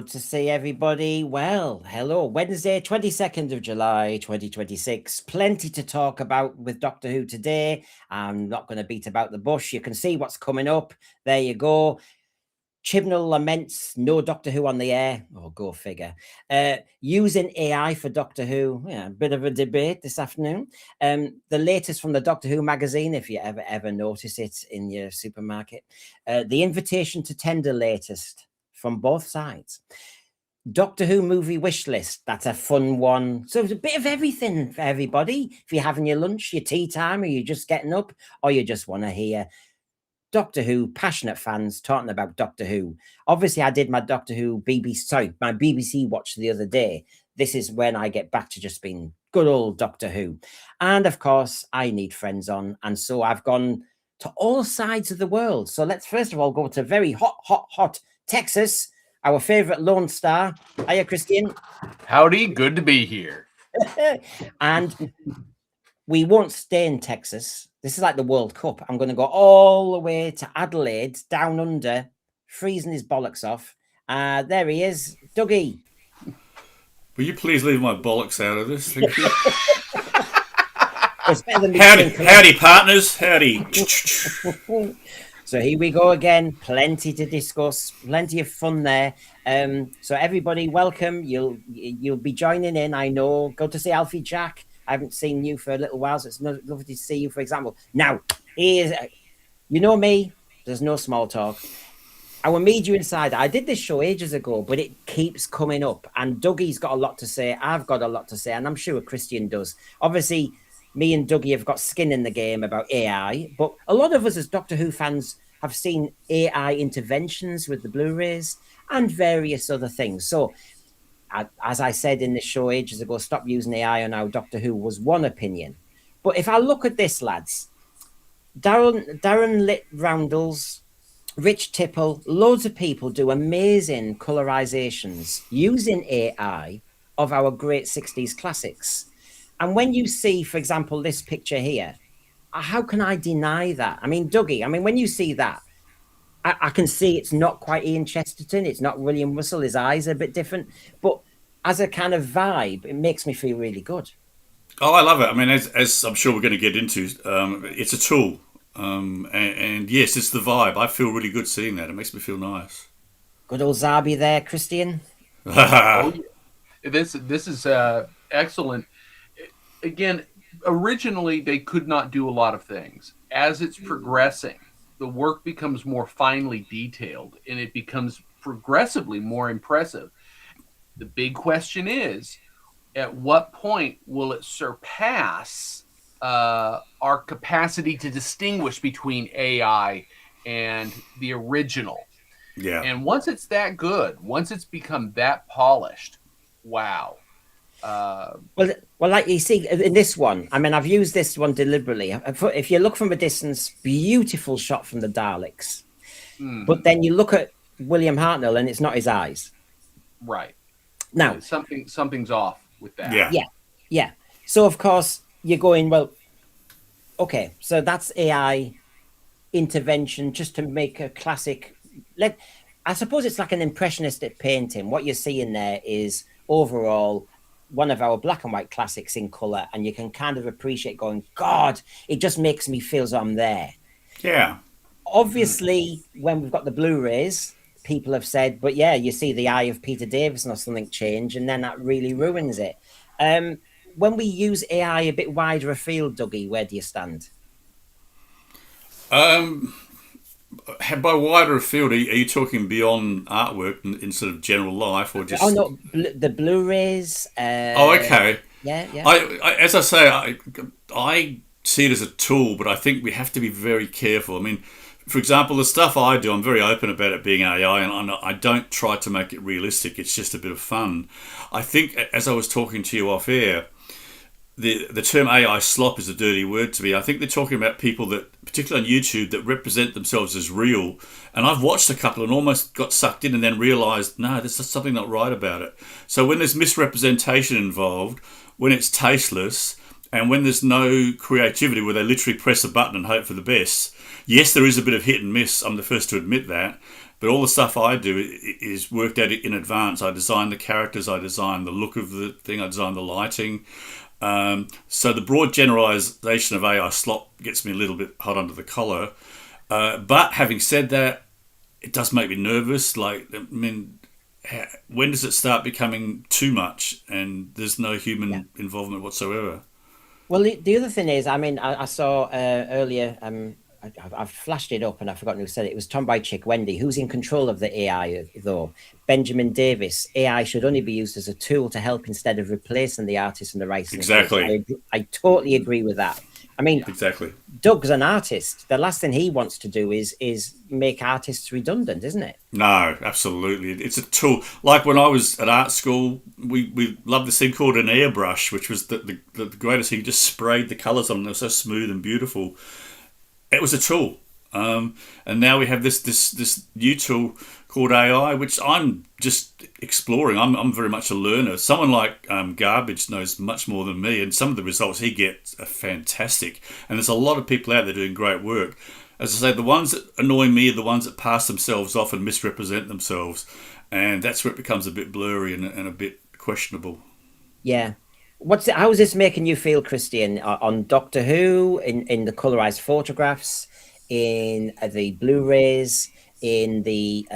Good to see everybody. Well, hello. Wednesday, 22nd of July, 2026. Plenty to talk about with Doctor Who today. I'm not going to beat about the bush. You can see what's coming up. There you go. Chibnall laments no Doctor Who on the air. Oh, go figure. Using AI for Doctor Who. Yeah, a bit of a debate this afternoon. The latest from the Doctor Who magazine, if you ever notice it in your supermarket. The invitation to tender latest from both sides. Doctor Who movie wish list. That's a fun one. So it's a bit of everything for everybody. If you're having your lunch, your tea time, or you're just getting up, or you just want to hear Doctor Who passionate fans talking about Doctor Who. Obviously, I did my Doctor Who my BBC watch the other day. This is when I get back to just being good old Doctor Who. And of course, I need friends on. And so I've gone to all sides of the world. So let's first of all go to very hot Texas, our favorite Lone Star. Hiya, Christian. Howdy, good to be here. And we won't stay in Texas. This is like the World Cup. I'm going to go all the way to Adelaide, down under, freezing his bollocks off. There he is, Dougie. Will you please leave my bollocks out of this? Thank you. It's better than howdy, partners. Howdy. So here we go again. Plenty to discuss. Plenty of fun there. So everybody, welcome. You'll be joining in. I know. Go to see Alfie Jack. I haven't seen you for a little while, so it's lovely to see you, for example. Now, here's, you know me, there's no small talk. Our media insider, I did this show ages ago, but it keeps coming up. And Dougie's got a lot to say. I've got a lot to say, and I'm sure Christian does. Obviously, me and Dougie have got skin in the game about AI, but a lot of us as Doctor Who fans have seen AI interventions with the Blu-rays and various other things. So, as I said in the show ages ago, stop using AI on our Doctor Who was one opinion. But if I look at this, lads, Darren Lit Roundels, Rich Tipple, loads of people do amazing colorizations using AI of our great 60s classics. And when you see, for example, this picture here, how can I deny that? I mean, Dougie, when you see that, I can see it's not quite Ian Chesterton. It's not William Russell. His eyes are a bit different. But as a kind of vibe, it makes me feel really good. Oh, I love it. I mean, as I'm sure we're going to get into, it's a tool. And yes, it's the vibe. I feel really good seeing that. It makes me feel nice. Good old Zabi there, Christian. This is excellent. Again, originally they could not do a lot of things. As it's progressing, the work becomes more finely detailed and it becomes progressively more impressive. The big question is, at what point will it surpass our capacity to distinguish between AI and the original? Yeah. And once it's that good, once it's become that polished, wow. Well, like you see in this one, I've used this one deliberately. If you look from a distance, beautiful shot from the Daleks. But then you look at William Hartnell and it's not his eyes. Right. Now, something's off with that. Yeah. So, of course, you're going, well, okay, so that's AI intervention just to make a classic. I suppose it's like an impressionistic painting. What you're seeing there is overall one of our black and white classics in color, and you can kind of appreciate going, God, it just makes me feel as I'm there. Yeah. Obviously, when we've got the Blu-rays, people have said, but yeah, you see the eye of Peter Davison or something change, and then that really ruins it. When we use AI a bit wider afield, Dougie, where do you stand? By wider afield, are you talking beyond artwork in sort of general life, or just? Oh no, the Blu-rays. Okay. Yeah. As I say, I see it as a tool, but I think we have to be very careful. I mean, for example, the stuff I do, I'm very open about it being AI, and I don't try to make it realistic. It's just a bit of fun. I think, as I was talking to you off air, the term AI slop is a dirty word to me. I think they're talking about people that, particularly on YouTube, that represent themselves as real. And I've watched a couple and almost got sucked in and then realised, no, there's something not right about it. So when there's misrepresentation involved, when it's tasteless, and when there's no creativity where they literally press a button and hope for the best, yes, there is a bit of hit and miss. I'm the first to admit that. But all the stuff I do is worked out in advance. I design the characters, I design the look of the thing, I design the lighting. So the broad generalization of AI slop gets me a little bit hot under the collar. But having said that, it does make me nervous. Like, I mean, when does it start becoming too much and there's no human involvement whatsoever? Well, the other thing is, I mean, I saw earlier, I've flashed it up and I've forgotten who said it. It was Tom by Chick Wendy, who's in control of the AI, though. Benjamin Davis, AI should only be used as a tool to help instead of replacing the artist and the writer. Exactly. I totally agree with that. I mean, exactly. Doug's an artist. The last thing he wants to do is make artists redundant, isn't it? No, absolutely. It's a tool. Like when I was at art school, we loved this thing called an airbrush, which was the greatest thing. You just sprayed the colours on them. They were so smooth and beautiful. It was a tool. And now we have this new tool called AI, which I'm just exploring. I'm very much a learner. Someone like Garbage knows much more than me, and some of the results he gets are fantastic. And there's a lot of people out there doing great work. As I say, the ones that annoy me are the ones that pass themselves off and misrepresent themselves, and that's where it becomes a bit blurry and a bit questionable. Yeah. How is this making you feel, Christian, on Doctor Who, in the colorized photographs, in the Blu-rays, in the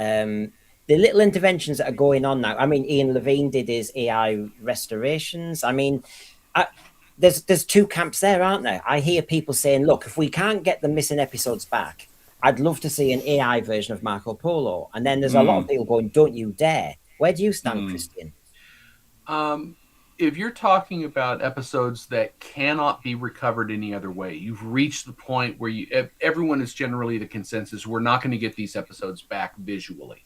little interventions that are going on now? I mean, Ian Levine did his AI restorations. I mean, there's two camps there, aren't there? I hear people saying, look, if we can't get the missing episodes back, I'd love to see an AI version of Marco Polo. And then there's a lot of people going, don't you dare. Where do you stand, Christian? If you're talking about episodes that cannot be recovered any other way, you've reached the point where everyone is generally the consensus, we're not going to get these episodes back visually.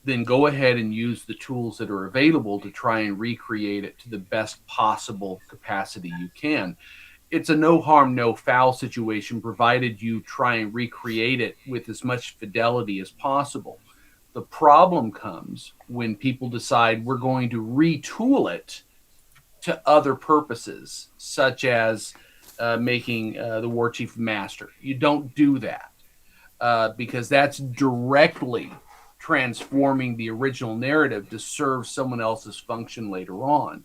Then go ahead and use the tools that are available to try and recreate it to the best possible capacity you can. It's a no harm, no foul situation, provided you try and recreate it with as much fidelity as possible. The problem comes when people decide we're going to retool it to other purposes, such as making the War Chief Master. You don't do that because that's directly transforming the original narrative to serve someone else's function later on.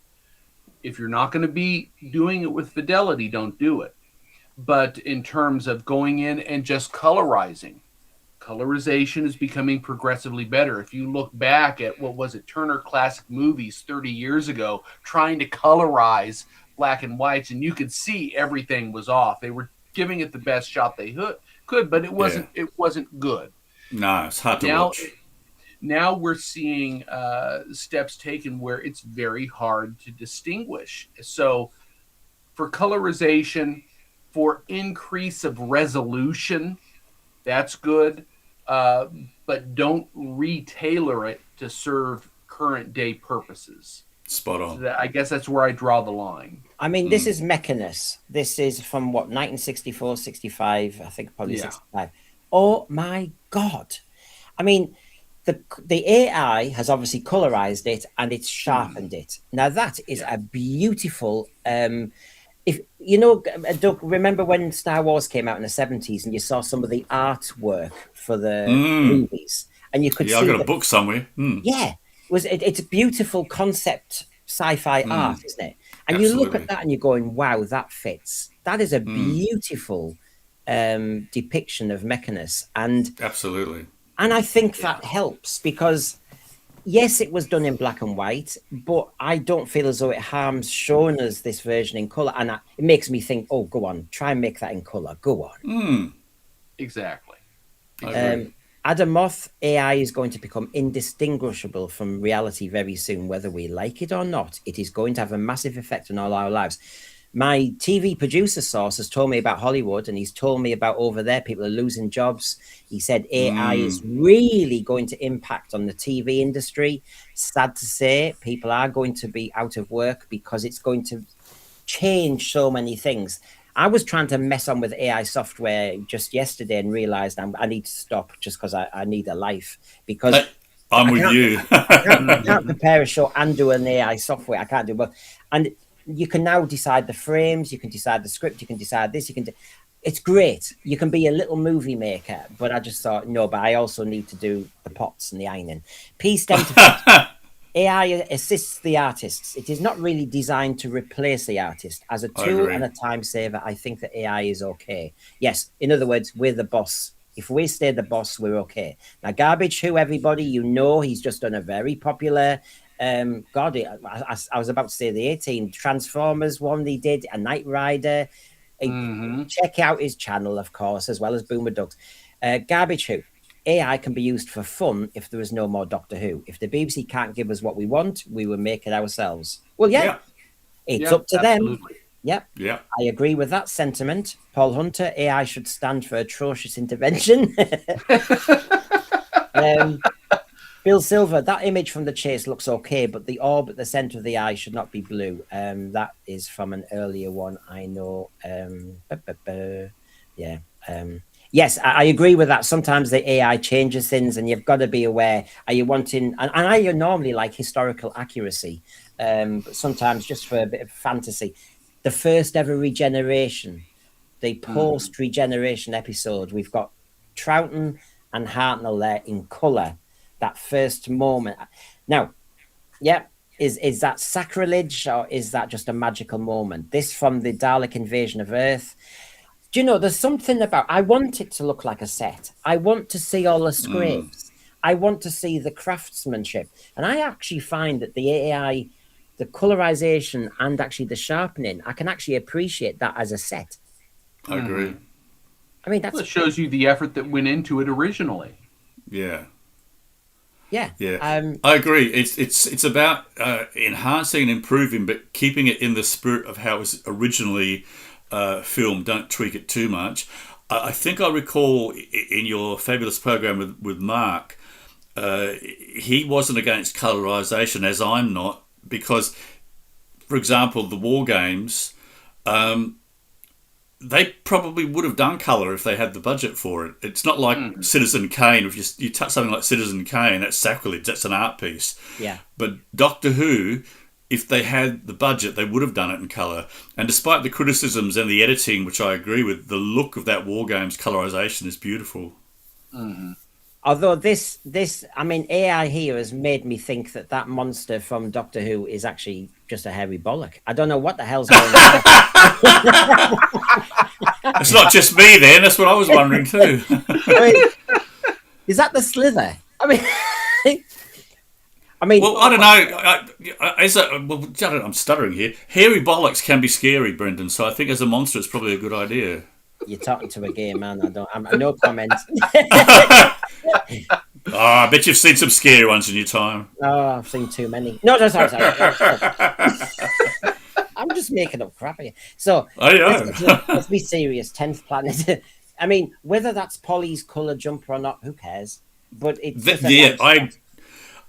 If you're not going to be doing it with fidelity, don't do it. But in terms of going in and just colorization is becoming progressively better. If you look back at, what was it, Turner Classic Movies 30 years ago, trying to colorize black and whites, and you could see everything was off. They were giving it the best shot they could, but it wasn't good. No, it's hard to watch. Now we're seeing steps taken where it's very hard to distinguish. So for colorization, for increase of resolution, that's good. But don't retailor it to serve current day purposes. Spot on. So I guess that's where I draw the line. I mean, this is Mechanus. This is from what, 1964, 65, I think probably 65. Oh my God. I mean, the AI has obviously colorized it and it's sharpened it. Now that is a beautiful, if you know, Doug, remember when Star Wars came out in the 70s and you saw some of the artwork for the movies, and you could see. I got a book somewhere. Yeah, it's beautiful concept sci-fi art, isn't it? And Absolutely. you look at that and you're going, wow, that fits. That is a beautiful depiction of Mechanus, and absolutely. And I think that helps because, yes, it was done in black and white, but I don't feel as though it harms showing us this version in color. And it makes me think, oh, go on, try and make that in color. Go on. Exactly. Adam Moth, AI is going to become indistinguishable from reality very soon, whether we like it or not. It is going to have a massive effect on all our lives. My TV producer source has told me about Hollywood, and he's told me about over there, people are losing jobs. He said AI is really going to impact on the TV industry. Sad to say, people are going to be out of work because it's going to change so many things. I was trying to mess on with AI software just yesterday and realized I need to stop just because I need a life. Because I'm with you. I can't prepare a show and do an AI software. I can't do both. And you can now decide the frames, you can decide the script, you can decide this, you can do. it's great. You can be a little movie maker, but I just thought, no, but I also need to do the pots and the ironing. P-STEM to fix. AI assists the artists. It is not really designed to replace the artist. As a I tool and agree. a time saver, I think that AI is okay. Yes, in other words, we're the boss. If we stay the boss, we're okay. Now, Garbage Who, everybody, he's just done a very popular. God, I was about to say the 18 Transformers one they did, a Knight Rider. Check out his channel, of course, as well as Boomer Ducks. Garbage Who. AI can be used for fun if there is no more Doctor Who. If the BBC can't give us what we want, we will make it ourselves. Well, yeah, Yeah. it's Yeah, up to them. absolutely. Yep. Yeah. I agree with that sentiment. Paul Hunter, AI should stand for atrocious intervention. Bill Silver, that image from the chase looks okay, but the orb at the center of the eye should not be blue. That is from an earlier one, I know. Yeah. Yes, I agree with that. Sometimes the AI changes things, and you've got to be aware. Are you wanting, and I normally like historical accuracy, but sometimes just for a bit of fantasy. The first ever regeneration, the post regeneration episode, we've got Troughton and Hartnell there in colour. That first moment. Now, yeah, is that sacrilege or is that just a magical moment? This from the Dalek invasion of Earth. Do you know, there's something about, I want it to look like a set. I want to see all the scrapes. I want to see the craftsmanship. And I actually find that the AI, the colorization and actually the sharpening, I can actually appreciate that as a set. I agree. I mean, that's... Well, it shows you the effort that went into it originally. Yeah. Yeah. Yeah. I agree. It's about enhancing and improving, but keeping it in the spirit of how it was originally filmed. Don't tweak it too much. I think I recall in your fabulous program with Mark, he wasn't against colorization, as I'm not, because, for example, the war games, they probably would have done colour if they had the budget for it. It's not like Citizen Kane. If you touch something like Citizen Kane, that's sacrilege. That's an art piece. Yeah. But Doctor Who, if they had the budget, they would have done it in colour. And despite the criticisms and the editing, which I agree with, the look of that War Games colorisation is beautiful. Although this, I mean, AI here has made me think that monster from Doctor Who is actually just a hairy bollock. I don't know what the hell's going on. It's not just me then. That's what I was wondering too. I mean, is that the Slither? I mean, well, I don't know. I'm stuttering here. Hairy bollocks can be scary, Brendan. So I think as a monster, it's probably a good idea. You're talking to a gay man. I'm no comment. I bet you've seen some scary ones in your time. Oh, I've seen too many. No, sorry. I'm just making up crap here. So let's be serious. 10th planet. I mean, whether that's Polly's colour jumper or not, who cares? But it's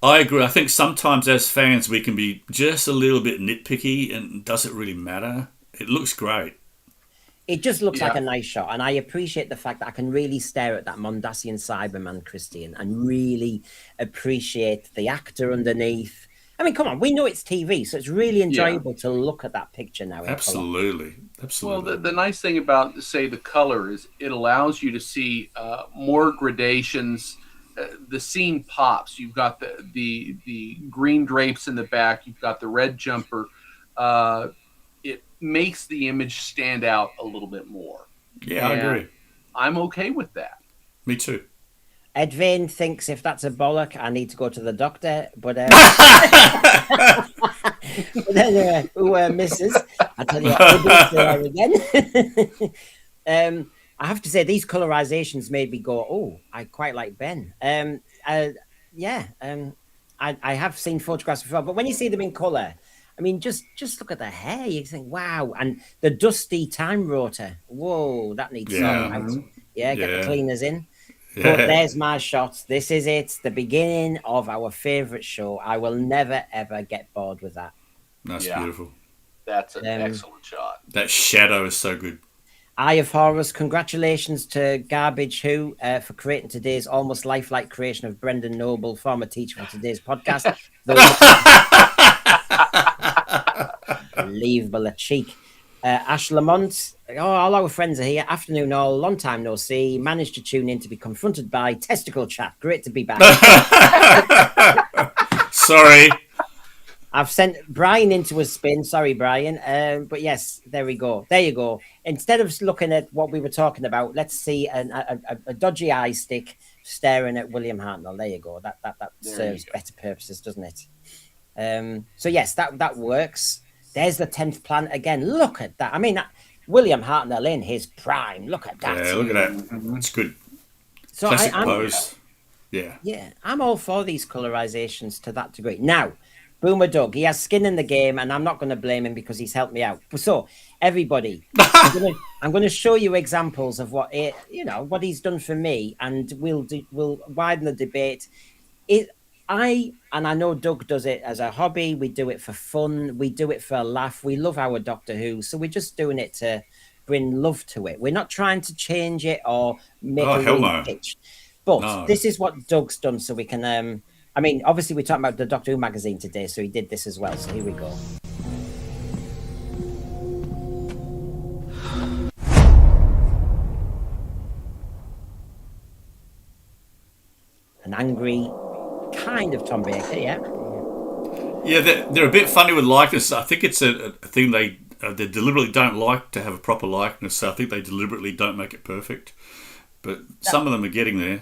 I agree. I think sometimes as fans we can be just a little bit nitpicky, and does it really matter? It looks great. It just looks like a nice shot, and I appreciate the fact that I can really stare at that Mondasian Cyberman, Christian, and really appreciate the actor underneath. I mean, come on, we know it's TV, so it's really enjoyable to look at that picture now. Absolutely. Well, the nice thing about, say, the color is it allows you to see more gradations. The scene pops. You've got the green drapes in the back. You've got the red jumper. It makes the image stand out a little bit more. Yeah, and I agree. I'm okay with that. Me too. Ed Vane thinks if that's a bollock, I need to go to the doctor. But, but then, misses? I tell you what, again. I have to say, these colorizations made me go, oh, I quite like Ben. I have seen photographs before, but when you see them in color, I mean, just look at the hair. You think, wow. And the dusty time rotor. Whoa, that needs sorting out. Yeah, get the cleaners in. Yeah. But there's my shot. This is it. The beginning of our favorite show. I will never, ever get bored with that. That's beautiful. That's an excellent shot. That shadow is so good. Eye of Horus, congratulations to Garbage Who for creating today's almost lifelike creation of Brendan Noble, former teacher for today's podcast. Unbelievable, a cheek. Ash Lamont, all our friends are here. Afternoon all, long time no see. Managed to tune in to be confronted by testicle chat. Great to be back. Sorry. I've sent Brian into a spin. Sorry, Brian. But yes, there we go. There you go. Instead of looking at what we were talking about, let's see a dodgy eye stick staring at William Hartnell. There you go. That serves better purposes, doesn't it? So yes, that works. There's the 10th planet again. Look at that. I mean, William Hartnell in his prime. Look at that. Yeah, look at that. That's good. So Classic pose. Yeah. Yeah, I'm all for these colorizations to that degree. Now, Boomer Doug, he has skin in the game, and I'm not going to blame him because he's helped me out. So, everybody, I'm going to show you examples of what what he's done for me, and we'll widen the debate. I know Doug does it as a hobby. We do it for fun. We do it for a laugh. We love our Doctor Who, so we're just doing it to bring love to it. We're not trying to change it or make a pitch. But this is what Doug's done, so we can. I mean, obviously, we're talking about the Doctor Who magazine today, so he did this as well. So here we go. An angry kind of Tom Baker, yeah. Yeah, they're a bit funny with likeness. I think it's a thing they deliberately don't like to have a proper likeness. So I think they deliberately don't make it perfect. But some of them are getting there.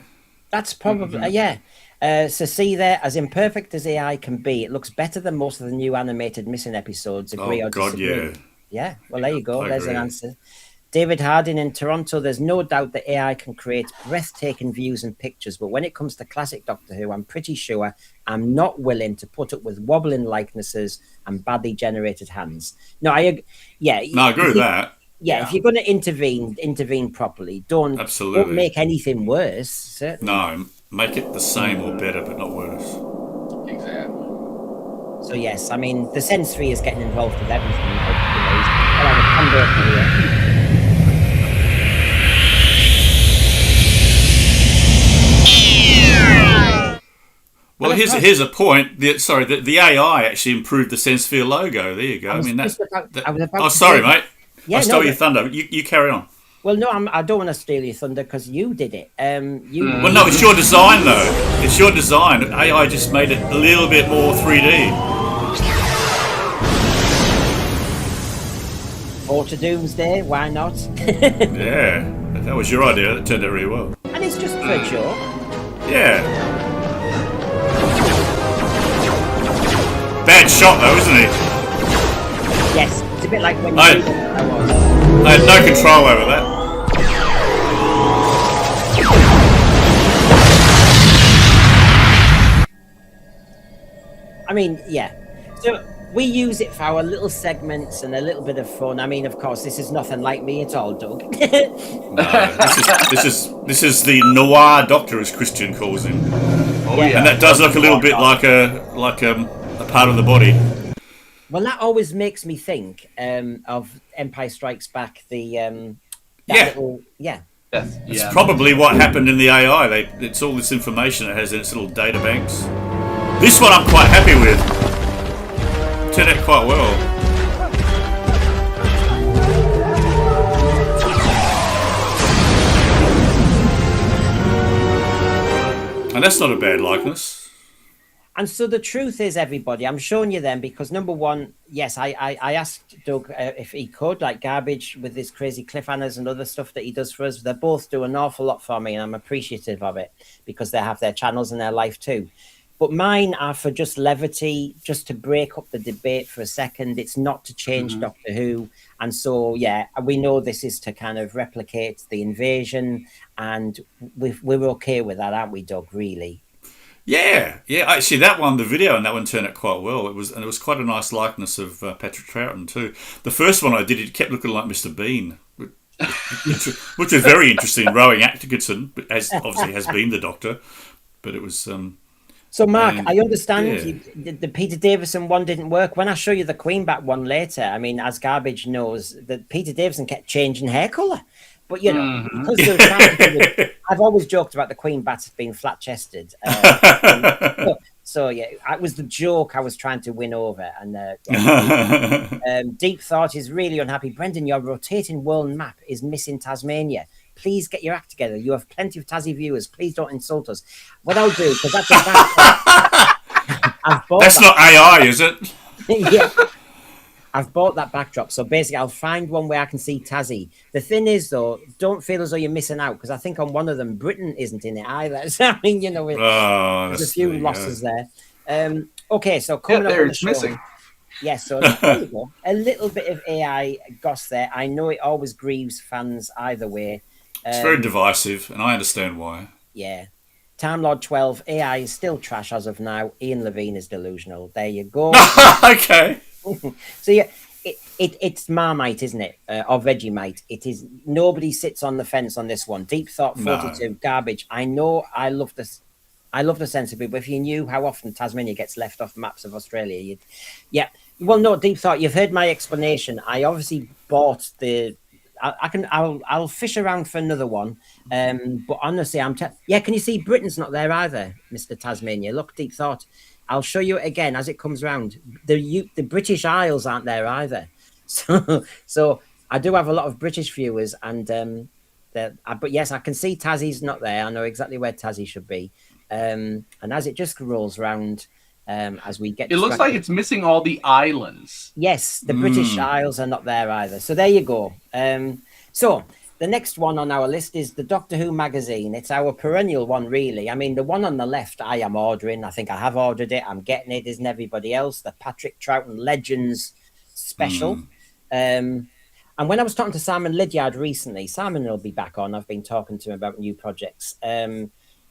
That's probably, yeah. So see there, as imperfect as AI can be, it looks better than most of the new animated missing episodes. Agree or disagree? Yeah. Yeah, well, there you go. There's an answer. David Harding in Toronto, there's no doubt that AI can create breathtaking views and pictures, but when it comes to classic Doctor Who, I'm pretty sure I'm not willing to put up with wobbling likenesses and badly generated hands. No, I agree with that. Yeah, if you're going to intervene properly. Don't make anything worse. Certainly. No, make it the same or better, but not worse. Exactly. So yes, I mean the sensory is getting involved with everything now. Well, here's a point. The AI actually improved the SenseSphere logo. There you go. Sorry, mate. I stole your thunder. You carry on. Well, no, I don't want to steal your thunder because you did it. Well, no, it's your design though. It's your design. AI just made it a little bit more 3D. Or to Doomsday, why not? Yeah, that was your idea. That turned out really well. And it's just for a joke. Yeah. Bad shot though, isn't he? Yes, it's a bit like when I had no control over that. I mean, yeah. So we use it for our little segments and a little bit of fun. I mean, of course, this is nothing like me at all, Doug. No, this is the noir Doctor, as Christian calls him. Oh yeah, and that does look a little bit like a part of the body. Well, that always makes me think of Empire Strikes Back. It's probably what happened in the AI. It's all this information it has in its little data banks. This one I'm quite happy with. Turned out quite well. And that's not a bad likeness. And so the truth is, everybody, I'm showing you them because, number one, yes, I asked Doug if he could, like Garbage with his crazy cliffhangers and other stuff that he does for us. They both do an awful lot for me, and I'm appreciative of it because they have their channels and their life too. But mine are for just levity, just to break up the debate for a second. It's not to change Doctor Who. And so, yeah, we know this is to kind of replicate the invasion, and we're okay with that, aren't we, Doug, really? Yeah. Actually, that one, the video, and that one turned out quite well. It was quite a nice likeness of Patrick Troughton too. The first one I did, it kept looking like Mr. Bean, which was very interesting. Rowan Atkinson, as obviously has been the Doctor, but it was. So, Mark, I understand the Peter Davison one didn't work. When I show you the Queen Bat one later, I mean, as Garbage knows, that Peter Davison kept changing hair colour. But, you know, because they were trying to I've always joked about the Queen Bat being flat-chested. So yeah, it was the joke I was trying to win over. And Deep Thought is really unhappy. Brendan, your rotating world map is missing Tasmania. Please get your act together. You have plenty of Tassie viewers. Please don't insult us. What I'll do, because that's a backdrop. I've bought That's not AI, is it? yeah, I've bought that backdrop. So basically, I'll find one where I can see Tassie. The thing is, though, don't feel as though you're missing out, because I think on one of them, Britain isn't in it either. So, I mean, Oh, there's a few there you losses go. there. Okay, so coming up there on the it's show. missing. Yes, so there you go. A little bit of AI goss there. I know it always grieves fans either way. It's very divisive, and I understand why. Yeah. Time Lord 12, AI is still trash as of now. Ian Levine is delusional. There you go. Okay. So yeah, it's Marmite, isn't it? Or Vegemite. It is. Nobody sits on the fence on this one. Deep Thought 42, No. garbage. I know. I love this. I love the sense of it, but if you knew how often Tasmania gets left off maps of Australia, you'd, yeah. Well, no, Deep Thought. You've heard my explanation. I obviously bought the. I'll fish around for another one. But honestly, yeah. Can you see Britain's not there either, Mr. Tasmania? Look, Deep Thought. I'll show you it again as it comes round. The British Isles aren't there either. So I do have a lot of British viewers, and but yes, I can see Tassie's not there. I know exactly where Tassie should be. And as it just rolls round, as we get It looks like it's missing all the islands. Yes, the British Isles are not there either. So there you go. So the next one on our list is the Doctor Who magazine. It's our perennial one, really. I mean, the one on the left, I am ordering. I think I have ordered it. I'm getting it. Isn't everybody else? The Patrick Troughton Legends special. And when I was talking to Simon Lydiard recently, Simon will be back on. I've been talking to him about new projects.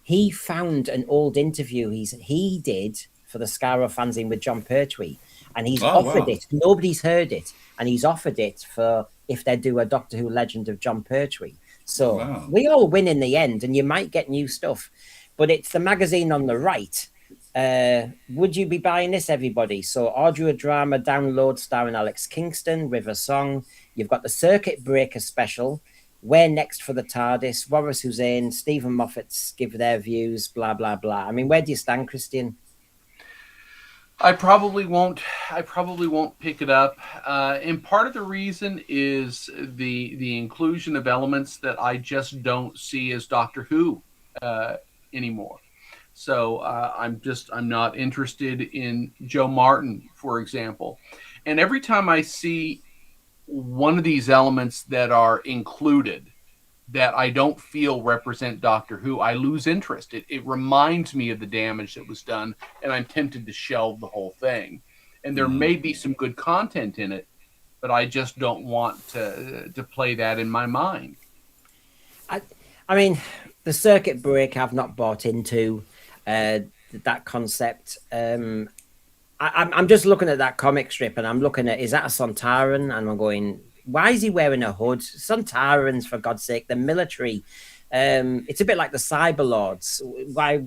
He found an old interview he did for the Scaro fanzine with John Pertwee, and he's offered it. Nobody's heard it, and he's offered it for if they do a Doctor Who Legend of John Pertwee. So we all win in the end, and you might get new stuff. But it's the magazine on the right. Would you be buying this, everybody? So audio drama download starring Alex Kingston, River Song. You've got the Circuit Breaker special. Where next for the TARDIS? Wallace Hussein, Stephen Moffat's give their views, blah, blah, blah. I mean, where do you stand, Christian? I probably won't pick it up. And part of the reason is the inclusion of elements that I just don't see as Doctor Who anymore. So I'm not interested in Joe Martin, for example. And every time I see one of these elements that are included that I don't feel represent Doctor Who, I lose interest. It reminds me of the damage that was done, and I'm tempted to shelve the whole thing. And there may be some good content in it, but I just don't want to play that in my mind. I mean, the circuit break I've not bought into that concept. I'm just looking at that comic strip, and I'm looking at, is that a Sontaran? And I'm going, why is he wearing a hood? Sontarans, for God's sake, the military. It's a bit like the Cyberlords. Why,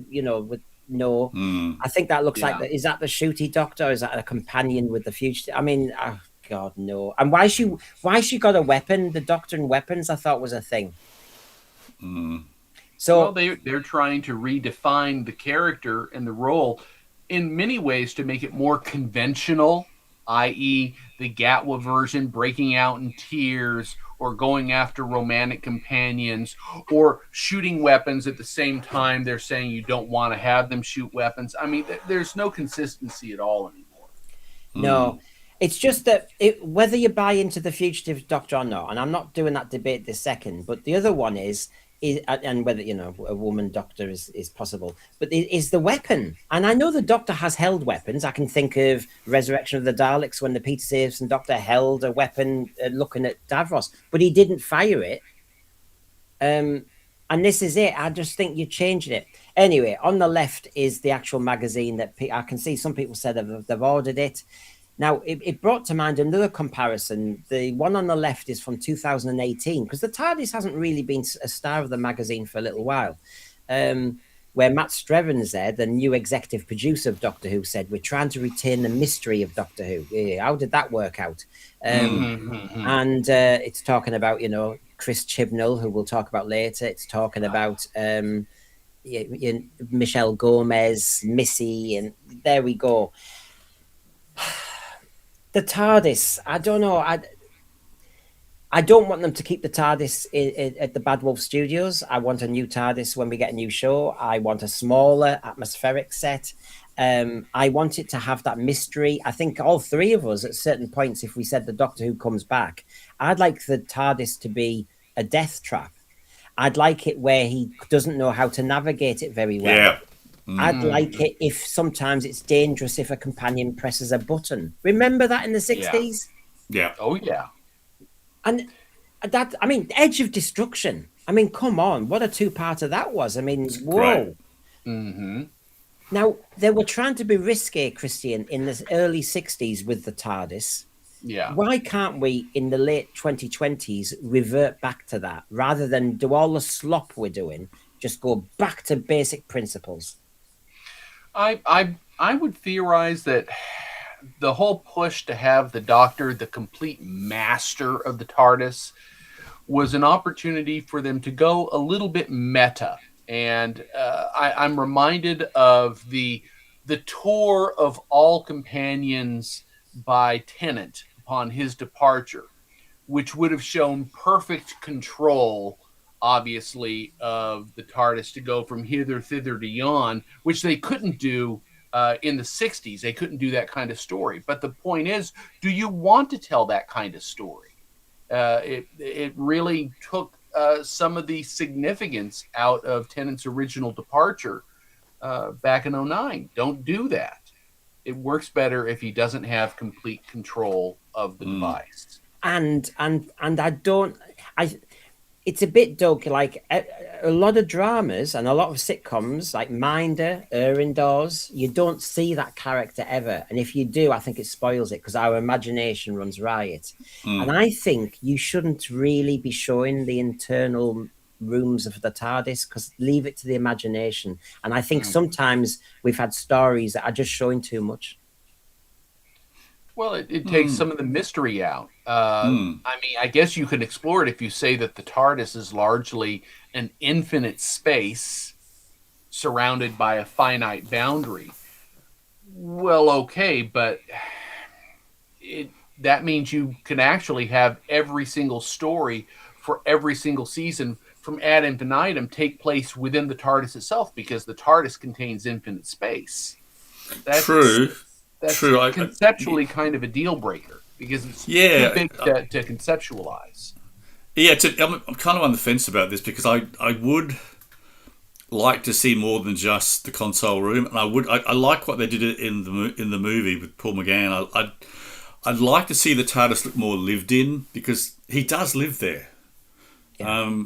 I think that looks like, is that the Shooty Doctor? Or is that a companion with the future? I mean, oh God, no. And why she got a weapon? The Doctor and weapons, I thought was a thing. So they're trying to redefine the character and the role in many ways to make it more conventional, i.e. the Gatwa version breaking out in tears or going after romantic companions or shooting weapons at the same time they're saying you don't want to have them shoot weapons. I mean, there's no consistency at all anymore. No, it's just that whether you buy into the Fugitive Doctor or not, and I'm not doing that debate this second, but the other one is and whether a woman doctor is possible, but is the weapon. And I know the Doctor has held weapons. I can think of Resurrection of the Daleks when the Peter Davison Doctor held a weapon looking at Davros, but he didn't fire it. And this is it. I just think you're changing it. Anyway, on the left is the actual magazine that I can see some people said they've ordered it. Now, it brought to mind another comparison. The one on the left is from 2018, because the TARDIS hasn't really been a star of the magazine for a little while, where Matt Strevens there, the new executive producer of Doctor Who, said, we're trying to retain the mystery of Doctor Who. How did that work out? And it's talking about, Chris Chibnall, who we'll talk about later. It's talking about... Michelle Gomez, Missy, and there we go. The TARDIS. I don't know. I don't want them to keep the TARDIS at the Bad Wolf Studios. I want a new TARDIS when we get a new show. I want a smaller atmospheric set. I want it to have that mystery. I think all three of us, at certain points, if we said the Doctor Who comes back, I'd like the TARDIS to be a death trap. I'd like it where he doesn't know how to navigate it very well. Yeah. I'd like it if sometimes it's dangerous if a companion presses a button. Remember that in the 60s? Yeah. Oh, yeah. And that, I mean, Edge of Destruction. I mean, come on, what a two-parter that was. I mean, whoa. Mm-hmm. Now, they were trying to be risque, Christian, in the early 60s with the TARDIS. Yeah. Why can't we, in the late 2020s, revert back to that rather than do all the slop we're doing? Just go back to basic principles. I would theorize that the whole push to have the Doctor the complete master of the TARDIS was an opportunity for them to go a little bit meta. And I'm reminded of the tour of all companions by Tennant upon his departure, which would have shown perfect control, obviously, of the TARDIS to go from hither, thither to yon, which they couldn't do in the 60s. They couldn't do that kind of story. But the point is, do you want to tell that kind of story? It really took some of the significance out of Tennant's original departure back in 2009. Don't do that. It works better if he doesn't have complete control of the device. And it's a bit dog like a lot of dramas and a lot of sitcoms like Minder, Indoors, you don't see that character ever. And if you do, I think it spoils it because our imagination runs riot. And I think you shouldn't really be showing the internal rooms of the TARDIS because leave it to the imagination. And I think sometimes we've had stories that are just showing too much. Well, it takes some of the mystery out. I mean, I guess you could explore it if you say that the TARDIS is largely an infinite space surrounded by a finite boundary. Well, okay, but that means you can actually have every single story for every single season from ad infinitum take place within the TARDIS itself because the TARDIS contains infinite space. That's True. That's True. conceptually kind of a deal breaker because it's too big to conceptualize. Yeah, I'm kind of on the fence about this because I would like to see more than just the console room, and I like what they did in the movie with Paul McGann. I'd like to see the TARDIS look more lived in because he does live there. Yeah.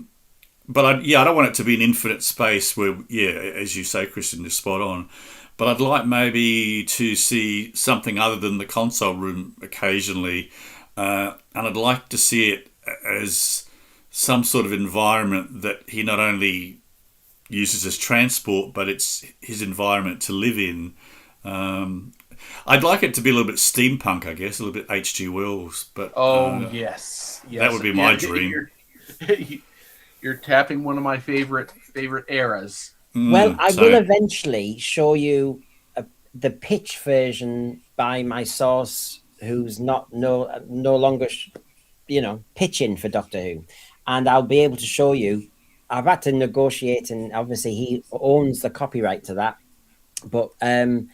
But I don't want it to be an infinite space where, as you say, Christian, you're spot on. But I'd like maybe to see something other than the console room occasionally. And I'd like to see it as some sort of environment that he not only uses as transport, but it's his environment to live in. I'd like it to be a little bit steampunk, I guess, a little bit H.G. Wells. But yes, that would be my dream. You're tapping one of my favorite eras. Well, I will eventually show you the pitch version by my source, who's no longer, pitching for Doctor Who, and I'll be able to show you. I've had to negotiate, and obviously he owns the copyright to that. But and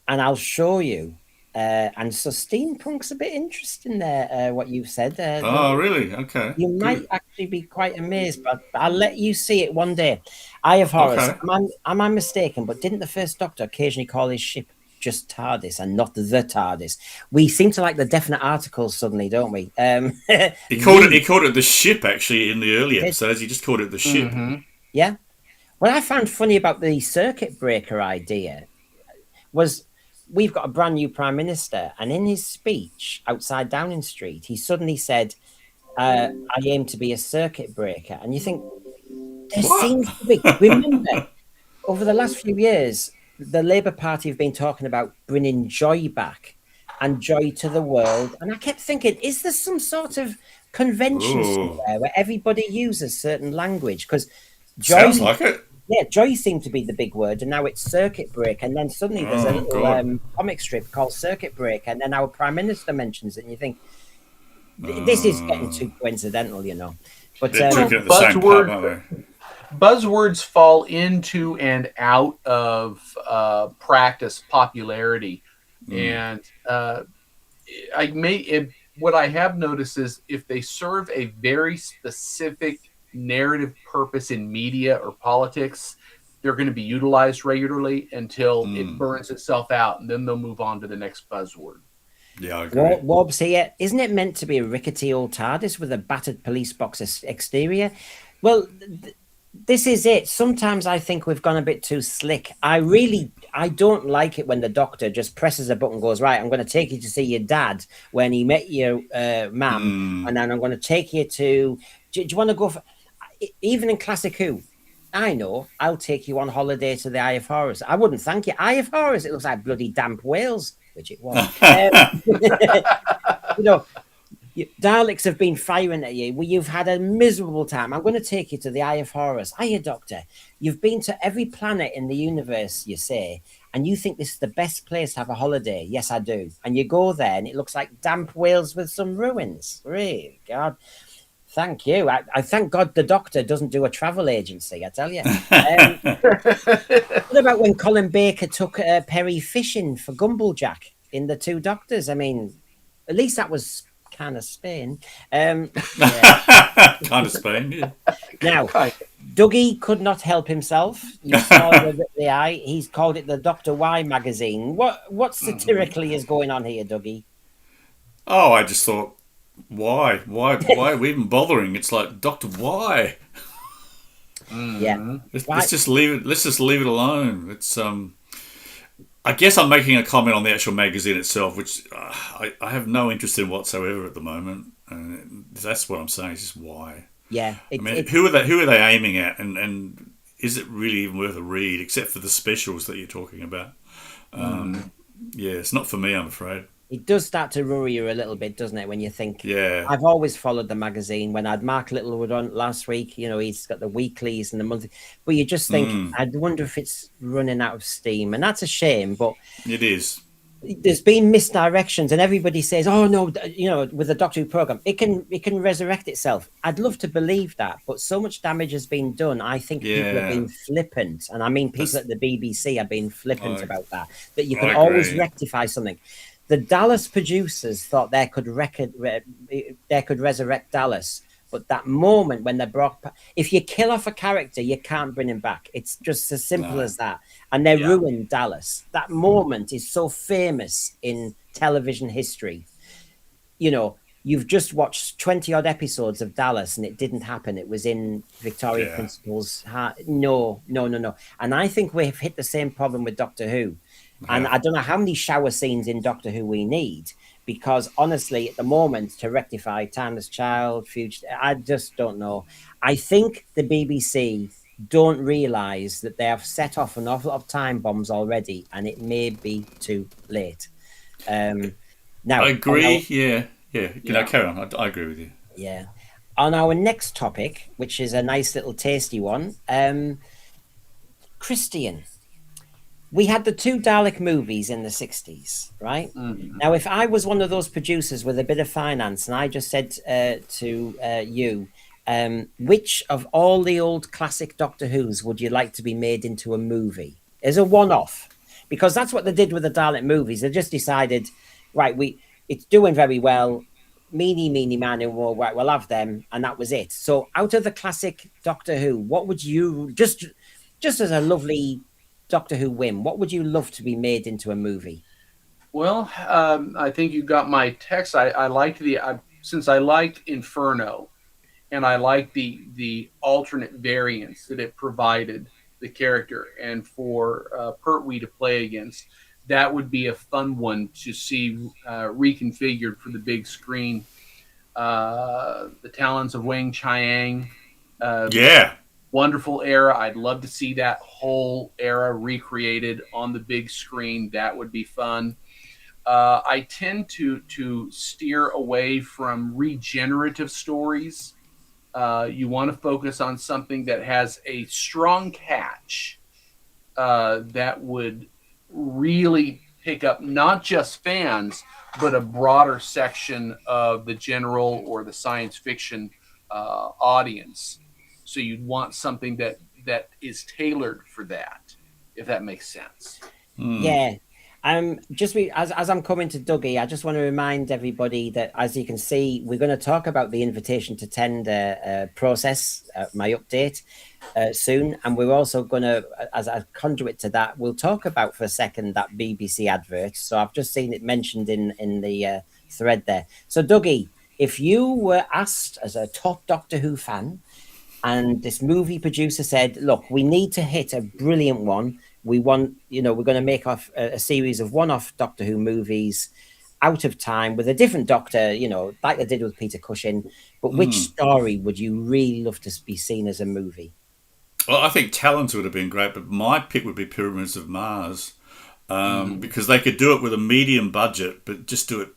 I'll show you. And so steampunk's a bit interesting there, what you've said. Oh, really? Okay. You might actually be quite amazed, but I'll let you see it one day. Eye of Horus. Okay. Am I mistaken? But didn't the first Doctor occasionally call his ship just TARDIS and not the TARDIS? We seem to like the definite articles suddenly, don't we? He called it the ship, actually, in the early episodes. He just called it the ship. Mm-hmm. Yeah. What I found funny about the circuit breaker idea was we've got a brand new prime minister, and in his speech outside Downing Street, he suddenly said, I aim to be a circuit breaker. And you think, there seems to be... Remember, over the last few years, the Labour Party have been talking about bringing joy back and joy to the world. And I kept thinking, is there some sort of convention somewhere where everybody uses certain language? Because sounds like it. Yeah, joy seemed to be the big word, and now it's circuit break. And then suddenly there's a Oh little God. comic strip called Circuit Break, and then our prime minister mentions it, and you think this is getting too coincidental, you know. But They're Well, drinking at the same pub, aren't they? buzzwords fall into and out of practice popularity, and I may it, what I have noticed is if they serve a very specific narrative purpose in media or politics, they're going to be utilized regularly until it burns itself out, and then they'll move on to the next buzzword. Yeah, I agree. Warbs here, isn't it meant to be a rickety old TARDIS with a battered police box exterior? Well, this is it. Sometimes I think we've gone a bit too slick. I don't like it when the doctor just presses a button and goes, right, I'm going to take you to see your dad when he met your mum, and then I'm going to take you to, do you want to go for, even in Classic Who, I know, I'll take you on holiday to the Eye of Horrors. I wouldn't thank you. Eye of Horrors, it looks like bloody damp Wales, which it was. You know, Daleks have been firing at you. Well, you've had a miserable time. I'm going to take you to the Eye of Horrors. Hiya, Doctor. You've been to every planet in the universe, you say, and you think this is the best place to have a holiday. Yes, I do. And you go there, and it looks like damp Wales with some ruins. Really, God. Thank you. I thank God the Doctor doesn't do a travel agency, I tell you. What about when Colin Baker took Perry fishing for Gumblejack in The Two Doctors? I mean, at least that was kind of Spain. Yeah. Kind of Spain, yeah. Now, Kind Dougie could not help himself. You saw the eye. He's called it the Doctor Y magazine. What satirically is going on here, Dougie? Oh, I just thought, why are we even bothering? It's like, Doctor, why? Yeah. Let's just leave it. Let's just leave it alone. It's I guess I'm making a comment on the actual magazine itself, which I have no interest in whatsoever at the moment. That's what I'm saying. It's just why. Yeah. I mean, who are they aiming at, and is it really even worth a read, except for the specials that you're talking about? Yeah, it's not for me, I'm afraid. It does start to worry you a little bit, doesn't it? When you think, Yeah. I've always followed the magazine. When I had Mark Littlewood on last week, you know, he's got the weeklies and the monthly, but you just think, I wonder if it's running out of steam, and that's a shame. But It is. there's been misdirections, and everybody says, "Oh no, you know, with the Doctor Who program, it can resurrect itself." I'd love to believe that, but so much damage has been done. I think people have Yeah. been flippant, and I mean people That's- at the BBC have been flippant I, about that. That you I can always agree. rectify something. The Dallas producers thought they could resurrect Dallas, but that moment when they brought, if you kill off a character, you can't bring him back. It's just as simple No. as that. And they Yeah. ruined Dallas. That moment is so famous in television history. You know, you've just watched 20 odd episodes of Dallas and it didn't happen. It was in Victoria Yeah. Principal's heart. No, no, no, no. And I think we've hit the same problem with Doctor Who. And Yeah. I don't know how many shower scenes in Doctor Who we need, because honestly, at the moment, to rectify Timeless Child, Future, I just don't know. I think the BBC don't realise that they have set off an awful lot of time bombs already, and it may be too late. I Now, agree. Yeah. Yeah. You know, Yeah. carry on. I agree with you. yeah. On our next topic, which is a nice little tasty one, Christian. We had the two Dalek movies in the 60s, right? Now, if I was one of those producers with a bit of finance and I just said to you, which of all the old classic Doctor Who's would you like to be made into a movie? As a one-off. Because that's what they did with the Dalek movies. They just decided, right, it's doing very well. Meeny, meeny, man, and right, we'll have them, and that was it. So, out of the classic Doctor Who, what would you just as a lovely Doctor Who whim, what would you love to be made into a movie? Well, I think you got my text. I liked since I liked Inferno, and I liked the alternate variants that it provided the character, and for Pertwee to play against, that would be a fun one to see reconfigured for the big screen. The Talons of Wang Chiang, Yeah. wonderful era. I'd love to see that whole era recreated on the big screen. That would be fun. I tend to steer away from regenerative stories You want to focus on something that has a strong catch that would really pick up not just fans, but a broader section of the general or the science fiction audience. So you'd want something that is tailored for that, if that makes sense. Yeah. As I'm coming to Dougie, I just want to remind everybody that, as you can see, we're going to talk about the invitation to tender process, my update, soon, and we're also going to, as a conduit to that, we'll talk about for a second that BBC advert. So I've just seen it mentioned in the thread there. So Dougie, if you were asked as a top Doctor Who fan, and this movie producer said, "Look, we need to hit a brilliant one. We want, we're going to make off a series of one-off Doctor Who movies out of time with a different Doctor, like they did with Peter Cushing. But which story would you really love to be seen as a movie?" Well, I think Talons would have been great, but my pick would be Pyramids of Mars, because they could do it with a medium budget, but just do it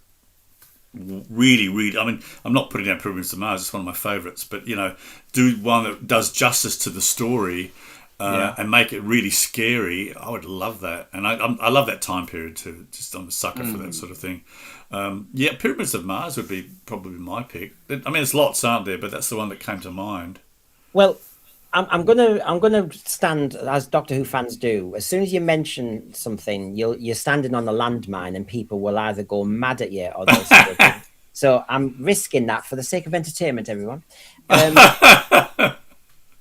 really, really. I mean, I'm not putting down Pyramids of Mars; it's one of my favourites. But do one that does justice to the story. And make it really scary. I would love that, and I love that time period too. Just I'm a sucker for that sort of thing. Pyramids of Mars would be probably my pick. I mean, there's lots, aren't there? But that's the one that came to mind. Well, I'm gonna stand as Doctor Who fans do. As soon as you mention something, you're standing on a landmine, and people will either go mad at you or they'll say, so I'm risking that for the sake of entertainment, everyone.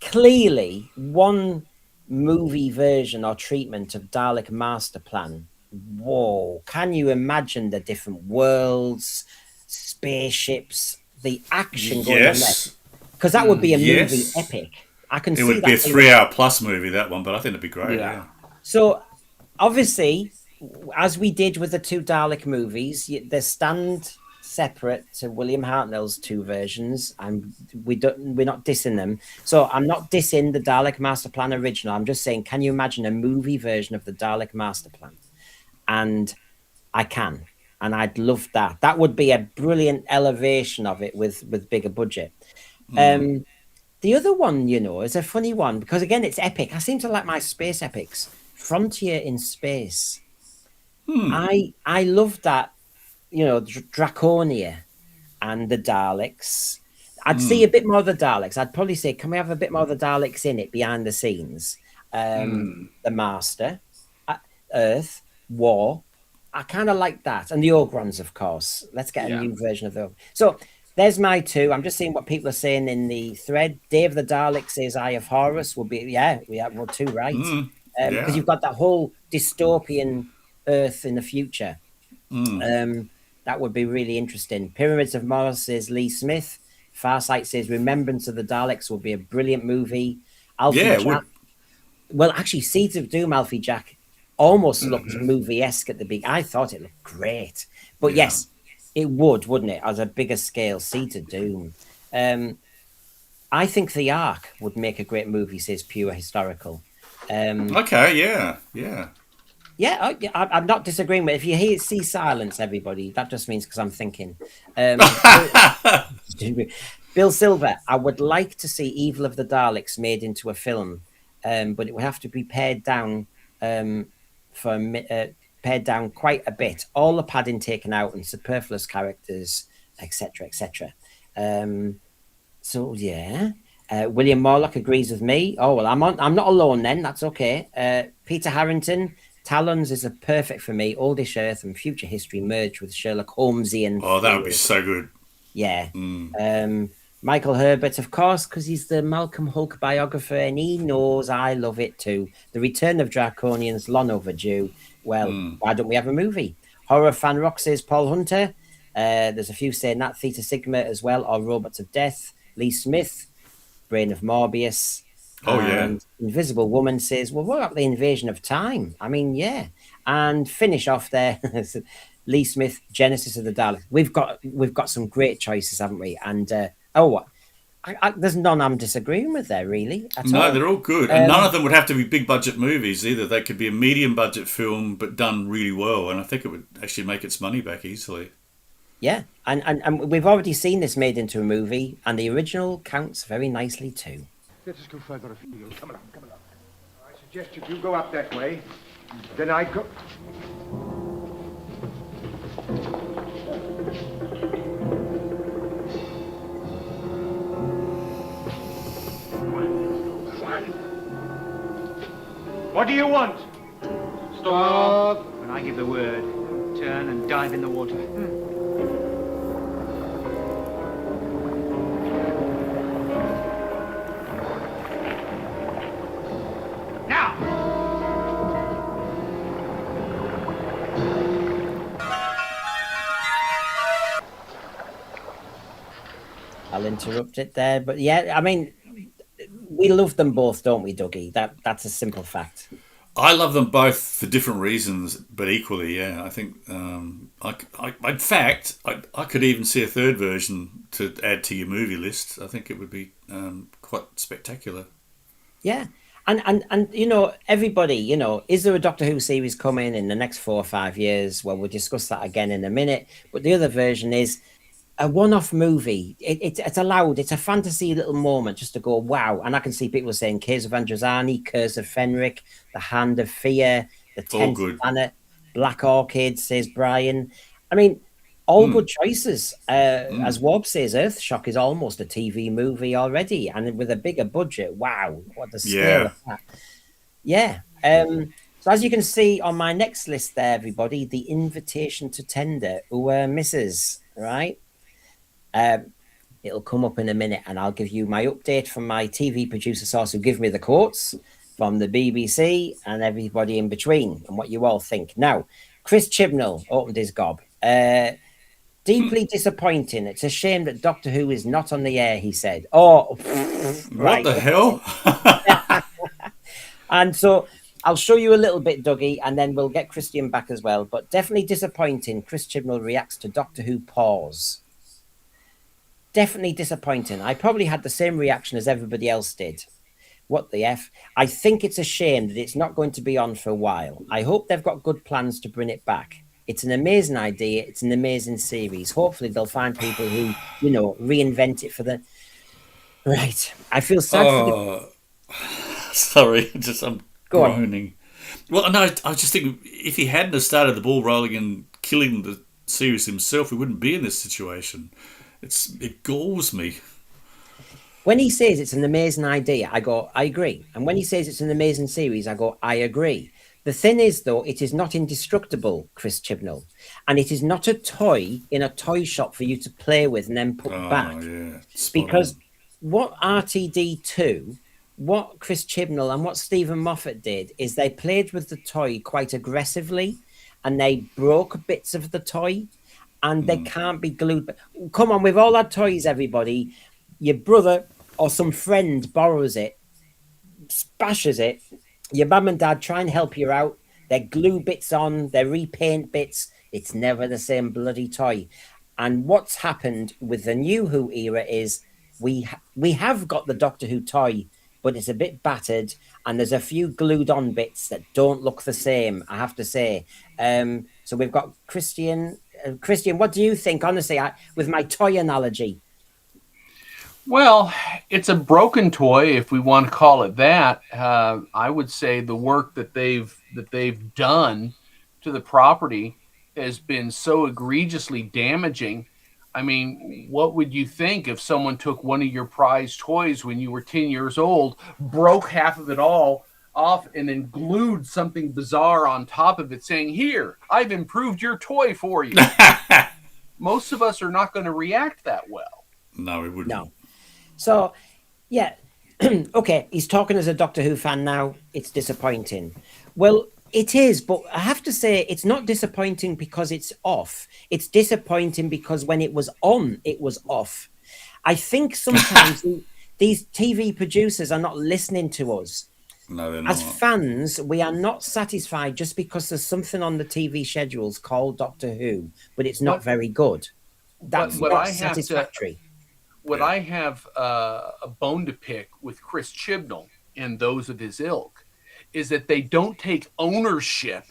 Clearly, one movie version or treatment of Dalek Master Plan. Whoa, can you imagine the different worlds, spaceships, the action going on there? Because that would be a movie epic. I can see that. It would be a 3-hour plus movie, that one, but I think it'd be great. Yeah. So, obviously, as we did with the two Dalek movies, they stand separate to William Hartnell's two versions, and we're not dissing them. So I'm not dissing the Dalek Master Plan original. I'm just saying, can you imagine a movie version of the Dalek Master Plan? And I can, and I'd love that. That would be a brilliant elevation of it with bigger budget. The other one, is a funny one because again, it's epic. I seem to like my space epics. Frontier in Space. I love that. Draconia and the Daleks. I'd see a bit more of the Daleks. I'd probably say, can we have a bit more of the Daleks in it behind the scenes? The Master, Earth, War. I kind of like that. And the Ogrons, of course. Let's get a new version of them. So there's my two. I'm just seeing what people are saying in the thread. Day of the Daleks says Eye of Horus will be, we have two, right? Because you've got that whole dystopian Earth in the future. That would be really interesting. Pyramids of Mars says Lee Smith. Farsight says Remembrance of the Daleks will be a brilliant movie. Alfie Jack. Well, actually, Seeds of Doom, Alfie Jack, almost looked movie-esque at the beginning. I thought it looked great. But yes, it would, wouldn't it? As a bigger scale, Seeds of Doom. I think The Ark would make a great movie, says Pure Historical. Okay, yeah. Yeah, I'm not disagreeing with it. If you see silence, everybody, that just means because I'm thinking. Bill Silver, I would like to see Evil of the Daleks made into a film, but it would have to be pared down pared down quite a bit. All the padding taken out and superfluous characters, etc., etc. William Morlock agrees with me. Oh well, I'm not alone then. That's okay. Peter Harrington. Talons is a perfect for me. Oldish Earth and future history merged with Sherlock Holmesian. Oh, that would be so good. Yeah. Michael Herbert, of course, because he's the Malcolm Hulk biographer and he knows I love it too. The Return of Draconians, long overdue. Well, why don't we have a movie? Horror Fan Rock says Paul Hunter. There's a few saying that. Theta Sigma as well, or Robots of Death. Lee Smith, Brain of Morbius. Invisible Woman says, well, what about the Invasion of Time? I mean, yeah. And finish off there, Lee Smith, Genesis of the Daleks. We've got some great choices, haven't we? And there's none I'm disagreeing with there, really. No, they're all good. And none of them would have to be big budget movies either. They could be a medium budget film, but done really well. And I think it would actually make its money back easily. Yeah, and we've already seen this made into a movie, and the original counts very nicely too. Let us go further afield. Come along, come along. I suggest you go up that way. Then I go. What do you want? Stop. When I give the word, turn and dive in the water. Now! I'll interrupt it there, but yeah, I mean, we love them both, don't we, Dougie? That's a simple fact. I love them both for different reasons, but equally, yeah. I think, in fact, I could even see a third version to add to your movie list. I think it would be quite spectacular. Yeah. And everybody, is there a Doctor Who series coming in the next 4 or 5 years? Well, we'll discuss that again in a minute. But the other version is a one-off movie. It's allowed. It's a fantasy little moment just to go wow. And I can see people saying Caves of Androzani, Curse of Fenric, The Hand of Fear, The All Tenth good. Planet, Black Orchid, says Brian. I mean, all good choices. As Wob says, Earthshock is almost a TV movie already, and with a bigger budget. Wow, what the scale Yeah. of that! Yeah. So as you can see on my next list there, everybody, the invitation to tender who misses, right? It'll come up in a minute, and I'll give you my update from my TV producer source who give me the quotes from the BBC and everybody in between and what you all think. Now, Chris Chibnall opened his gob. Deeply disappointing. It's a shame that Doctor Who is not on the air, he said. Oh, What right. the hell? And so I'll show you a little bit, Dougie, and then we'll get Christian back as well. But definitely disappointing. Chris Chibnall reacts to Doctor Who pause. Definitely disappointing. I probably had the same reaction as everybody else did. What the F? I think it's a shame that it's not going to be on for a while. I hope they've got good plans to bring it back. It's an amazing idea. It's an amazing series. Hopefully they'll find people who, reinvent it for the... Right. I feel sad for the... Oh, sorry, I'm Go on. groaning. Well, no, I was just thinking if he hadn't have started the ball rolling and killing the series himself, we wouldn't be in this situation. It galls me. When he says it's an amazing idea, I go, I agree. And when he says it's an amazing series, I go, I agree. The thing is, though, it is not indestructible, Chris Chibnall. And it is not a toy in a toy shop for you to play with and then put back. Oh yeah, spot Because on. what RTD2, what Chris Chibnall and what Stephen Moffat did is they played with the toy quite aggressively and they broke bits of the toy and they can't be glued. Come on, we've all had toys, everybody. Your brother or some friend borrows it, spashes it. Your mum and dad try and help you out. They glue bits on, they repaint bits. It's never the same bloody toy. And what's happened with the new Who era is we have got the Doctor Who toy, but it's a bit battered, and there's a few glued on bits that don't look the same, I have to say. So we've got Christian. Christian, what do you think, honestly, with my toy analogy? Well, it's a broken toy, if we want to call it that. I would say the work that they've done to the property has been so egregiously damaging. I mean, what would you think if someone took one of your prized toys when you were 10 years old, broke half of it all off, and then glued something bizarre on top of it saying, "Here, I've improved your toy for you"? Most of us are not going to react that well. No, we wouldn't. No. So, yeah. Okay, he's talking as a Doctor Who fan now. It's disappointing. Well, it is, but I have to say it's not disappointing because it's off. It's disappointing because when it was on, it was off. I think sometimes these TV producers are not listening to us. No, they're As not. fans, we are not satisfied just because there's something on the TV schedules called Doctor Who, but it's not What very good. what That's what not I have to satisfactory. what Yeah. I have a bone to pick with Chris Chibnall and those of his ilk is that they don't take ownership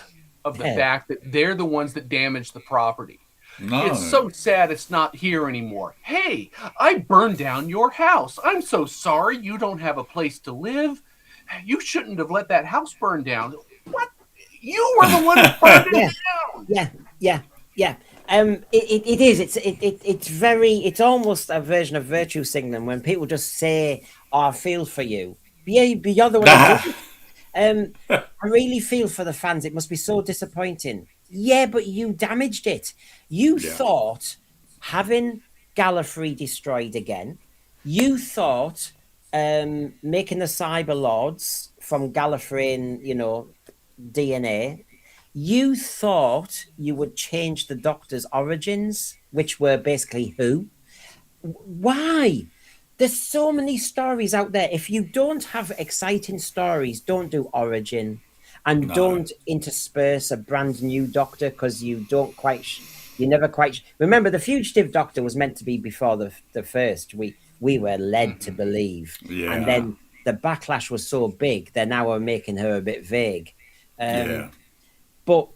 of the Yeah. fact that they're the ones that damaged the property. No. It's so sad it's not here anymore. Hey, I burned down your house. I'm so sorry you don't have a place to live. You shouldn't have let that house burn down. What? You were the one who burned it Yeah, down. yeah, yeah, yeah. It is. It's very. It's almost a version of virtue signaling when people just say, "Oh, I feel for you." Yeah, but you're the one who does it. I really feel for the fans. It must be so disappointing. Yeah, but you damaged it. You Yeah. thought having Gallifrey destroyed again. You thought making the Cyber Lords from Gallifreyan, DNA. You thought you would change the Doctor's origins, which were basically who? Why? There's so many stories out there. If you don't have exciting stories, don't do origin, and No. don't intersperse a brand new Doctor because you don't quite, you never quite. Remember, the fugitive Doctor was meant to be before the first. We were led to believe, and Yeah. then the backlash was so big. They now are making her a bit vague. Yeah. But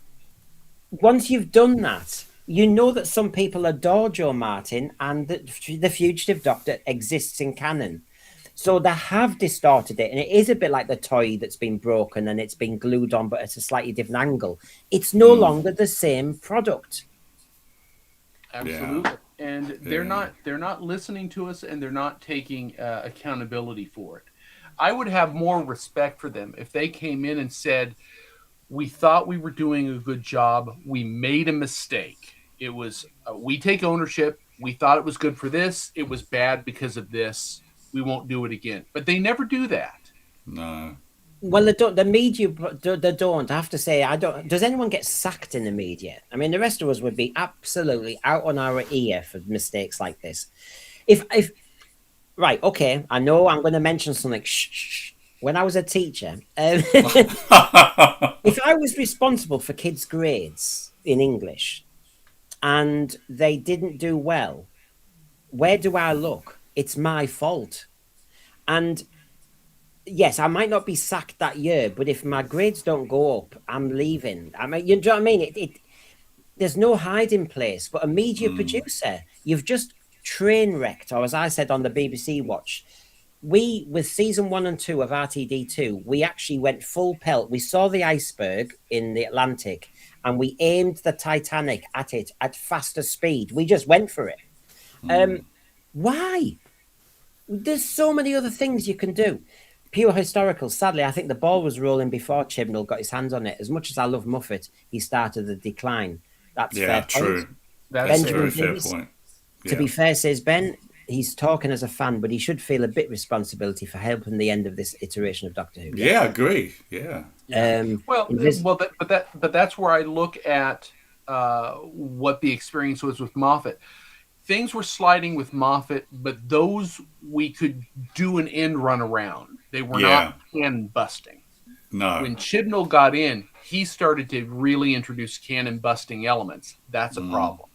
once you've done that, you know that some people adore Joe Martin and that the Fugitive Doctor exists in canon. So they have distorted it, and it is a bit like the toy that's been broken and it's been glued on, but at a slightly different angle. It's no longer the same product. Absolutely. Yeah. And they're not listening to us, and they're not taking accountability for it. I would have more respect for them if they came in and said, we thought we were doing a good job. We made a mistake. It was, we take ownership. We thought it was good for this. It was bad because of this. We won't do it again. But they never do that. No. Well, they don't. The media, they don't. I have to say, I don't. Does anyone get sacked in the media? I mean, the rest of us would be absolutely out on our ear for mistakes like this. If right, okay, I know I'm going to mention something. Shh, shh, shh. When I was a teacher, if I was responsible for kids' grades in English and they didn't do well, where do I look? It's my fault. And yes, I might not be sacked that year, but if my grades don't go up, I'm leaving. I mean, you know what I mean? There's no hiding place. But a media producer, you've just train wrecked, or as I said on the BBC Watch, we with season 1 and 2 of RTD2, we actually went full pelt. We saw the iceberg in the Atlantic, and we aimed the Titanic at it at faster speed. We just went for it. Why? There's so many other things you can do. Pure historical. Sadly, I think the ball was rolling before Chibnall got his hands on it. As much as I love Muffet, he started the decline. That's Yeah. fair True. point. That's a Benjamin very fair Davis, point. to be fair, says Ben, he's talking as a fan, but he should feel a bit responsibility for helping the end of this iteration of Doctor Who. Yeah, I agree. Yeah. Well, this- but that's where I look at what the experience was with Moffat. Things were sliding with Moffat, but those we could do an end run around. They were not canon busting. No. When Chibnall got in, he started to really introduce canon busting elements. That's a problem.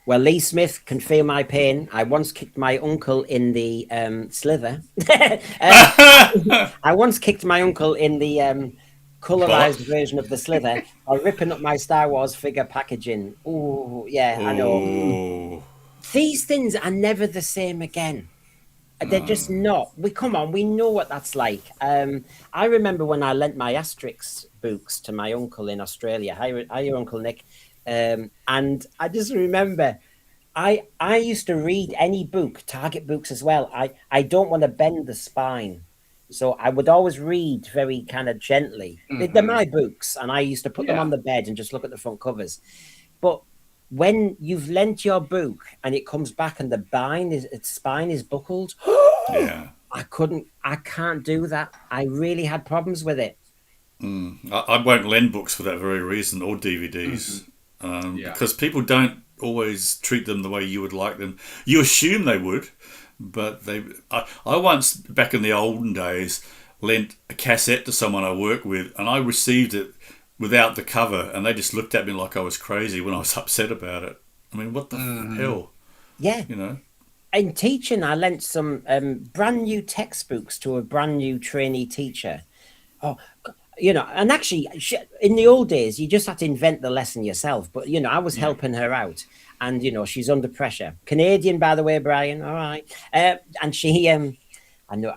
Well, Lee Smith can feel my pain. I once kicked my uncle in the slither. I once kicked my uncle in the colorized version of the slither by ripping up my Star Wars figure packaging. Oh, yeah, I know. Oh. These things are never the same again. They're just not. Come on, we know what that's like. I remember when I lent my Asterix books to my uncle in Australia. Hi, your Uncle Nick. And I just remember I used to read any book, Target books as well. I don't want to bend the spine. So I would always read very kind of gently. They're my books, and I used to put them on the bed and just look at the front covers. But when you've lent your book and it comes back and its spine is buckled, Yeah. I can't do that. I really had problems with it. I won't lend books for that very reason, or DVDs, because people don't always treat them the way you would like them. You assume they would, but I once, back in the olden days, lent a cassette to someone I work with, and I received it without the cover, and they just looked at me like I was crazy when I was upset about it. I mean, what the hell? Yeah. You know? In teaching, I lent some brand new textbooks to a brand new trainee teacher. Oh, And actually, in the old days, you just had to invent the lesson yourself. But, I was helping her out. And, she's under pressure. Canadian, by the way, Brian. All right. And she, I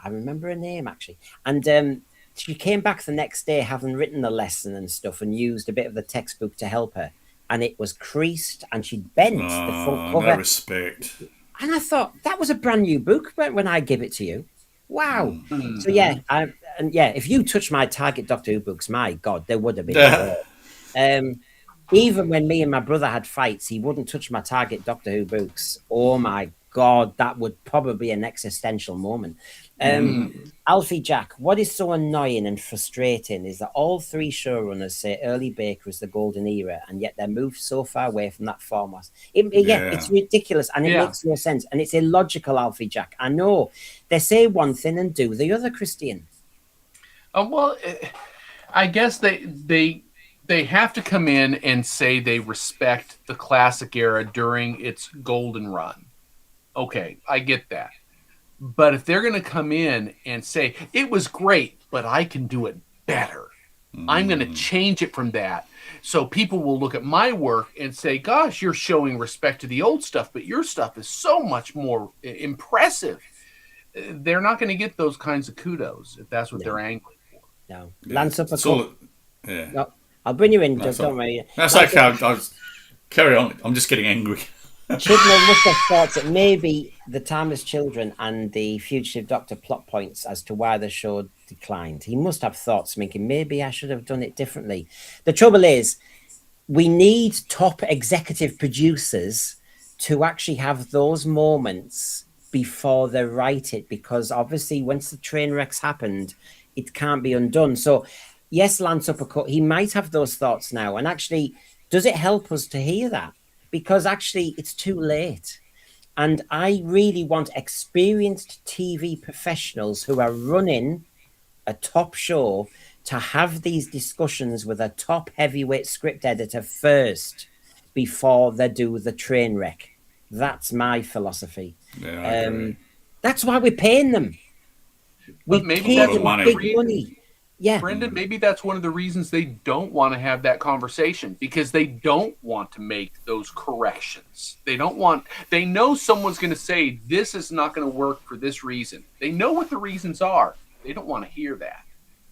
remember her name, actually. And she came back the next day having written the lesson and stuff and used a bit of the textbook to help her. And it was creased and she'd bent the front cover. No respect. And I thought, that was a brand new book when I give it to you. Wow. So, yeah, if you touch my Target Doctor Who books, my God, there would have been. Even when me and my brother had fights, he wouldn't touch my Target Doctor Who books. Oh, my God, that would probably be an existential moment. Alfie Jack, what is so annoying and frustrating is that all three showrunners say early Baker is the golden era, and yet they're moved so far away from that format. It's ridiculous, and it makes no sense, and it's illogical, Alfie Jack. I know. They say one thing and do the other, Christian. Well, I guess they have to come in and say they respect the classic era during its golden run. Okay, I get that. But if they're going to come in and say, it was great, but I can do it better, I'm going to change it from that. So people will look at my work and say, gosh, you're showing respect to the old stuff, but your stuff is so much more impressive. They're not going to get those kinds of kudos if that's what they're angling for. No. Lance up a cup. No, I'll bring you in, don't worry. That's okay. I'll carry on. I'm just getting angry. Chibnall must have thought that maybe the Timeless Children and the Fugitive Doctor plot points as to why the show declined. He must have thought, thinking, maybe I should have done it differently. The trouble is, we need top executive producers to actually have those moments before they write it, because obviously once the train wrecks happened, it can't be undone. So, yes, Lance Uppercut, he might have those thoughts now. And actually, does it help us to hear that? Because actually it's too late. And I really want experienced TV professionals who are running a top show to have these discussions with a top heavyweight script editor first before they do the train wreck. That's my philosophy. Yeah, I agree. That's why we're paying them. We pay them big money. Yeah, Brendan, maybe that's one of the reasons they don't want to have that conversation, because they don't want to make those corrections. They know someone's going to say, this is not going to work for this reason. They know what the reasons are. They don't want to hear that.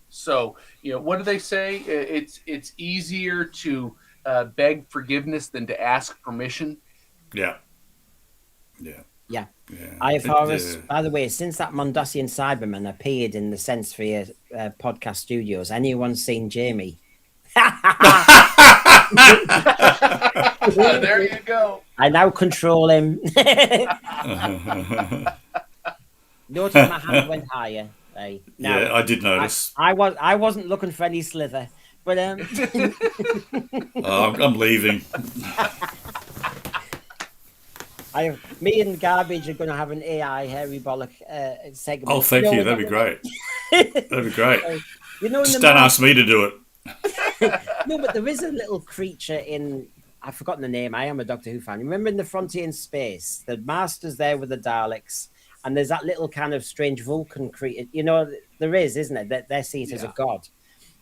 So, what do they say? It's easier to beg forgiveness than to ask permission. Yeah. By the way, since that Mondasian Cyberman appeared in the Sense Sphere podcast studios, anyone seen Jamie? There you go. I now control him. Notice my hand went higher. Now, I did notice. I wasn't looking for any slither, but I'm leaving. Me and Garbage are going to have an AI hairy bollock segment. Oh, thank you. That'd be great. That'd be great. Just don't ask me to do it. No, but there is a little creature in... I've forgotten the name. I am a Doctor Who fan. Remember in the Frontier in Space, the Master's there with the Daleks, and there's that little kind of strange Vulcan creature. There is, isn't it? That they see it as a god.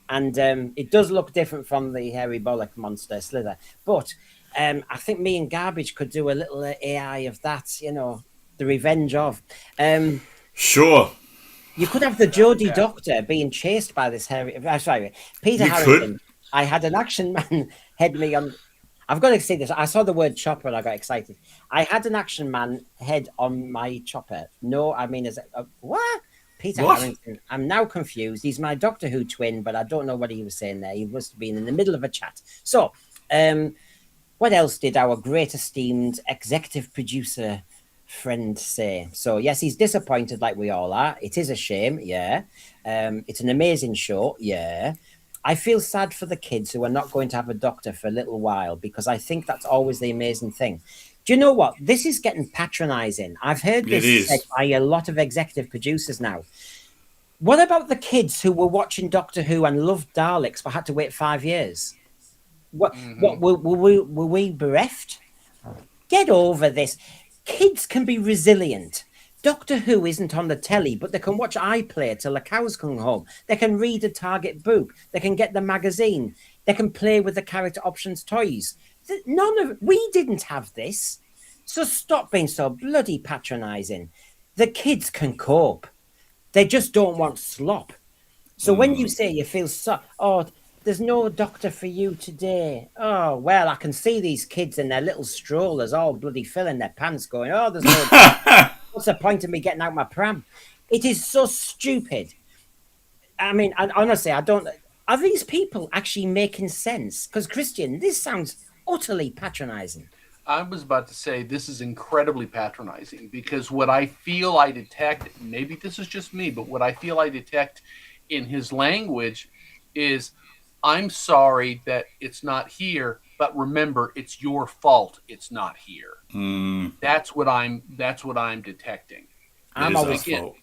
And it does look different from the hairy bollock monster Slither. But... I think me and Garbage could do a little AI of that, the revenge of. Sure. You could have the Geordie Doctor being chased by this hairy... Peter Harrington. I had an action man head me on... I've got to say this. I saw the word chopper and I got excited. I had an action man head on my chopper. No, I mean, what? Peter Harrington. I'm now confused. He's my Doctor Who twin, but I don't know what he was saying there. He must have been in the middle of a chat. So, what else did our great esteemed executive producer friend say? So, yes, he's disappointed like we all are. It is a shame, yeah. It's an amazing show, yeah. I feel sad for the kids who are not going to have a doctor for a little while, because I think that's always the amazing thing. Do you know what? This is getting patronizing. I've heard this said by a lot of executive producers now. What about the kids who were watching Doctor Who and loved Daleks but had to wait 5 years? What were we bereft? Get over this. Kids can be resilient. Doctor Who isn't on the telly, but they can watch iPlayer till the cows come home. They can read a Target book. They can get the magazine. They can play with the character options toys. We didn't have this. So stop being so bloody patronising. The kids can cope. They just don't want slop. So when you say you feel there's no doctor for you today. Oh, well, I can see these kids in their little strollers all bloody filling their pants going, oh, there's no doctor. What's the point of me getting out my pram? It is so stupid. I mean, honestly, I don't. Are these people actually making sense? Because, Christian, this sounds utterly patronizing. I was about to say this is incredibly patronizing because what I feel I detect, maybe this is just me, but what I feel I detect in his language is, I'm sorry that it's not here, but remember, it's your fault it's not here. That's what I'm detecting. I'm always fault.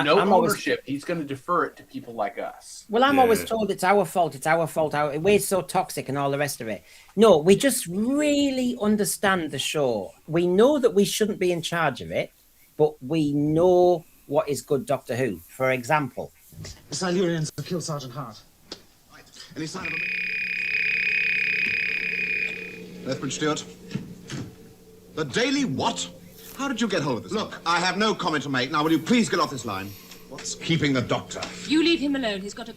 No ownership. He's going to defer it to people like us. Well, I'm always told it's our fault. It's our fault. We're so toxic and all the rest of it. No, we just really understand the show. We know that we shouldn't be in charge of it, but we know what is good Doctor Who. For example, the Silurians have killed Sergeant Hart. Right. Any sign of a... Lethbridge Stewart. The Daily what? How did you get hold of this? Look, I have no comment to make. Now, will you please get off this line? What's keeping the doctor? You leave him alone. He's got a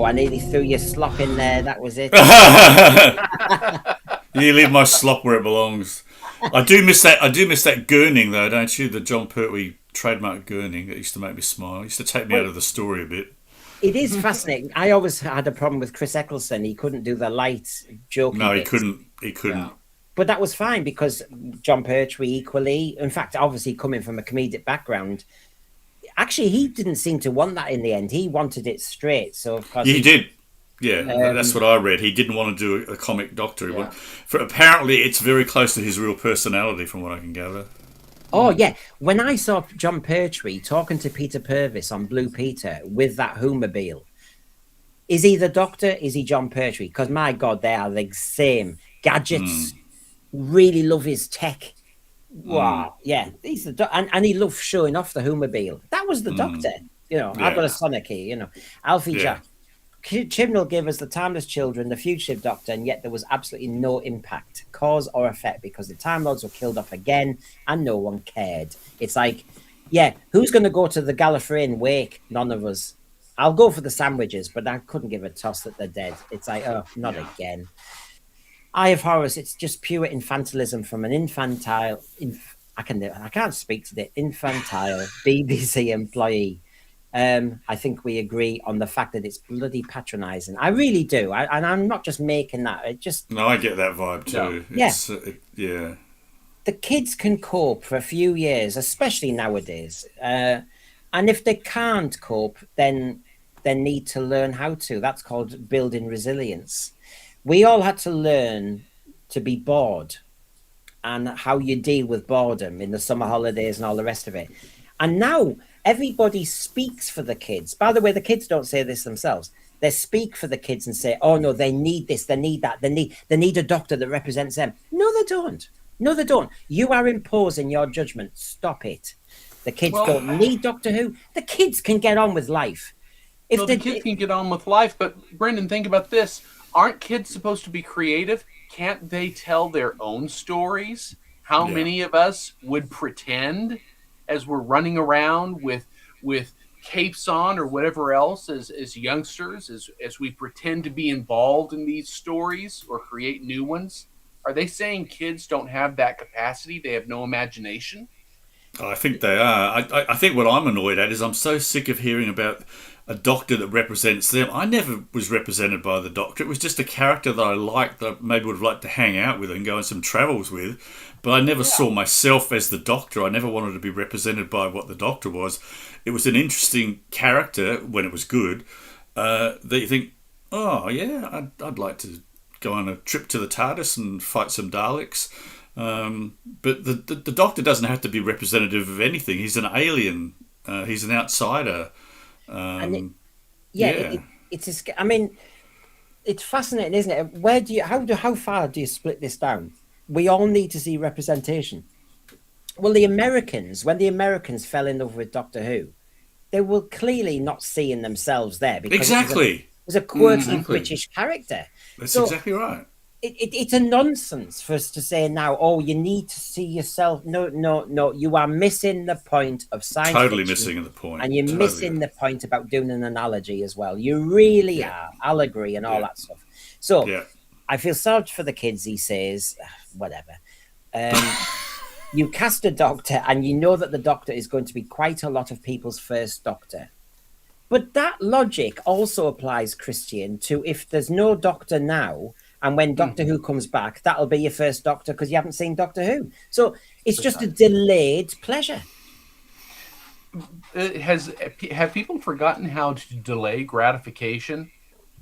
I nearly threw your slop in there. That was it. You leave my slop where it belongs. I do miss that gurning though, don't you? The John Pertwee trademark gurning that used to make me smile. It used to take me out of the story a bit. It is fascinating. I always had a problem with Chris Eccleston. He couldn't do the light joking. No, he bits. couldn't. Yeah. But that was fine because John Pertwee equally. In fact, obviously coming from a comedic background. Actually, he didn't seem to want that in the end. He wanted it straight. So of course he did. Yeah, that's what I read. He didn't want to do a comic Doctor. Apparently, it's very close to his real personality, from what I can gather. Oh yeah, when I saw John Pertwee talking to Peter Purvis on Blue Peter with that Whomobile, is he the Doctor? Is he John Pertwee? Because my God, they are the same gadgets. Really love his tech. Wow, yeah, he's the and he loved showing off the Whomobile. That was the Doctor, I've got a Sonic here, Alfie Jack. Chibnall gave us the Timeless Children, the Fugitive Doctor, and yet there was absolutely no impact, cause or effect, because the Time Lords were killed off again, and no one cared. It's like, who's going to go to the Gallifreyan wake? None of us. I'll go for the sandwiches, but I couldn't give a toss that they're dead. It's like, oh, not again. Eye of Horus, it's just pure infantilism from an infantile, I can't speak today, infantile BBC employee. I think we agree on the fact that it's bloody patronising. I really do. And I'm not just making that. No, I get that vibe too. Yeah. The kids can cope for a few years, especially nowadays. And if they can't cope, then they need to learn how to. That's called building resilience. We all had to learn to be bored and how you deal with boredom in the summer holidays and all the rest of it. And now everybody speaks for the kids. By the way, the kids don't say this themselves. They speak for the kids and say, oh, no, they need this, they need that, they need a doctor that represents them. No, they don't. No, they don't. You are imposing your judgment. Stop it. The kids don't need Doctor Who. The kids can get on with life. The kids can get on with life, but Brendan, think about this. Aren't kids supposed to be creative? Can't they tell their own stories? How many of us would pretend as we're running around with capes on or whatever else as youngsters, as we pretend to be involved in these stories or create new ones? Are they saying kids don't have that capacity? They have no imagination? I think they are. I think what I'm annoyed at is I'm so sick of hearing about a doctor that represents them. I never was represented by the doctor. It was just a character that I liked, that I maybe would have liked to hang out with and go on some travels with. But I never saw myself as the doctor. I never wanted to be represented by what the doctor was. It was an interesting character when it was good, that you think, oh yeah, I'd like to go on a trip to the TARDIS and fight some Daleks. But the Doctor doesn't have to be representative of anything. He's an alien. He's an outsider. And Yeah. I mean, it's fascinating, isn't it? How far do you split this down? We all need to see representation. Well, when the Americans fell in love with Doctor Who, they were clearly not seeing themselves there because Exactly. it was a quirky Exactly. British character. That's So exactly right. it's a nonsense for us to say now, oh, you need to see yourself. No. You are missing the point of science Totally fiction, missing the point. and you're Totally. missing the point about doing an analogy as well. You really are. Allegory and all that stuff. So Yeah. I feel sorry for the kids, he says. Whatever. You cast a doctor and you know that the doctor is going to be quite a lot of people's first doctor. But that logic also applies, Christian, to if there's no doctor now, and when Doctor Who comes back, that'll be your first doctor because you haven't seen Doctor Who. So it's just a delayed pleasure. Have people forgotten how to delay gratification?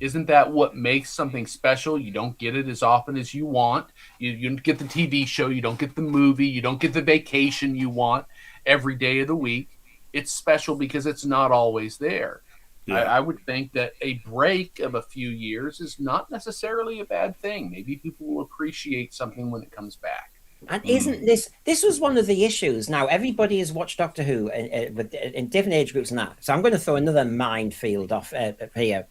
Isn't that what makes something special? You don't get it as often as you want. You don't get the TV show. You don't get the movie. You don't get the vacation you want every day of the week. It's special because it's not always there. Yeah. I would think that a break of a few years is not necessarily a bad thing. Maybe people will appreciate something when it comes back. And isn't this was one of the issues? Now, everybody has watched Doctor Who in different age groups and that. So I'm going to throw another minefield off here.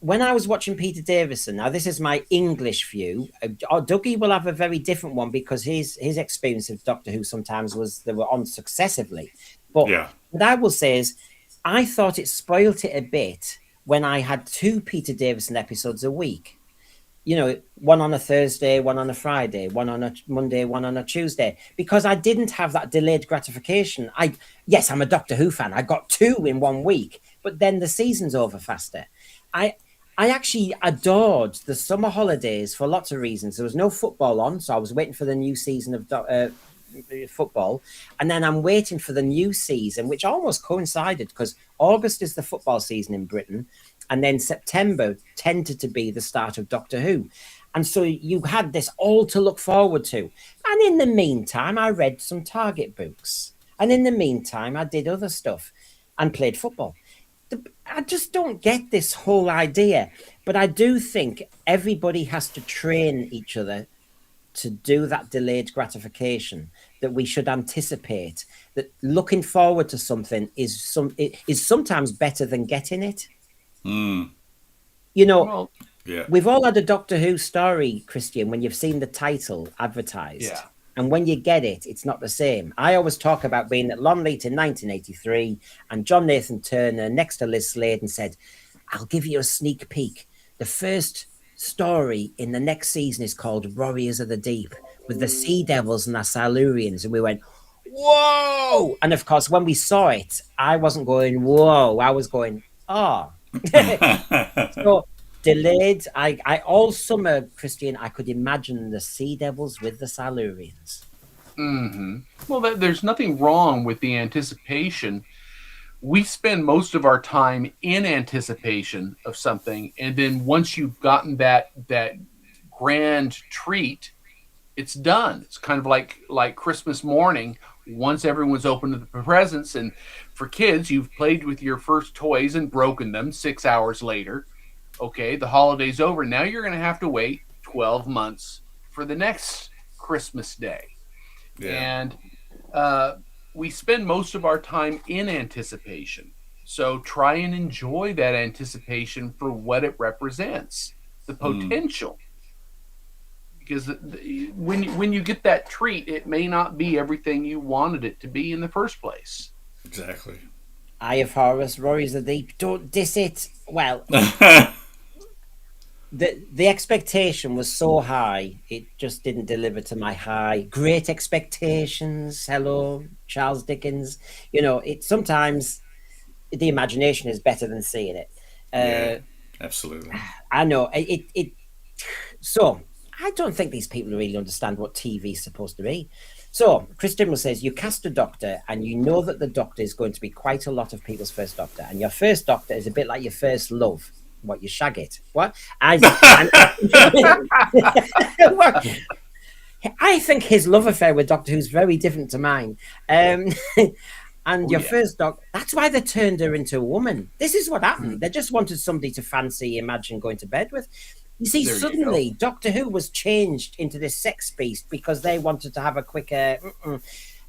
When I was watching Peter Davison, now this is my English view. Dougie will have a very different one because his experience of Doctor Who sometimes was they were on successively. But what I will say is, I thought it spoilt it a bit when I had 2 Peter Davison episodes a week. You know, one on a Thursday, one on a Friday, one on a Monday, one on a Tuesday, because I didn't have that delayed gratification. Yes, I'm a Doctor Who fan. I got 2 in 1 week, but then the season's over faster. I actually adored the summer holidays for lots of reasons. There was no football on, so I was waiting for the new season of football. And then I'm waiting for the new season, which almost coincided because August is the football season in Britain. And then September tended to be the start of Doctor Who. And so you had this all to look forward to. And in the meantime, I read some Target books. And in the meantime, I did other stuff and played football. I just don't get this whole idea. But I do think everybody has to train each other to do that delayed gratification, that we should anticipate, that looking forward to something is sometimes better than getting it. You know, we've all had a Doctor Who story, Christian, when you've seen the title advertised. Yeah. And when you get it, it's not the same. I always talk about being at Longleat in 1983 and John Nathan Turner next to Liz Sladen said, I'll give you a sneak peek. The first story in the next season is called Warriors of the Deep with the Sea Devils and the Silurians. And we went, whoa! And of course, when we saw it, I wasn't going, whoa. I was going, oh. So delayed. I all summer, Christian, I could imagine the Sea Devils with the Silurians. Well, there's nothing wrong with the anticipation. We spend most of our time in anticipation of something, and then once you've gotten that grand treat, it's done. It's kind of like Christmas morning. Once everyone's opened the presents, and for kids, you've played with your first toys and broken them 6 hours later. Okay, the holiday's over. Now you're going to have to wait 12 months for the next Christmas day. And we spend most of our time in anticipation. So try and enjoy that anticipation for what it represents, the potential. Because when you get that treat, it may not be everything you wanted it to be in the first place. Exactly. Eye of Horus, Warriors of the Deep. Don't diss it. Well, the expectation was so high, it just didn't deliver to my high. Great expectations. Hello, Charles Dickens. You know, it sometimes the imagination is better than seeing it. Yeah, absolutely. I know it. So I don't think these people really understand what TV is supposed to be. So Chris Chibnall says you cast a doctor, and you know that the doctor is going to be quite a lot of people's first doctor, and your first doctor is a bit like your first love. What, you shag it? What? I think his love affair with Doctor Who's very different to mine. And your first doctor, that's why they turned her into a woman. This is what happened. They just wanted somebody to fancy, imagine going to bed with. You see, suddenly Doctor Who was changed into this sex beast because they wanted to have a quicker.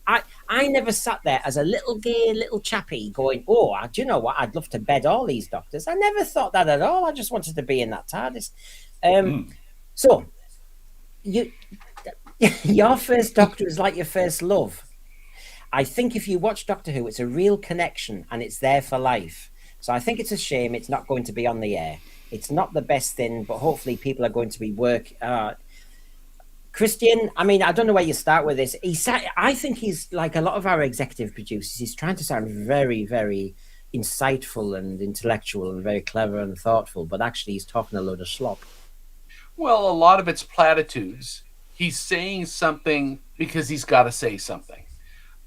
I never sat there as a little gay little chappie going, oh, do you know what? I'd love to bed all these doctors. I never thought that at all. I just wanted to be in that TARDIS. So, your first doctor is like your first love. I think if you watch Doctor Who, it's a real connection and it's there for life. So I think it's a shame it's not going to be on the air. It's not the best thing, but hopefully people are going to be Christian, I mean, I don't know where you start with this. I think he's like a lot of our executive producers. He's trying to sound very, very insightful and intellectual and very clever and thoughtful, but actually he's talking a load of slop. Well, a lot of it's platitudes. He's saying something because he's got to say something.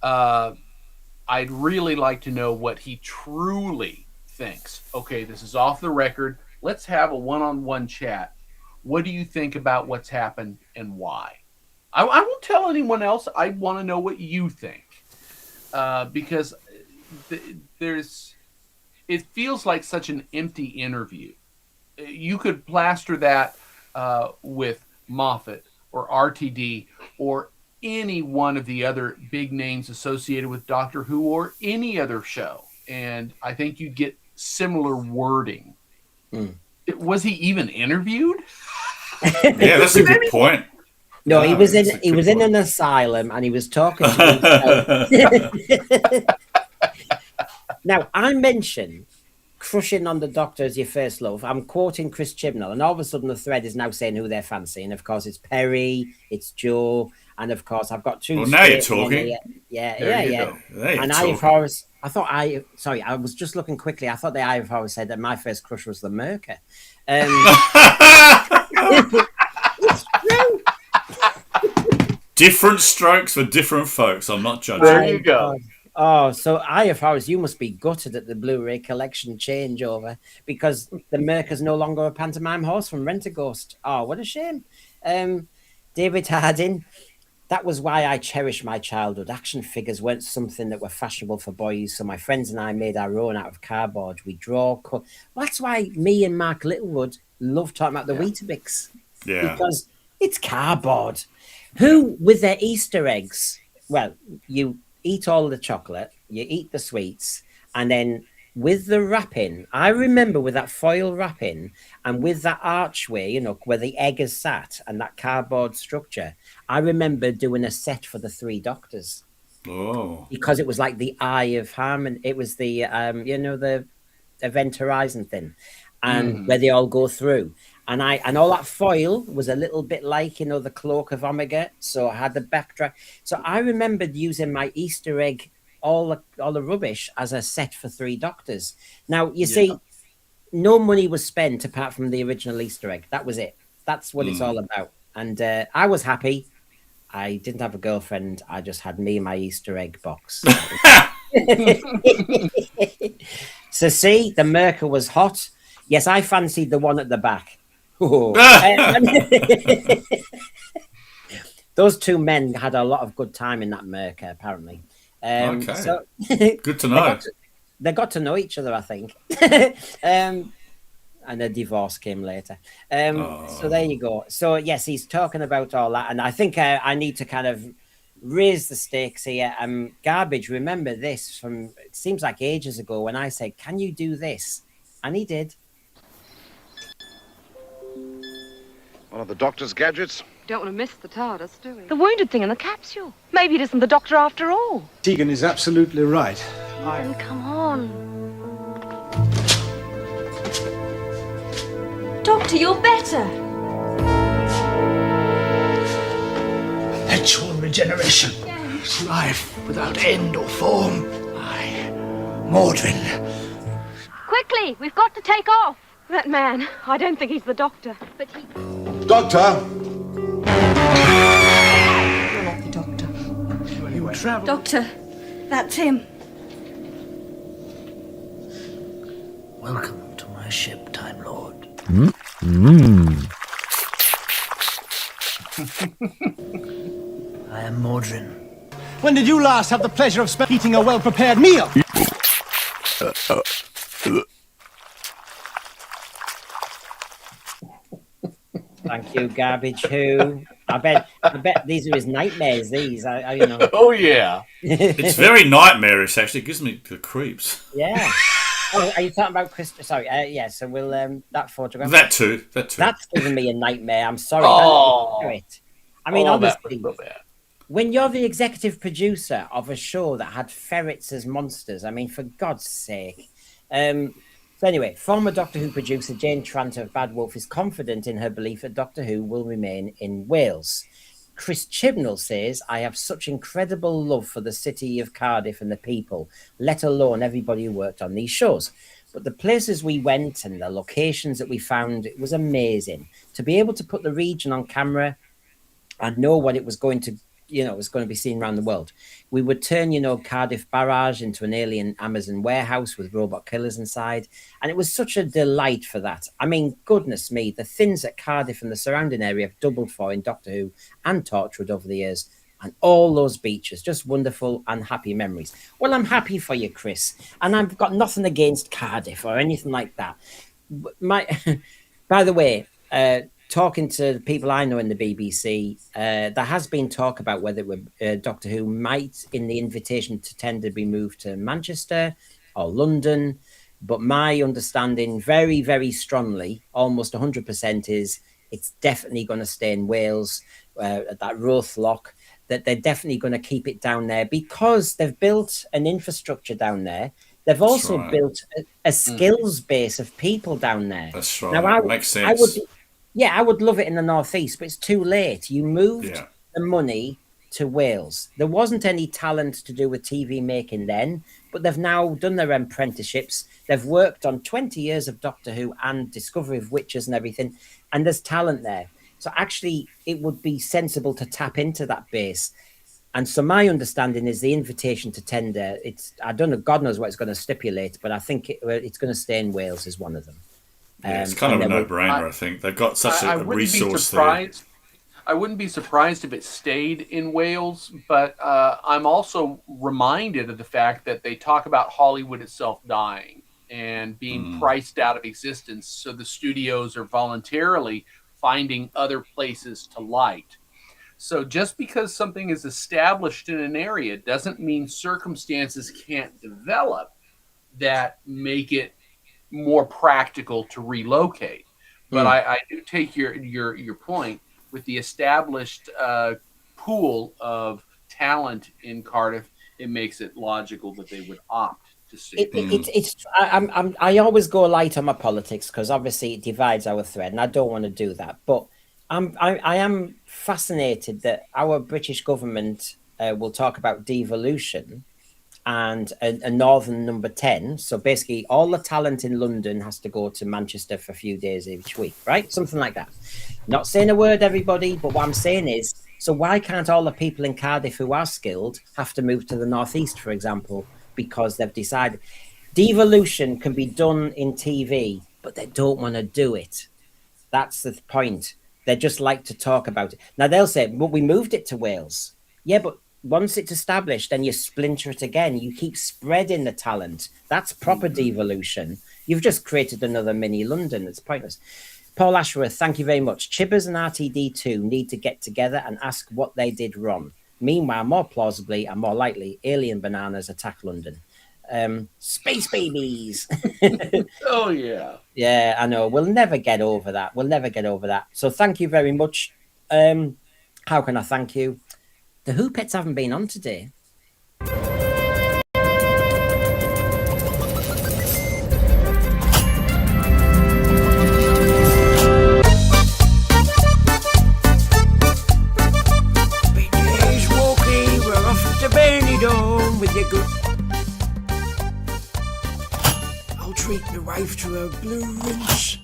I'd really like to know what he truly thinks. Okay, this is off the record. Let's have a one-on-one chat. What do you think about what's happened and why? I won't tell anyone else. I want to know what you think. Because it feels like such an empty interview. You could plaster that with Moffat or RTD or any one of the other big names associated with Doctor Who or any other show. And I think you get similar wording. Was he even interviewed? Yeah, that's a good point. No, he was in an asylum and he was talking to himself. Now, I mentioned crushing on the Doctor as your first love. I'm quoting Chris Chibnall, and all of a sudden the thread is now saying who they're fancying. Of course, it's Perry, it's Joe, and of course I've got two. Well, now you're talking. Yeah. And I have always, I was just looking quickly. I thought the Eye of Horus said that my first crush was the Merker. It's true. Different strokes for different folks. I'm not judging. There you go. Oh, so Eye of Horus, you must be gutted at the Blu-ray collection changeover because the Merker's no longer a pantomime horse from Rent-A-Ghost. Oh, what a shame. David Harding, that was why I cherish my childhood. Action figures weren't something that were fashionable for boys, so my friends and I made our own out of cardboard. We draw, cut. That's why me and Mark Littlewood love talking about the Weetabix. Yeah. Because it's cardboard. Who, with their Easter eggs, well, you eat all the chocolate, you eat the sweets, and then with the wrapping, I remember with that foil wrapping and with that archway, you know, where the egg is sat and that cardboard structure, I remember doing a set for the Three Doctors. Oh. Because it was like the Eye of Harmony. It was the, the Event Horizon thing, and where they all go through. And all that foil was a little bit like, the Cloak of Omega. So I had the backdrop. So I remembered using my Easter egg, all the rubbish, as a set for Three Doctors. Now, you see, no money was spent apart from the original Easter egg. That was it. That's what it's all about. And I was happy. I didn't have a girlfriend. I just had me and my Easter egg box. So see, the Merker was hot. Yes, I fancied the one at the back. Those two men had a lot of good time in that Merker, apparently. Okay. So good to know. They got to know each other, I think. And a divorce came later. So there you go. So yes, he's talking about all that, and I think I need to kind of raise the stakes here. Garbage, remember this from, it seems like ages ago, when I said, can you do this? And he did. One of the Doctor's gadgets. Don't want to miss the TARDIS, do we? The wounded thing in the capsule. Maybe it isn't the Doctor after all. Tegan is absolutely right. Then come on. Doctor, you're better. Perpetual regeneration. It's life without end or form. Aye, Mordvin, Quickly, we've got to take off. That man, I don't think he's the doctor. But he... Doctor! You're not the doctor. You travel. Doctor, that's him. Welcome to my ship, Time Lord. I am Mordrin. When did you last have the pleasure of eating a well-prepared meal? Thank you, Garbage Who. I bet these are his nightmares. These, Oh yeah. It's very nightmarish, actually. It gives me the creeps. Yeah. Oh, are you talking about Chris? Sorry. Yeah. So we'll that photograph. That too. That's giving me a nightmare. I'm sorry. Oh. I mean, honestly, so bad. when you're the executive producer of a show that had ferrets as monsters, I mean, for God's sake. So anyway, former Doctor Who producer Jane Tranter of Bad Wolf is confident in her belief that Doctor Who will remain in Wales. Chris Chibnall says, I have such incredible love for the city of Cardiff and the people, let alone everybody who worked on these shows. But the places we went and the locations that we found, it was amazing. To be able to put the region on camera and know what it was going to, it was going to be seen around the world. We would turn, Cardiff Barrage into an alien Amazon warehouse with robot killers inside. And it was such a delight for that. I mean, goodness me, the things that Cardiff and the surrounding area have doubled for in Doctor Who and Torchwood over the years. And all those beaches, just wonderful and happy memories. Well, I'm happy for you, Chris. And I've got nothing against Cardiff or anything like that. By the way, talking to the people I know in the BBC, there has been talk about whether Doctor Who might, in the invitation to tender, be moved to Manchester or London. But my understanding very, very strongly, almost 100%, is it's definitely going to stay in Wales, at that Roath Loch, that they're definitely going to keep it down there because they've built an infrastructure down there. They've also built a skills base of people down there. That's right. Now, Makes sense. I would love it in the northeast, but it's too late. You moved the money to Wales. There wasn't any talent to do with TV making then, but they've now done their apprenticeships. They've worked on 20 years of Doctor Who and Discovery of Witches and everything, and there's talent there. So actually, it would be sensible to tap into that base. And so my understanding is the invitation to tender, I don't know, God knows what it's going to stipulate, but I think it's going to stay in Wales as one of them. Yeah, it's kind of a no-brainer, I think. They've got such a resource there. I wouldn't be surprised if it stayed in Wales, but I'm also reminded of the fact that they talk about Hollywood itself dying and being priced out of existence, so the studios are voluntarily finding other places to light. So just because something is established in an area doesn't mean circumstances can't develop that make it more practical to relocate. But I do take your point with the established pool of talent in Cardiff. It makes it logical that they would opt to stay. I always go light on my politics because obviously it divides our thread, and I don't want to do that. But I am fascinated that our British government will talk about devolution and a northern number 10. So basically all the talent in London has to go to Manchester for a few days each week, right? Something like that. Not saying a word, everybody, but what I'm saying is, so why can't all the people in Cardiff who are skilled have to move to the northeast, for example, because they've decided devolution can be done in TV, but they don't want to do it. That's the point. They just like to talk about it. Now they'll say, well, we moved it to Wales. Yeah, but once it's established, then you splinter it again. You keep spreading the talent. That's proper devolution. You've just created another mini London. It's pointless. Paul Ashworth, thank you very much. Chibbers and RTD2 need to get together and ask what they did wrong. Meanwhile, more plausibly and more likely, alien bananas attack London. Space babies. Oh, yeah. Yeah, I know. We'll never get over that. So thank you very much. How can I thank you? The Who Pets haven't been on today. treat the wife to a blue rinse.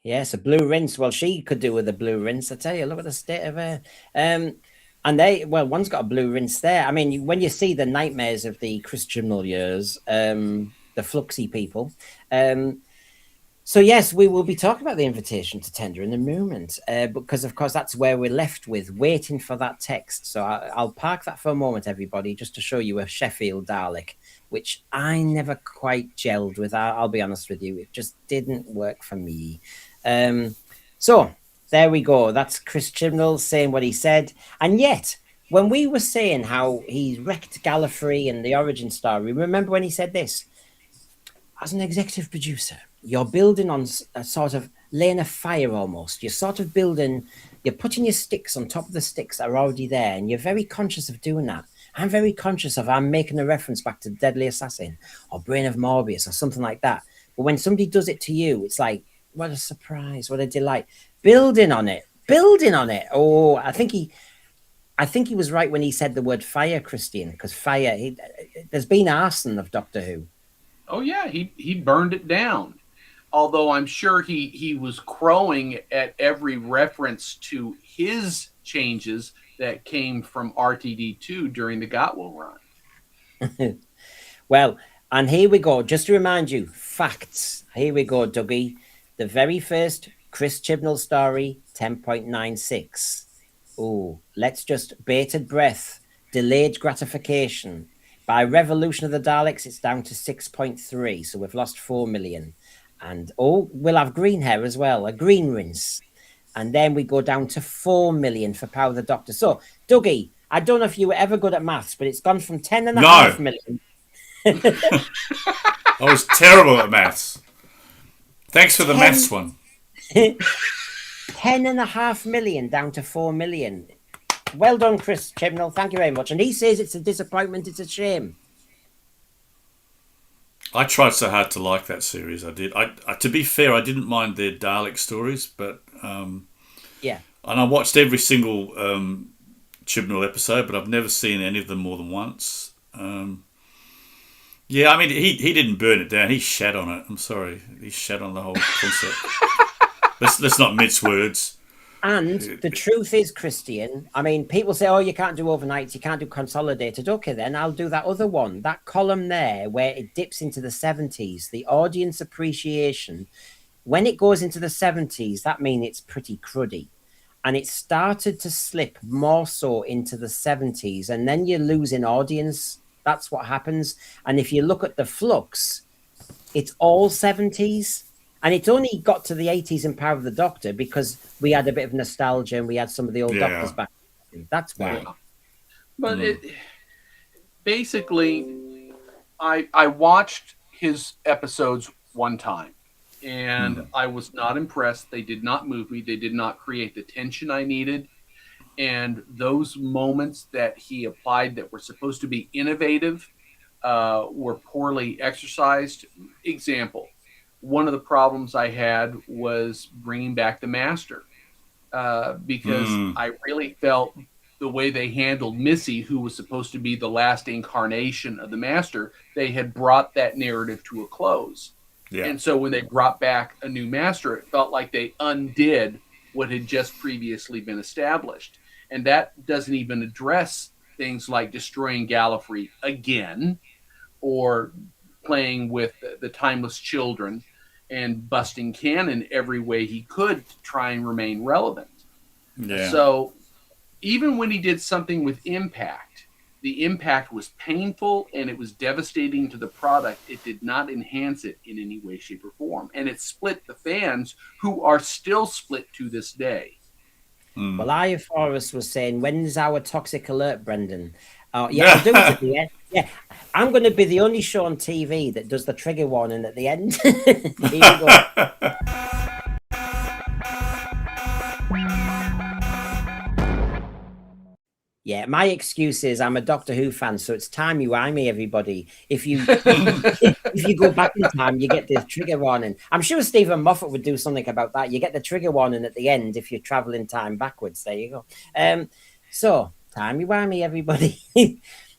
Yes, a blue rinse. Well, she could do with a blue rinse. I tell you, look at the state of her. And one's got a blue rinse there. I mean, when you see the nightmares of the Chris Chibnall years, the Fluxy people. So yes, we will be talking about the invitation to tender in a moment, because of course that's where we're left with, waiting for that text. So I'll park that for a moment, everybody, just to show you a Sheffield Dalek, which I never quite gelled with. I'll be honest with you, it just didn't work for me. So there we go. That's Chris Chibnall saying what he said, and yet when we were saying how he wrecked Gallifrey and the origin story, remember when he said this? As an executive producer, you're building on a sort of laying a fire almost. You're sort of building, you're putting your sticks on top of the sticks that are already there, and you're very conscious of doing that. I'm very conscious of I'm making a reference back to Deadly Assassin or Brain of Morbius or something like that. But when somebody does it to you, it's like, what a surprise, what a delight. Building on it. Oh, I think he was right when he said the word fire, Christian, because fire, there's been arson of Doctor Who. Oh yeah, he burned it down. Although I'm sure he was crowing at every reference to his changes that came from RTD2 during the Gotwell run. Well, and here we go. Just to remind you, facts. Here we go, Dougie. The very first Chris Chibnall story, 10.96. Oh, let's just bated breath. Delayed gratification. By Revolution of the Daleks, it's down to 6.3. So we've lost 4 million. And we'll have green hair as well, a green rinse. And then we go down to 4 million for Power of the Doctor. So, Dougie, I don't know if you were ever good at maths, but it's gone from 10.5 million. I was terrible at maths. Thanks for the maths one. 10.5 million down to 4 million. Well done, Chris Chibnall. Thank you very much. And he says it's a disappointment. It's a shame. I tried so hard to like that series. I did. To be fair, I didn't mind their Dalek stories, but yeah. And I watched every single Chibnall episode, but I've never seen any of them more than once. Yeah, I mean, he didn't burn it down. He shat on it. I'm sorry, he shat on the whole concept. let's not mince words. And the truth is, Christian, I mean, people say, oh, you can't do overnights, you can't do consolidated. Okay, then I'll do that other one. That column there where it dips into the 70s, the audience appreciation. When it goes into the 70s, that means it's pretty cruddy. And it started to slip more so into the 70s. And then you're losing audience. That's what happens. And if you look at the flux, it's all 70s. And it's only got to the 80s in Power of the Doctor because we had a bit of nostalgia and we had some of the old Doctors back. That's why. Yeah. But basically, I watched his episodes one time, and I was not impressed. They did not move me. They did not create the tension I needed. And those moments that he applied that were supposed to be innovative were poorly exercised. Example. One of the problems I had was bringing back the Master because I really felt the way they handled Missy, who was supposed to be the last incarnation of the Master, they had brought that narrative to a close. Yeah. And so when they brought back a new Master, it felt like they undid what had just previously been established. And that doesn't even address things like destroying Gallifrey again or playing with the timeless children and busting canon every way he could to try and remain relevant. Yeah. So even when he did something with impact, the impact was painful and it was devastating to the product. It did not enhance it in any way, shape, or form. And it split the fans who are still split to this day. Well, I, Forrest, was saying, when's our toxic alert, Brendan? Yeah, I'll do it at the end. Yeah, I'm going to be the only show on TV that does the trigger warning at the end. Here we go. Yeah, my excuse is I'm a Doctor Who fan, so it's timey-wimey, everybody. If you if you go back in time, you get the trigger warning. I'm sure Stephen Moffat would do something about that. You get the trigger warning at the end if you travel in time backwards. There you go. So, timey-wimey, everybody.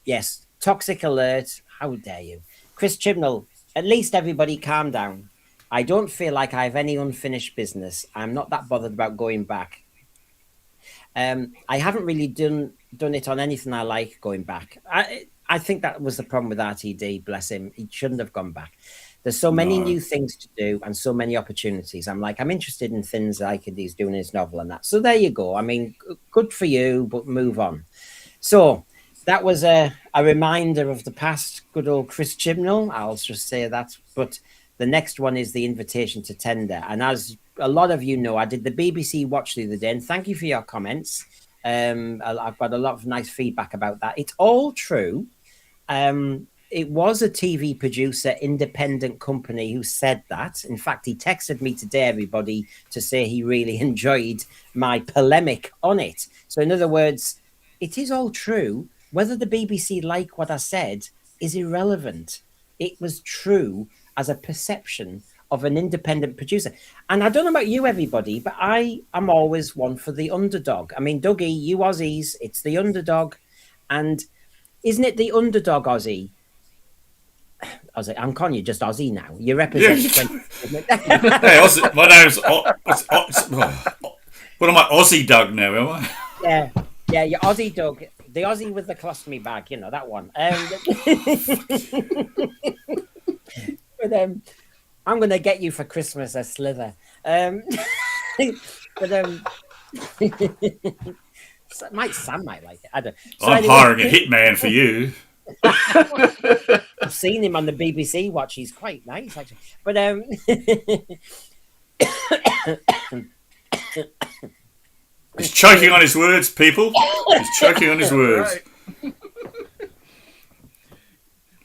Yes, toxic alert. How dare you? Chris Chibnall, at least everybody calm down. I don't feel like I have any unfinished business. I'm not that bothered about going back. I haven't really done it on anything I like going back. I think that was the problem with RTD. Bless him, he shouldn't have gone back. There's so many No. new things to do and so many opportunities. I'm interested in things like he's doing his novel and that. So there you go. I mean, good for you, but move on. So that was a reminder of the past. Good old Chris Chibnall. I'll just say that. But the next one is the invitation to tender. And as a lot of you know, I did the BBC Watch the other day, and thank you for your comments. I've got a lot of nice feedback about that. It's all true. It was a TV producer, independent company who said that. In fact, he texted me today, everybody, to say he really enjoyed my polemic on it. So, in other words, it is all true. Whether the BBC like what I said is irrelevant. It was true as a perception of an independent producer. And I don't know about you, everybody, but I am always one for the underdog. I mean, Dougie, you Aussies, it's the underdog. And isn't it the underdog, Aussie? Aussie, I'm calling you just Aussie now. You represent. Hey, Aussie, my name's what am I, Aussie Doug now? Am I? Yeah, you're Aussie Doug, the Aussie with the colostomy bag. You know that one. But I'm going to get you for Christmas a slither. But Sam might like it. I don't. So I'm anyway, hiring a hitman for you. I've seen him on the BBC Watch. He's quite nice, actually. But he's choking on his words, people. He's choking on his words. Right.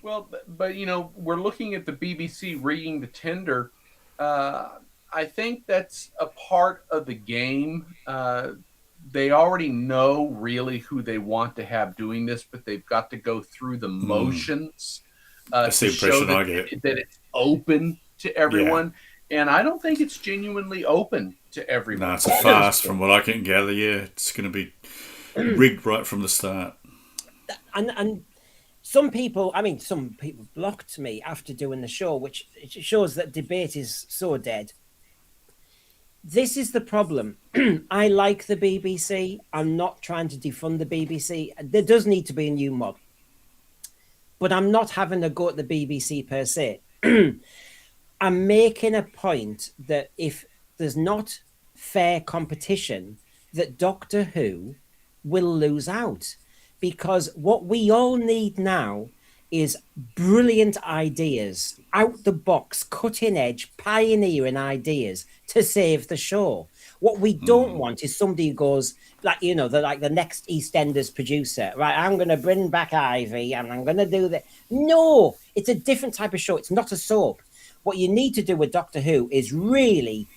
Well, but we're looking at the BBC rigging the tender. I think that's a part of the game. They already know really who they want to have doing this, but they've got to go through the motions That's the to show impression I get. that it's open to everyone. Yeah. And I don't think it's genuinely open to everyone. No, it's a farce from what I can gather. Yeah, it's going to be rigged right from the start. And some people blocked me after doing the show, which shows that debate is so dead. This is the problem. I like the BBC. I'm not trying to defund the BBC. There does need to be a new mod. But I'm not having a go at the BBC per se. I'm making a point that if there's not fair competition, that Doctor Who will lose out. Because what we all need now is brilliant ideas, out the box, cutting edge, pioneering ideas to save the show. What we don't want is somebody who goes like the next EastEnders producer, right? I'm going to bring back Ivy and I'm going to do that. No, it's a different type of show. It's not a soap. What you need to do with Doctor Who is really,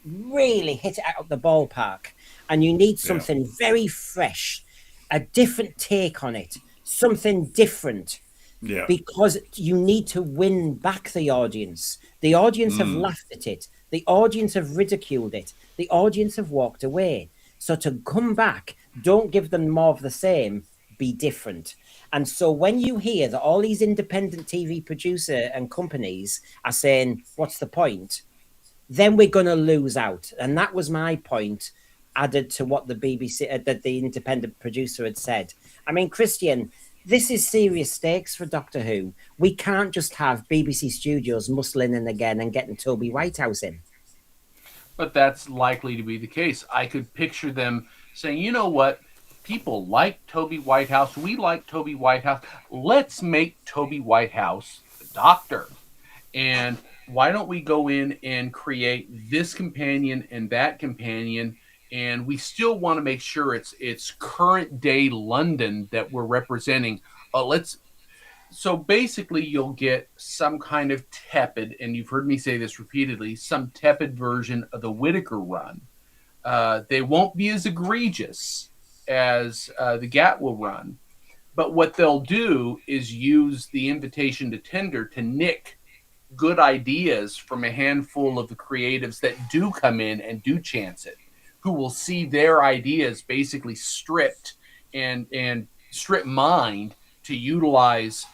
really hit it out of the ballpark, and you need something very fresh, a different take on it, something different. Yeah. Because you need to win back the audience. The audience have laughed at it. The audience have ridiculed it. The audience have walked away. So to come back, don't give them more of the same, be different. And so when you hear that all these independent TV producer and companies are saying, what's the point? Then we're going to lose out. And that was my point added to what the BBC, that the independent producer had said. I mean, Christian, this is serious stakes for Doctor Who. We can't just have BBC Studios muscling in again and getting Toby Whitehouse in. But that's likely to be the case. I could picture them saying, you know what? People like Toby Whitehouse. We like Toby Whitehouse. Let's make Toby Whitehouse the Doctor. And why don't we go in and create this companion and that companion? And we still want to make sure it's current day London that we're representing. So basically you'll get some kind of tepid, and you've heard me say this repeatedly, some tepid version of the Whittaker run. They won't be as egregious as the Gatwill run, but what they'll do is use the invitation to tender to nick good ideas from a handful of the creatives that do come in and do chance it, who will see their ideas basically stripped and strip mined to utilize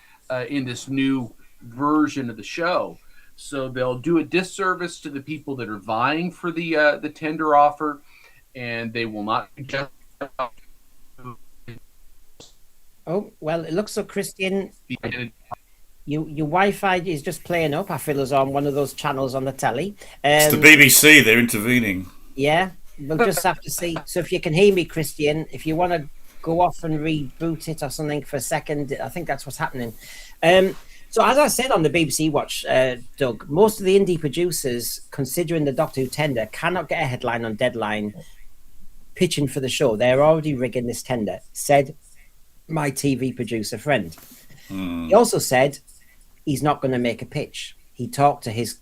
in this new version of the show. So they'll do a disservice to the people that are vying for the tender offer, and they will not just. Oh, well, it looks like Christian, your Wi-Fi is just playing up. I feel as on one of those channels on the telly. It's the BBC. They're intervening. Yeah, we'll just have to see. So if you can hear me, Christian, if you want to go off and reboot it or something for a second, I think that's what's happening. So as I said on the BBC Watch, Doug, most of the indie producers, considering the Doctor Who tender, cannot get a headline on Deadline pitching for the show. They're already rigging this tender, said my TV producer friend. He also said he's not going to make a pitch. He talked to his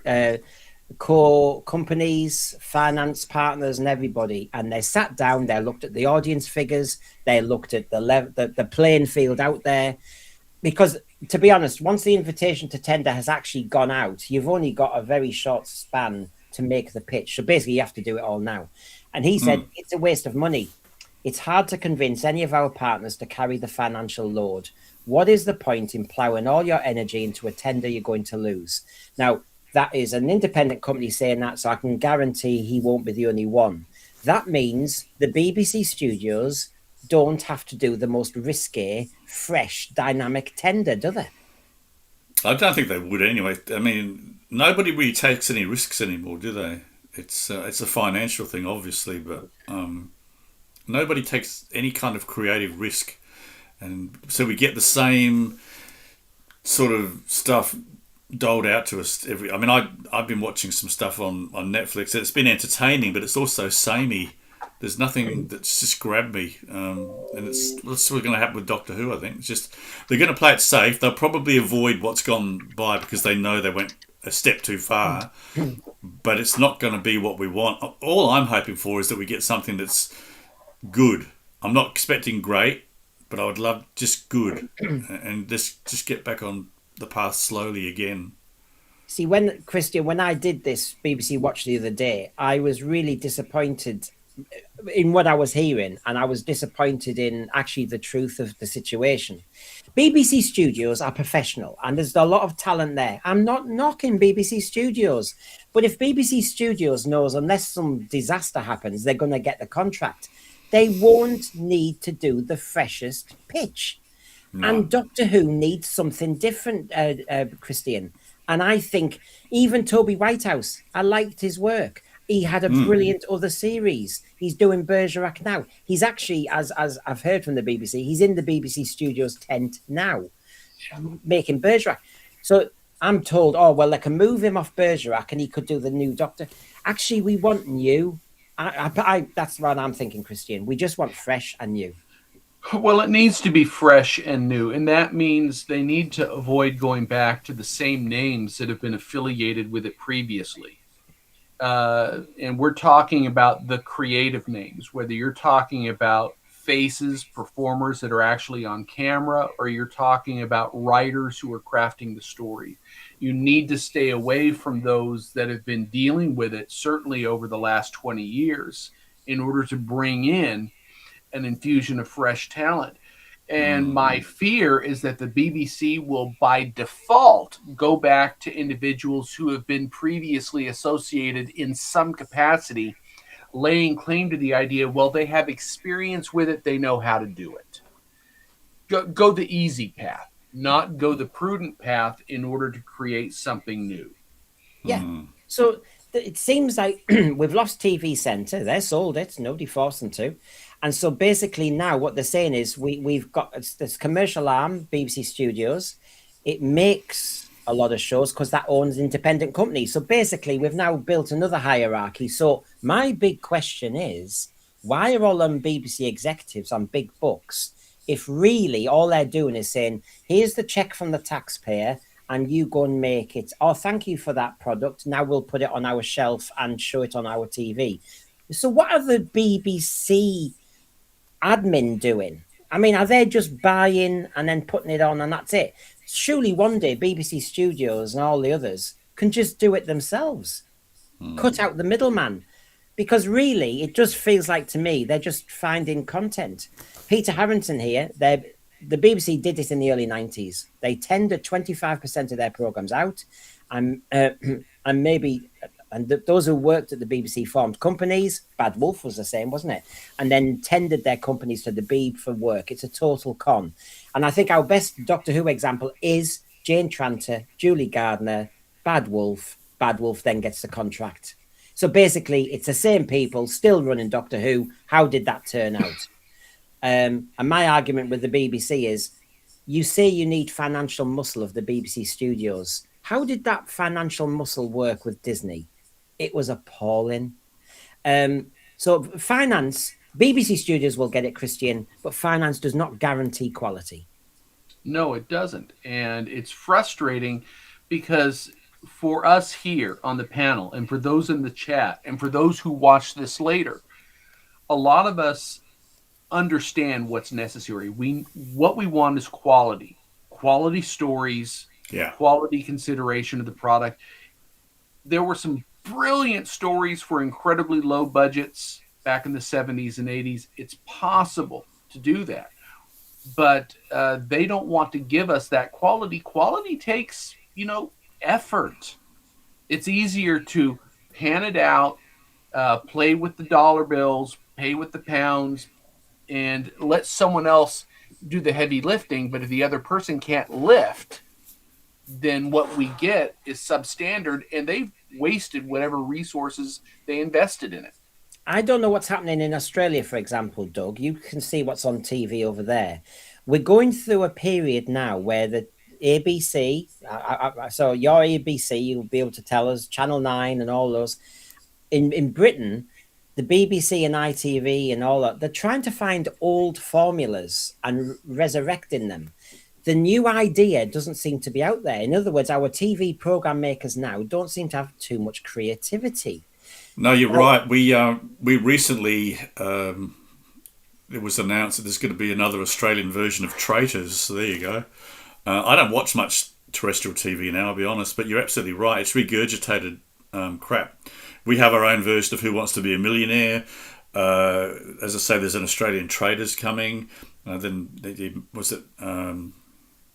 core companies, finance partners, and everybody, and they sat down. They looked at the audience figures. They looked at the playing field out there. Because, to be honest, once the invitation to tender has actually gone out, you've only got a very short span to make the pitch. So basically, you have to do it all now. And he said it's a waste of money. It's hard to convince any of our partners to carry the financial load. What is the point in ploughing all your energy into a tender you're going to lose? Now, that is an independent company saying that, so I can guarantee he won't be the only one. That means the BBC studios don't have to do the most risque, fresh, dynamic tender, do they? I don't think they would anyway. I mean, nobody really takes any risks anymore, do they? It's a financial thing, obviously, but nobody takes any kind of creative risk. And so we get the same sort of stuff doled out to us every. I mean, I've been watching some stuff on Netflix. It's been entertaining, but it's also samey. There's nothing that's just grabbed me, and that's what's going to happen with Doctor Who. I think it's just they're going to play it safe. They'll probably avoid what's gone by because they know they went a step too far. But it's not going to be what we want. All I'm hoping for is that we get something that's good. I'm not expecting great, but I would love just good, and just get back on the path slowly again. See, when I did this BBC Watch the other day, I was really disappointed in what I was hearing, and I was disappointed in actually the truth of the situation. BBC Studios are professional, and there's a lot of talent there. I'm not knocking BBC Studios, but if BBC Studios knows unless some disaster happens, they're going to get the contract, they won't need to do the freshest pitch. No. And Doctor Who needs something different, Christian. And I think even Toby Whitehouse, I liked his work. He had a brilliant other series. He's doing Bergerac now. He's actually, as I've heard from the BBC, he's in the BBC Studios tent now, making Bergerac. So I'm told, oh, well, they can move him off Bergerac and he could do the new Doctor. Actually, we want new. That's what I'm thinking, Christian. We just want fresh and new. Well, it needs to be fresh and new, and that means they need to avoid going back to the same names that have been affiliated with it previously. And we're talking about the creative names, whether you're talking about faces, performers that are actually on camera, or you're talking about writers who are crafting the story. You need to stay away from those that have been dealing with it, certainly over the last 20 years, in order to bring in an infusion of fresh talent. And my fear is that the BBC will, by default, go back to individuals who have been previously associated in some capacity, laying claim to the idea, well, they have experience with it, they know how to do it. Go the easy path, not go the prudent path in order to create something new. Yeah. So it seems like we've lost TV Centre. They sold it. Nobody forced them to. And so basically now what they're saying is we've got this commercial arm, BBC Studios. It makes a lot of shows because that owns independent companies. So basically we've now built another hierarchy. So my big question is, why are all them BBC executives on big bucks if really all they're doing is saying, here's the check from the taxpayer and you go and make it. Oh, thank you for that product. Now we'll put it on our shelf and show it on our TV. So what are the BBC admin doing? I mean, are they just buying and then putting it on and that's it? Surely one day BBC Studios and all the others can just do it themselves. Cut out the middleman. Because really, it just feels like to me, they're just finding content. Peter Harrington here, the BBC did this in the early 90s. They tendered 25% of their programs out, and and maybe those who worked at the BBC formed companies. Bad Wolf was the same, wasn't it? And then tendered their companies to the Beeb for work. It's a total con. And I think our best Doctor Who example is Jane Tranter, Julie Gardner, Bad Wolf. Bad Wolf then gets the contract. So basically, it's the same people still running Doctor Who. How did that turn out? And my argument with the BBC is, you say you need financial muscle of the BBC studios. How did that financial muscle work with Disney? It was appalling. So finance, BBC studios will get it, Christian, but finance does not guarantee quality. No, it doesn't. And it's frustrating because for us here on the panel, and for those in the chat, and for those who watch this later, a lot of us understand what's necessary. What we want is quality stories, quality consideration of the product. There were some brilliant stories for incredibly low budgets back in the 70s and 80s. It's possible to do that, but they don't want to give us that quality. Quality takes, effort. It's easier to pan it out, play with the dollar bills, pay with the pounds, and let someone else do the heavy lifting. But if the other person can't lift, then what we get is substandard, and they've wasted whatever resources they invested in it. I don't know what's happening in Australia, for example, Doug. You can see what's on TV over there. We're going through a period now where the ABC, so your ABC, you'll be able to tell us, Channel 9 and all those. In Britain, the BBC and ITV and all that, they're trying to find old formulas and resurrecting them. The new idea doesn't seem to be out there. In other words, our TV program makers now don't seem to have too much creativity. No, you're right. We recently, it was announced that there's going to be another Australian version of Traitors. So there you go. I don't watch much terrestrial TV now, I'll be honest, but you're absolutely right. It's regurgitated crap. We have our own version of Who Wants to Be a Millionaire. As I say, there's an Australian Traitors coming. Then was it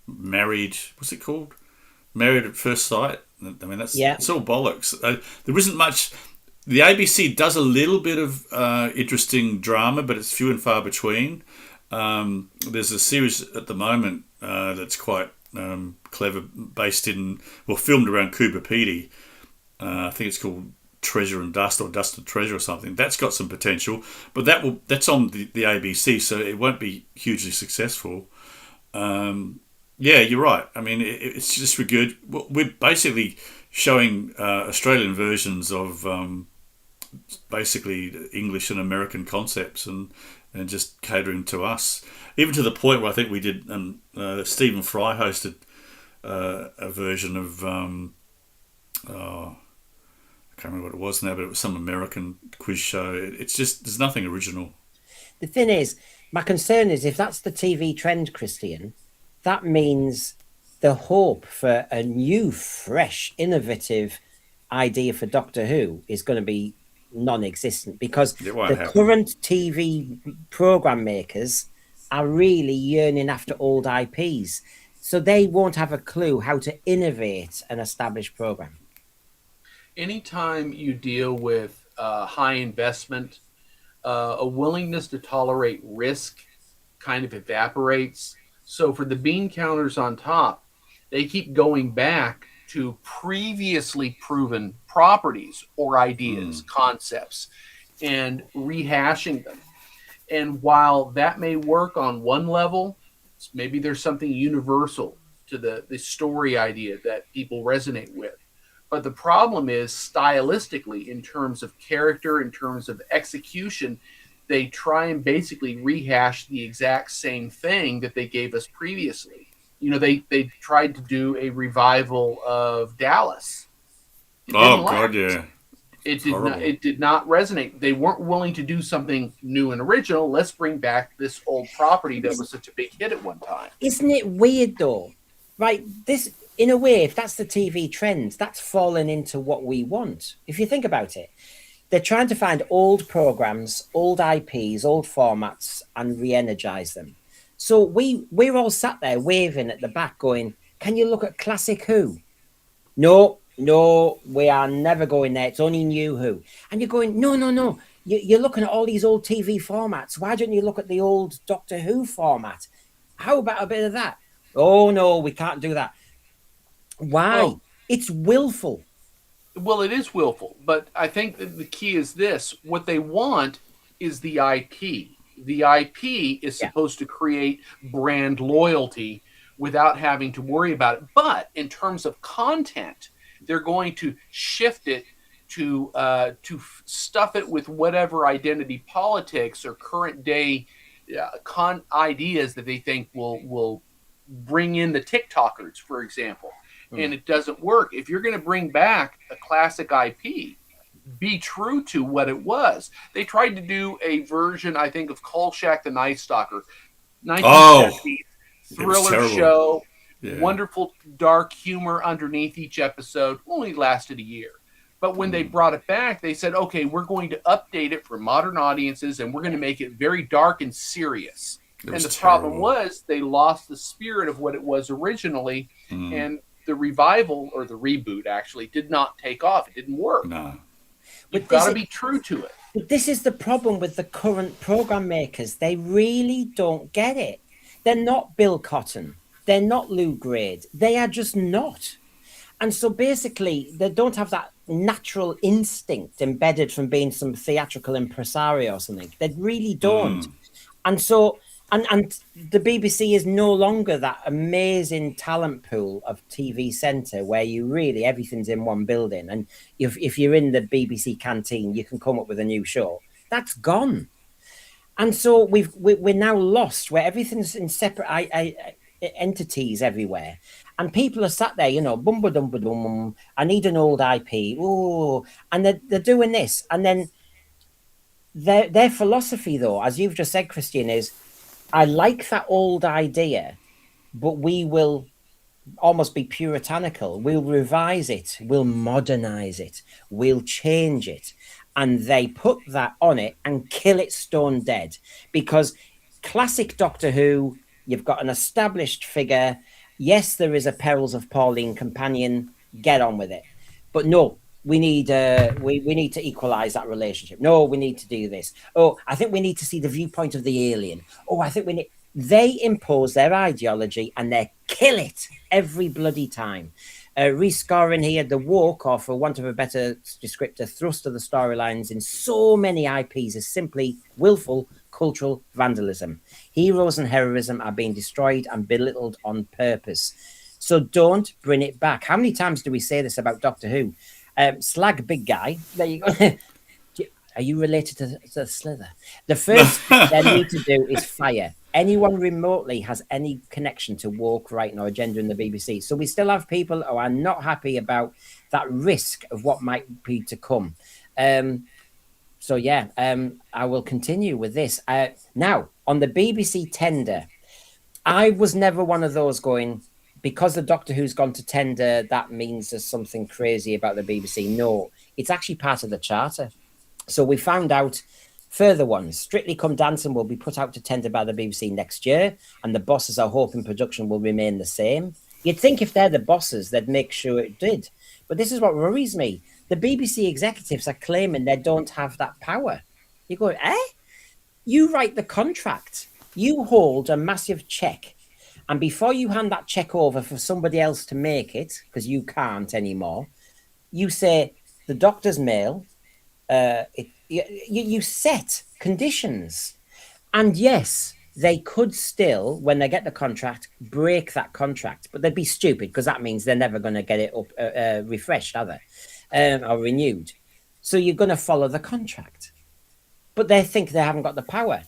Married? What's it called? Married at First Sight. I mean, it's all bollocks. There isn't much. The ABC does a little bit of interesting drama, but it's few and far between. There's a series at the moment that's quite clever, filmed around Cooper Pedy. I think it's called Treasure and Dust, or Dust and Treasure, or something. That's got some potential, but that's on the ABC, so it won't be hugely successful. Yeah, you're right. I mean, it's just good. We're basically showing Australian versions of basically English and American concepts, and just catering to us. Even to the point where I think we did, Stephen Fry hosted a version of, I can't remember what it was now, but it was some American quiz show. It's just, there's nothing original. The thing is, my concern is if that's the TV trend, Christian, that means the hope for a new, fresh, innovative idea for Doctor Who is going to be non-existent, because the current TV program makers are really yearning after old IPs, so they won't have a clue how to innovate an established program. Anytime you deal with high investment, a willingness to tolerate risk kind of evaporates. So for the bean counters on top, they keep going back to previously proven properties or ideas, concepts, and rehashing them. And while that may work on one level, maybe there's something universal to the story idea that people resonate with. But the problem is, stylistically, in terms of character, in terms of execution, they try and basically rehash the exact same thing that they gave us previously. They tried to do a revival of Dallas. God, yeah. It did not resonate. They weren't willing to do something new and original. Let's bring back this old property that was such a big hit at one time. Isn't it weird though? Right, this, in a way, if that's the TV trend, that's fallen into what we want. If you think about it, they're trying to find old programs, old IPs, old formats, and re-energize them. So we're all sat there waving at the back, going, "Can you look at classic Who?" No, no, we are never going there. It's only new Who. And you're going, no, no, no. You're looking at all these old TV formats. Why don't you look at the old Doctor Who format? How about a bit of that? Oh no, we can't do that. Why? Well, It's willful. Well, it is willful, but I think that the key is this: what they want is the IP. The IP is supposed to create brand loyalty without having to worry about it. But in terms of content, they're going to shift it to stuff it with whatever identity politics or current day ideas that they think will bring in the TikTokers, for example. And it doesn't work. If you're going to bring back a classic IP, be true to what it was. They tried to do a version, I think, of Kolchak the Night Stalker, 1970s thriller show, wonderful dark humor underneath each episode. Only lasted a year. But when they brought it back, they said, okay, we're going to update it for modern audiences, and we're going to make it very dark and serious. And the problem was they lost the spirit of what it was originally, and the revival, or the reboot actually, did not take off. It didn't work. No. You've got to be true to it. But this is the problem with the current program makers. They really don't get it. They're not Bill Cotton. They're not Lou Grade. They are just not. And so basically, they don't have that natural instinct embedded from being some theatrical impresario or something. They really don't. And so... And the BBC is no longer that amazing talent pool of TV Centre where you really, everything's in one building. And if you're in the BBC canteen, you can come up with a new show. That's gone. And so we're now lost where everything's in separate entities everywhere. And people are sat there, bum-ba-dum-ba-dum, I need an old IP. Oh, and they're doing this. And then their philosophy, though, as you've just said, Christian, is, I like that old idea, but we will almost be puritanical. We'll revise it. We'll modernize it. We'll change it. And they put that on it and kill it stone dead. Because classic Doctor Who, you've got an established figure. Yes, there is a Perils of Pauline companion. Get on with it. But no, we need to equalize that relationship. No, we need to do this. Oh, I think we need to see the viewpoint of the alien. Oh, I think we need... They impose their ideology and they kill it every bloody time. Rescoring here, the woke, or for want of a better descriptor, thrust of the storylines in so many IPs is simply willful cultural vandalism. Heroes and heroism are being destroyed and belittled on purpose. So don't bring it back. How many times do we say this about Doctor Who? Slag big guy. There you go. Are you related to Slither? The first thing they need to do is fire anyone remotely has any connection to woke, right, or agenda in the BBC. So we still have people who are not happy about that risk of what might be to come. So yeah, I will continue with this. Now, on the BBC tender, I was never one of those going, because the Doctor Who's gone to tender, that means there's something crazy about the BBC. No, it's actually part of the charter. So we found out further ones. Strictly Come Dancing will be put out to tender by the BBC next year, and the bosses are hoping production will remain the same. You'd think if they're the bosses, they'd make sure it did. But this is what worries me. The BBC executives are claiming they don't have that power. You go, You write the contract. You hold a massive check. And before you hand that check over for somebody else to make it, because you can't anymore, you say the doctor's mail, you set conditions. And yes, they could still, when they get the contract, break that contract. But they'd be stupid, because that means they're never going to get it up refreshed, are they? Or renewed. So you're going to follow the contract. But they think they haven't got the power.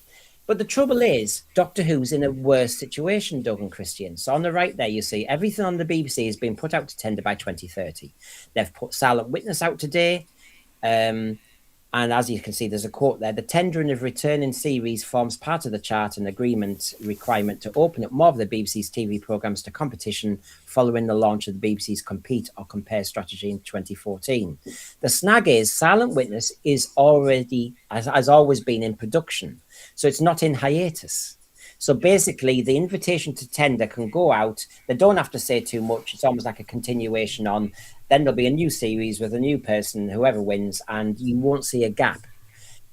But the trouble is, Doctor Who's in a worse situation, Doug and Christian. So on the right there, you see everything on the BBC has been put out to tender by 2030. They've put Silent Witness out today. And as you can see, there's a quote there. The tendering of returning series forms part of the chart and agreement requirement to open up more of the BBC's TV programmes to competition following the launch of the BBC's Compete or Compare strategy in 2014. The snag is Silent Witness is already, has always been in production. So it's not in hiatus. So basically, the invitation to tender can go out. They don't have to say too much. It's almost like a continuation on. Then there'll be a new series with a new person, whoever wins, and you won't see a gap.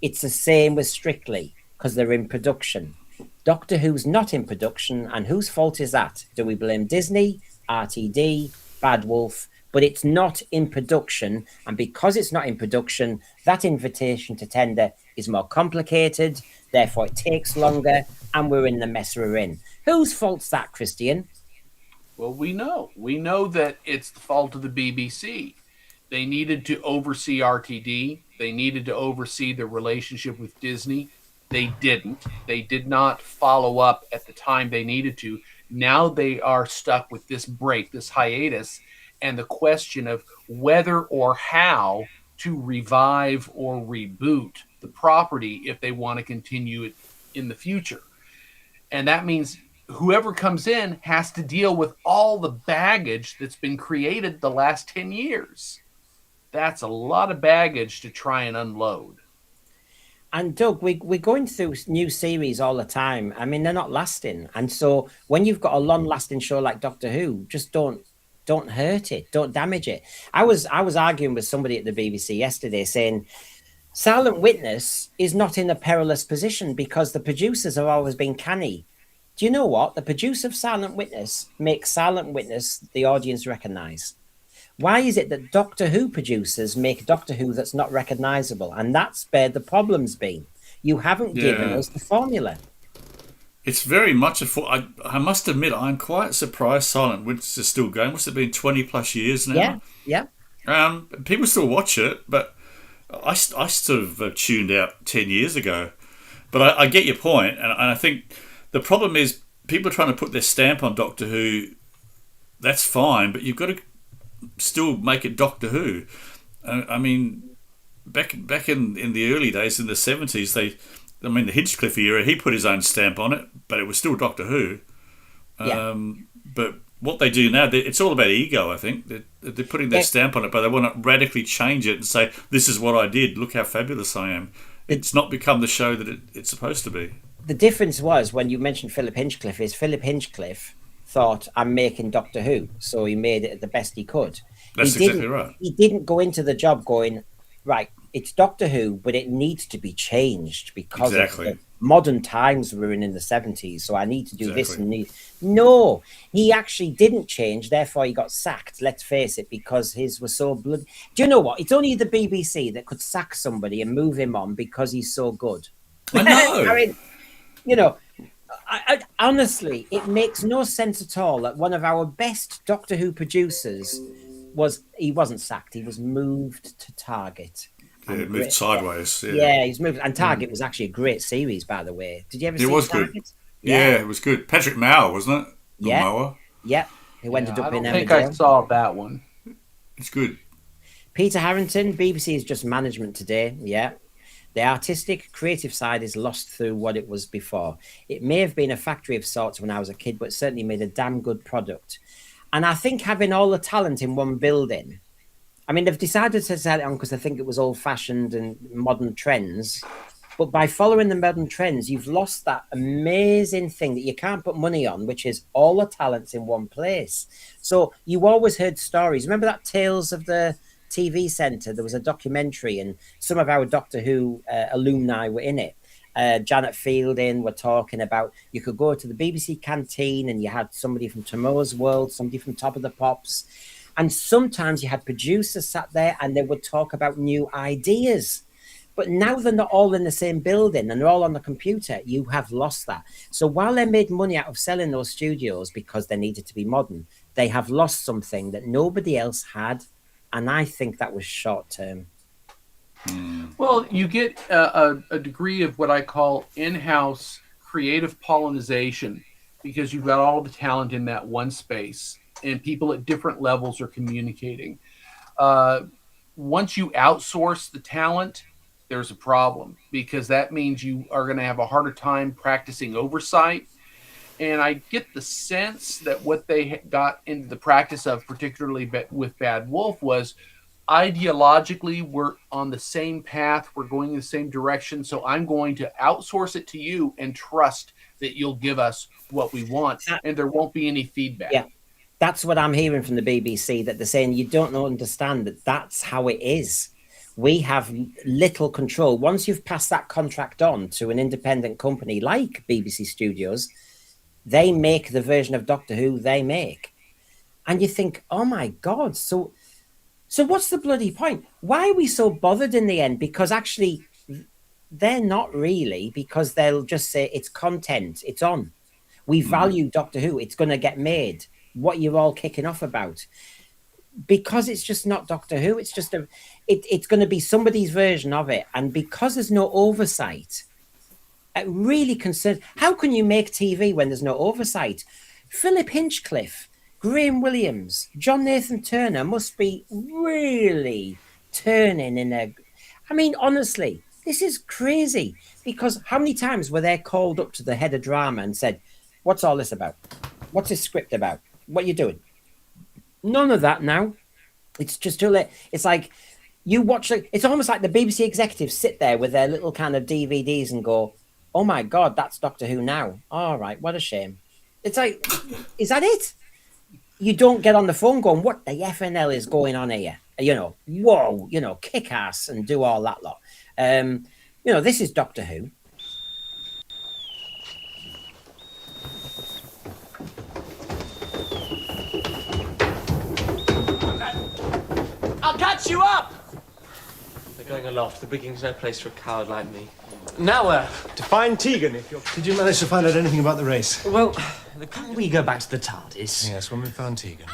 It's the same with Strictly because they're in production. Doctor Who's not in production, and whose fault is that? Do we blame Disney, RTD, Bad Wolf? But it's not in production, and because it's not in production, that invitation to tender is more complicated, therefore it takes longer, and we're in the mess we're in. Whose fault's that, Christian? Well, we know that it's the fault of the BBC. They needed to oversee RTD. They needed to oversee the relationship with Disney. They didn't. They did not follow up at the time they needed to. Now they are stuck with this break, this hiatus, and the question of whether or how to revive or reboot the property if they want to continue it in the future. And that means whoever comes in has to deal with all the baggage that's been created the last 10 years. That's a lot of baggage to try and unload. And Doug, we're going through new series all the time. I mean, they're not lasting. And so when you've got a long-lasting show like Doctor Who, just don't hurt it, don't damage it. I was arguing with somebody at the BBC yesterday saying Silent Witness is not in a perilous position because the producers have always been canny. Do you know what? The producer of Silent Witness makes Silent Witness the audience recognize. Why is it that Doctor Who producers make Doctor Who that's not recognizable? And that's where the problem's been. You haven't given us the formula. It's very much I must admit, I'm quite surprised Silent Witness is still going. Must have been 20 plus years now. Yeah. People still watch it, but I sort of tuned out 10 years ago. But I get your point, and I think the problem is people are trying to put their stamp on Doctor Who. That's fine, but you've got to still make it Doctor Who. I mean, back in the early days, in the 70s, the Hinchcliffe era, he put his own stamp on it, but it was still Doctor Who. But what they do now, it's all about ego, I think. They're putting their stamp on it, but they want to radically change it and say, this is what I did, look how fabulous I am. It's not become the show that it's supposed to be. The difference was, when you mentioned Philip Hinchcliffe, is Philip Hinchcliffe thought, I'm making Doctor Who, so he made it the best he could. That's exactly right. He didn't go into the job going, right, it's Doctor Who, but it needs to be changed because of the modern times we're in the 70s, so I need to do this and need... No, he actually didn't change, therefore he got sacked, let's face it, because his was so bloody... Do you know what? It's only the BBC that could sack somebody and move him on because he's so good. I know. I mean, you know, I honestly, it makes no sense at all that one of our best Doctor Who producers he wasn't sacked, he was moved to Target. Yeah, moved sideways. Yeah, he's moved, and Target was actually a great series, by the way. Did you ever see it? Was Target? Good. Yeah, it was good. Patrick Mower, wasn't it? Yeah. Yeah, who ended up in Emmerdale. I think I saw that one. It's good. Peter Harrington, BBC is just management today. Yeah. The artistic, creative side is lost through what it was before. It may have been a factory of sorts when I was a kid, but it certainly made a damn good product. And I think having all the talent in one building, I mean, they've decided to sell it on because they think it was old-fashioned and modern trends. But by following the modern trends, you've lost that amazing thing that you can't put money on, which is all the talents in one place. So you always heard stories. Remember that Tales of the TV Centre? There was a documentary and some of our Doctor Who alumni were in it. Janet Fielding were talking about you could go to the BBC canteen and you had somebody from Tomorrow's World, somebody from Top of the Pops. And sometimes you had producers sat there and they would talk about new ideas. But now they're not all in the same building and they're all on the computer. You have lost that. So while they made money out of selling those studios because they needed to be modern, they have lost something that nobody else had. And I think that was short term. Well, you get a degree of what I call in-house creative pollinization because you've got all the talent in that one space and people at different levels are communicating. Once you outsource the talent, there's a problem because that means you are going to have a harder time practicing oversight. And I get the sense that what they got into the practice of, particularly with Bad Wolf, was ideologically we're on the same path, we're going in the same direction, so I'm going to outsource it to you and trust that you'll give us what we want, and there won't be any feedback. Yeah, that's what I'm hearing from the BBC, that they're saying you don't understand that that's how it is. We have little control. Once you've passed that contract on to an independent company like BBC Studios, they make the version of Doctor Who they make. And you think, oh my God, so what's the bloody point? Why are we so bothered in the end? Because actually, they're not really, because they'll just say it's content, it's on. We value Doctor Who, it's going to get made. What you're all kicking off about. Because it's just not Doctor Who, it's just it's going to be somebody's version of it. And because there's no oversight, it really concerns. How can you make TV when there's no oversight? Philip Hinchcliffe, Graham Williams, John Nathan Turner must be really turning in a... I mean, honestly, this is crazy. Because how many times were they called up to the head of drama and said, what's all this about? What's this script about? What are you doing? None of that now. It's just too late. It's like you watch it. It's almost like the BBC executives sit there with their little kind of DVDs and go, oh my God, that's Doctor Who now. All right, what a shame. It's like, is that it? You don't get on the phone going, what the FNL is going on here? You know, whoa, you know, kick ass and do all that lot. You know, this is Doctor Who. I'll catch you up! They're going aloft. The rigging's no place for a coward like me. Now where? To find Tegan, if you're... Did you manage to find out anything about the race? Well, can't we go back to the TARDIS? Yes, when we found Tegan.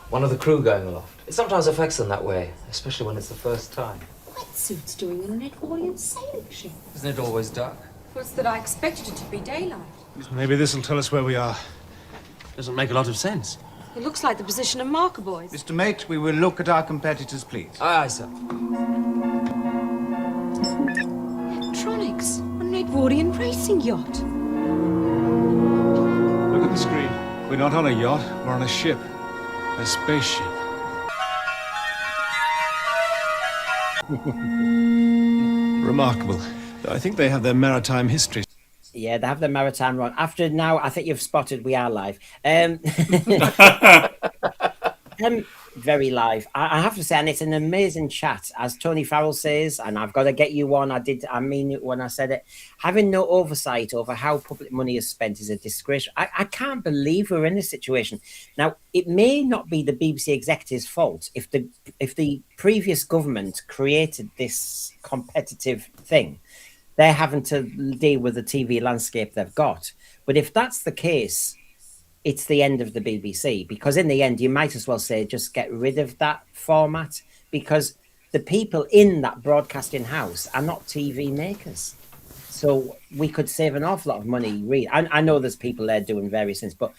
One of the crew going aloft. It sometimes affects them that way, especially when it's the first time. Wetsuits doing in an Edwardian sailing ship. Isn't it always dark? Well, it's that I expected it to be daylight. Maybe this will tell us where we are. Doesn't make a lot of sense. It looks like the position of marker boys. Mr. Mate, we will look at our competitors, please. Aye, sir. Electronics on an Edwardian racing yacht. Look at the screen. We're not on a yacht, we're on a ship. A spaceship. Remarkable. I think they have their maritime history. Yeah, they have the maritime run. After now, I think you've spotted we are live. Very live. I have to say, and it's an amazing chat, as Tony Farrell says, and I've got to get you on. I mean it when I said it. Having no oversight over how public money is spent is a disgrace. I can't believe we're in this situation. Now, it may not be the BBC executives' fault if the previous government created this competitive thing. They're having to deal with the TV landscape they've got. But if that's the case, it's the end of the BBC, because in the end, you might as well say just get rid of that format, because the people in that broadcasting house are not TV makers. So we could save an awful lot of money. Really, I know there's people there doing various things, but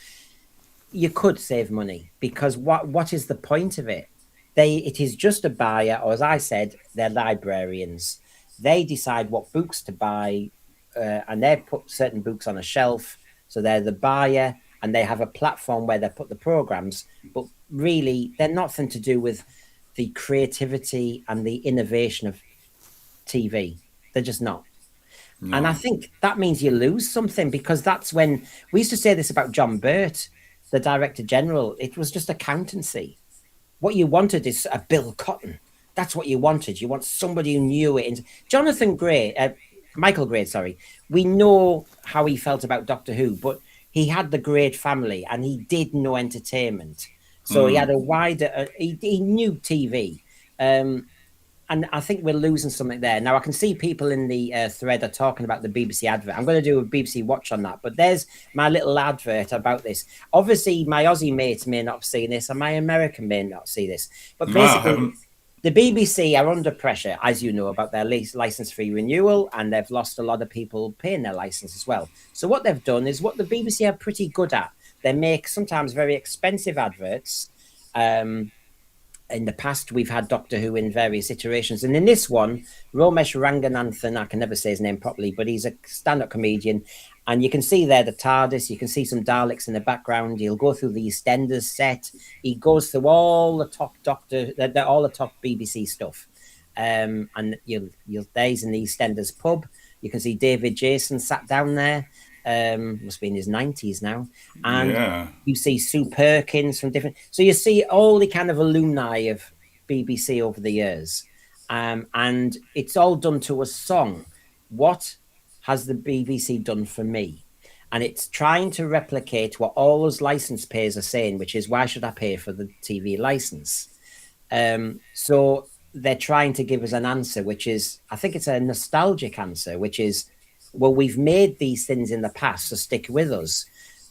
you could save money, because what is the point of it? It is just a buyer, or as I said, they're librarians. They decide what books to buy, and they put certain books on a shelf. So they're the buyer, and they have a platform where they put the programs. But really, they're nothing to do with the creativity and the innovation of TV. They're just not. No. And I think that means you lose something, because that's when we used to say this about John Burt, the Director General. It was just accountancy. What you wanted is a Bill Cotton. That's what you wanted. You want somebody who knew it. Michael Gray, sorry. We know how he felt about Doctor Who, but he had the Grade family and he did know entertainment. So he had a wider, he knew TV. And I think we're losing something there. Now, I can see people in the thread are talking about the BBC advert. I'm going to do a BBC watch on that. But there's my little advert about this. Obviously, my Aussie mates may not see this, and my American may not see this. But basically, the BBC are under pressure, as you know, about their license-free renewal, and they've lost a lot of people paying their license as well. So what they've done is what the BBC are pretty good at. They make sometimes very expensive adverts. In the past, we've had Doctor Who in various iterations. And in this one, Romesh Ranganathan, I can never say his name properly, but he's a stand-up comedian. And you can see there the TARDIS. You can see some Daleks in the background. He'll go through the EastEnders set. He goes through all the top all the top BBC stuff. And there's in the EastEnders pub. You can see David Jason sat down there. Must be in his 90s now. And Yeah. you see Sue Perkins from different. So you see all the kind of alumni of BBC over the years. And it's all done to a song. What has the BBC done for me? And it's trying to replicate what all those license payers are saying, which is, why should I pay for the TV license? So they're trying to give us an answer, which is, I think it's a nostalgic answer, which is, well, we've made these things in the past, so stick with us.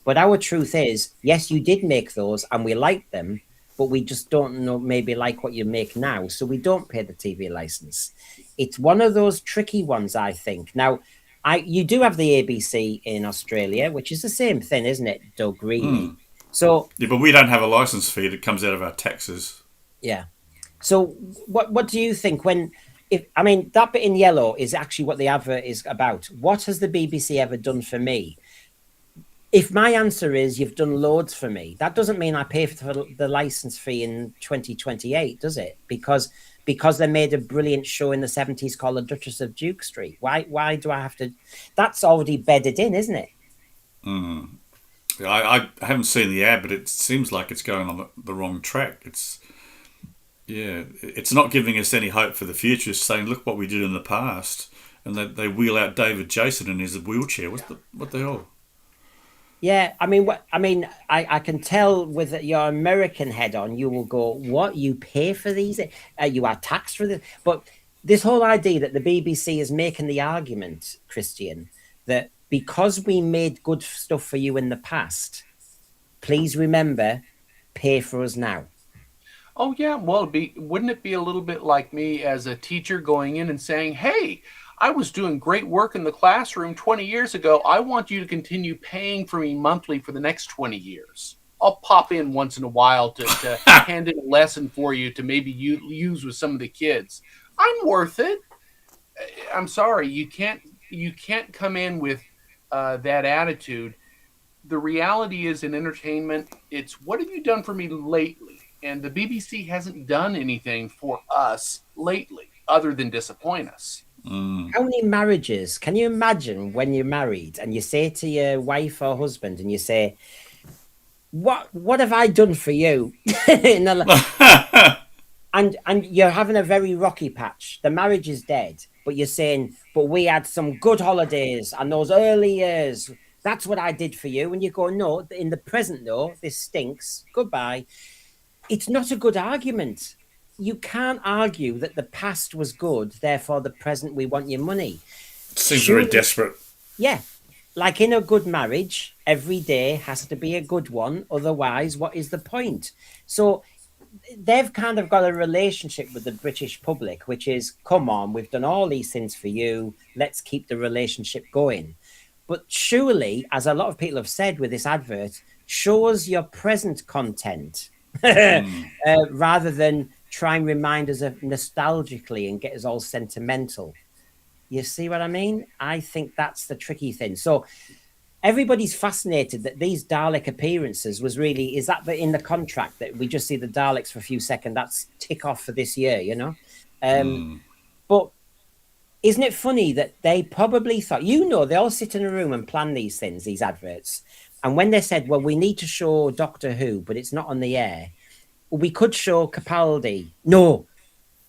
But our truth is, yes, you did make those and we like them, but we just don't know, maybe like what you make now. So we don't pay the TV license. It's one of those tricky ones, I think. Now, you do have the ABC in Australia, which is the same thing, isn't it, Doug, really? So yeah, but we don't have a license fee that comes out of our taxes. Yeah. So what do you think when, if I mean, that bit in yellow is actually what the advert is about. What has the BBC ever done for me? If my answer is you've done loads for me, that doesn't mean I pay for the license fee in 2028, does it? Because they made a brilliant show in the 70s called The Duchess of Duke Street. Why do I have to? That's already bedded in, isn't it? I haven't seen the ad, but it seems like it's going on the wrong track. It's not giving us any hope for the future. It's saying, look what we did in the past, and they wheel out David Jason in his wheelchair. What the hell? Yeah, I mean, I can tell with your American head on, you will go, what, you pay for these? You are taxed for this? But this whole idea that the BBC is making the argument, Christian, that because we made good stuff for you in the past, please remember, pay for us now. Oh, yeah. Well, wouldn't it be a little bit like me as a teacher going in and saying, hey, I was doing great work in the classroom 20 years ago. I want you to continue paying for me monthly for the next 20 years. I'll pop in once in a while to hand in a lesson for you to maybe use with some of the kids. I'm worth it. I'm sorry. You can't come in with that attitude. The reality is, in entertainment, it's what have you done for me lately? And the BBC hasn't done anything for us lately other than disappoint us. How many marriages can you imagine when you're married and you say to your wife or husband and you say, what have I done for you? and you're having a very rocky patch. The marriage is dead, but you're saying, but we had some good holidays and those early years. That's what I did for you. And you go, no, in the present, though, this stinks. Goodbye. It's not a good argument. You can't argue that the past was good, therefore the present we want your money. Seems very desperate. Yeah. Like in a good marriage, every day has to be a good one. Otherwise, what is the point? So they've kind of got a relationship with the British public, which is, come on, we've done all these things for you. Let's keep the relationship going. But surely, as a lot of people have said with this advert, show us your present content rather than try and remind us of nostalgically and get us all sentimental. You see what I mean? I think that's the tricky thing. So everybody's fascinated that these Dalek appearances was really, is that in the contract that we just see the Daleks for a few seconds? That's tick off for this year, you know? But isn't it funny that they probably thought, they all sit in a room and plan these things, these adverts. And when they said, well, we need to show Doctor Who, but it's not on the air. We could show Capaldi. No,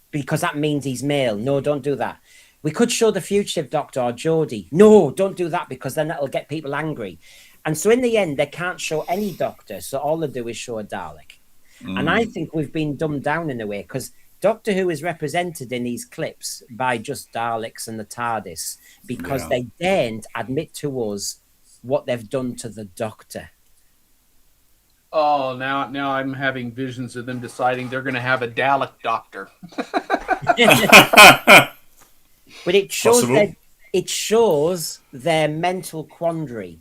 because that means he's male. No, don't do that. We could show the fugitive Doctor or Jodie. No, don't do that because then that'll get people angry. And so in the end, they can't show any Doctor. So all they do is show a Dalek. And I think we've been dumbed down in a way because Doctor Who is represented in these clips by just Daleks and the TARDIS because they daren't admit to us what they've done to the Doctor. Oh, now I'm having visions of them deciding they're going to have a Dalek doctor. But it shows their mental quandary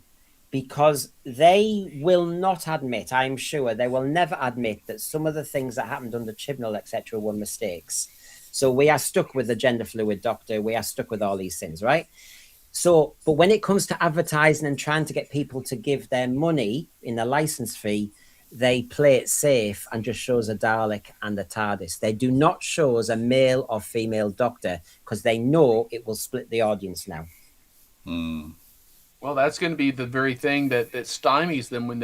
because they will not admit, I'm sure, they will never admit that some of the things that happened under Chibnall, etc., were mistakes. So we are stuck with the gender fluid Doctor. We are stuck with all these things, right? So, but when it comes to advertising and trying to get people to give their money in the license fee, they play it safe and just shows a Dalek and a TARDIS. They do not show us a male or female Doctor because they know it will split the audience now. Well, that's going to be the very thing that stymies them when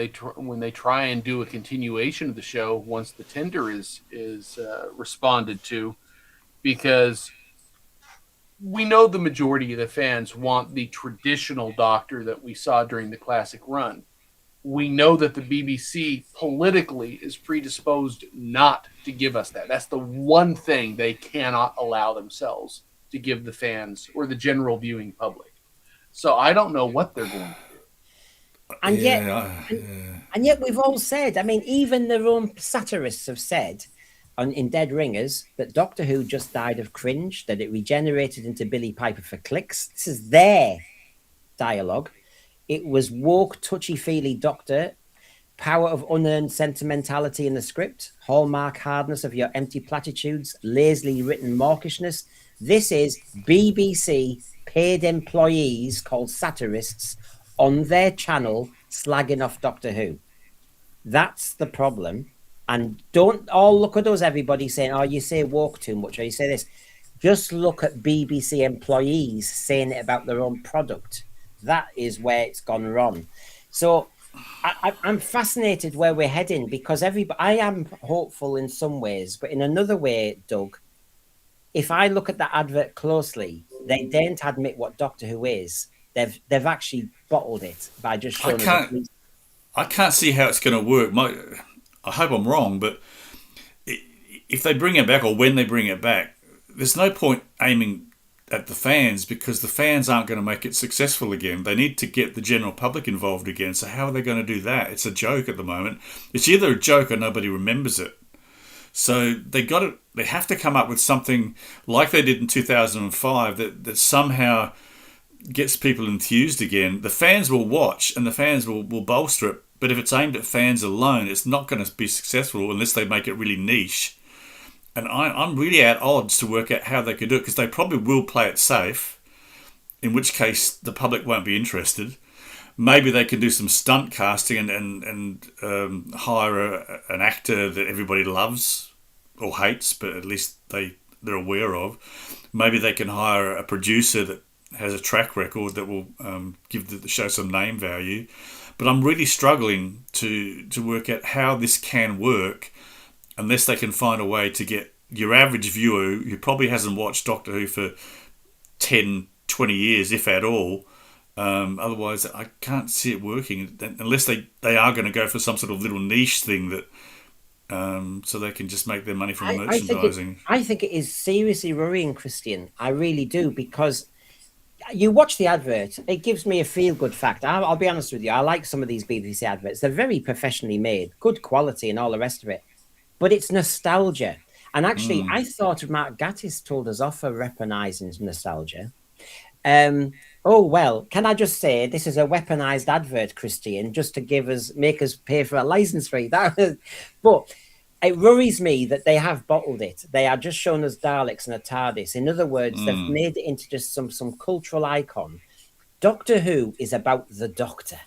they try and do a continuation of the show once the tender is responded to, because we know the majority of the fans want the traditional Doctor that we saw during the classic run. We know that the BBC politically is predisposed not to give us that. That's the one thing they cannot allow themselves to give the fans or the general viewing public. So I don't know what they're going to do. And yet we've all said, I mean, even their own satirists have said in Dead Ringers that Doctor Who just died of cringe, that it regenerated into Billy Piper for clicks. This is their dialogue. It was woke, touchy-feely Doctor, power of unearned sentimentality in the script, hallmark hardness of your empty platitudes, lazily written mawkishness. This is BBC paid employees called satirists on their channel slagging off Doctor Who. That's the problem. And don't all look at us, everybody, saying, oh, you say woke too much, or you say this. Just look at BBC employees saying it about their own product. That is where it's gone wrong. So I'm fascinated where we're heading, because I am hopeful in some ways, but in another way, Doug, if I look at that advert closely, they daren't admit what Doctor Who is. They've actually bottled it by just showing us. I can't see how it's going to work. I hope I'm wrong, but if they bring it back, or when they bring it back, there's no point aiming at the fans, because the fans aren't going to make it successful again. They need to get the general public involved again. So how are they going to do that? It's a joke at the moment. It's either a joke or nobody remembers it. So they have to come up with something like they did in 2005 that somehow gets people enthused again. The fans will watch and the fans will bolster it. But if it's aimed at fans alone, it's not going to be successful unless they make it really niche. And I'm really at odds to work out how they could do it, because they probably will play it safe, in which case the public won't be interested. Maybe they can do some stunt casting and hire an actor that everybody loves or hates, but at least they're aware of. Maybe they can hire a producer that has a track record that will give the show some name value. But I'm really struggling to work out how this can work, unless they can find a way to get your average viewer who probably hasn't watched Doctor Who for 10, 20 years, if at all. Otherwise, I can't see it working, unless they are going to go for some sort of little niche thing that so they can just make their money from merchandising. I think it is seriously worrying, Christian. I really do, because you watch the advert, it gives me a feel-good fact. I'll be honest with you, I like some of these BBC adverts. They're very professionally made, good quality and all the rest of it. But it's nostalgia. And actually, I thought Mark Gatiss told us off for weaponizing nostalgia. Oh, well, can I just say this is a weaponized advert, Christian, just to make us pay for a license fee. But it worries me that they have bottled it. They are just showing us Daleks and a TARDIS. In other words, they've made it into just some cultural icon. Doctor Who is about the Doctor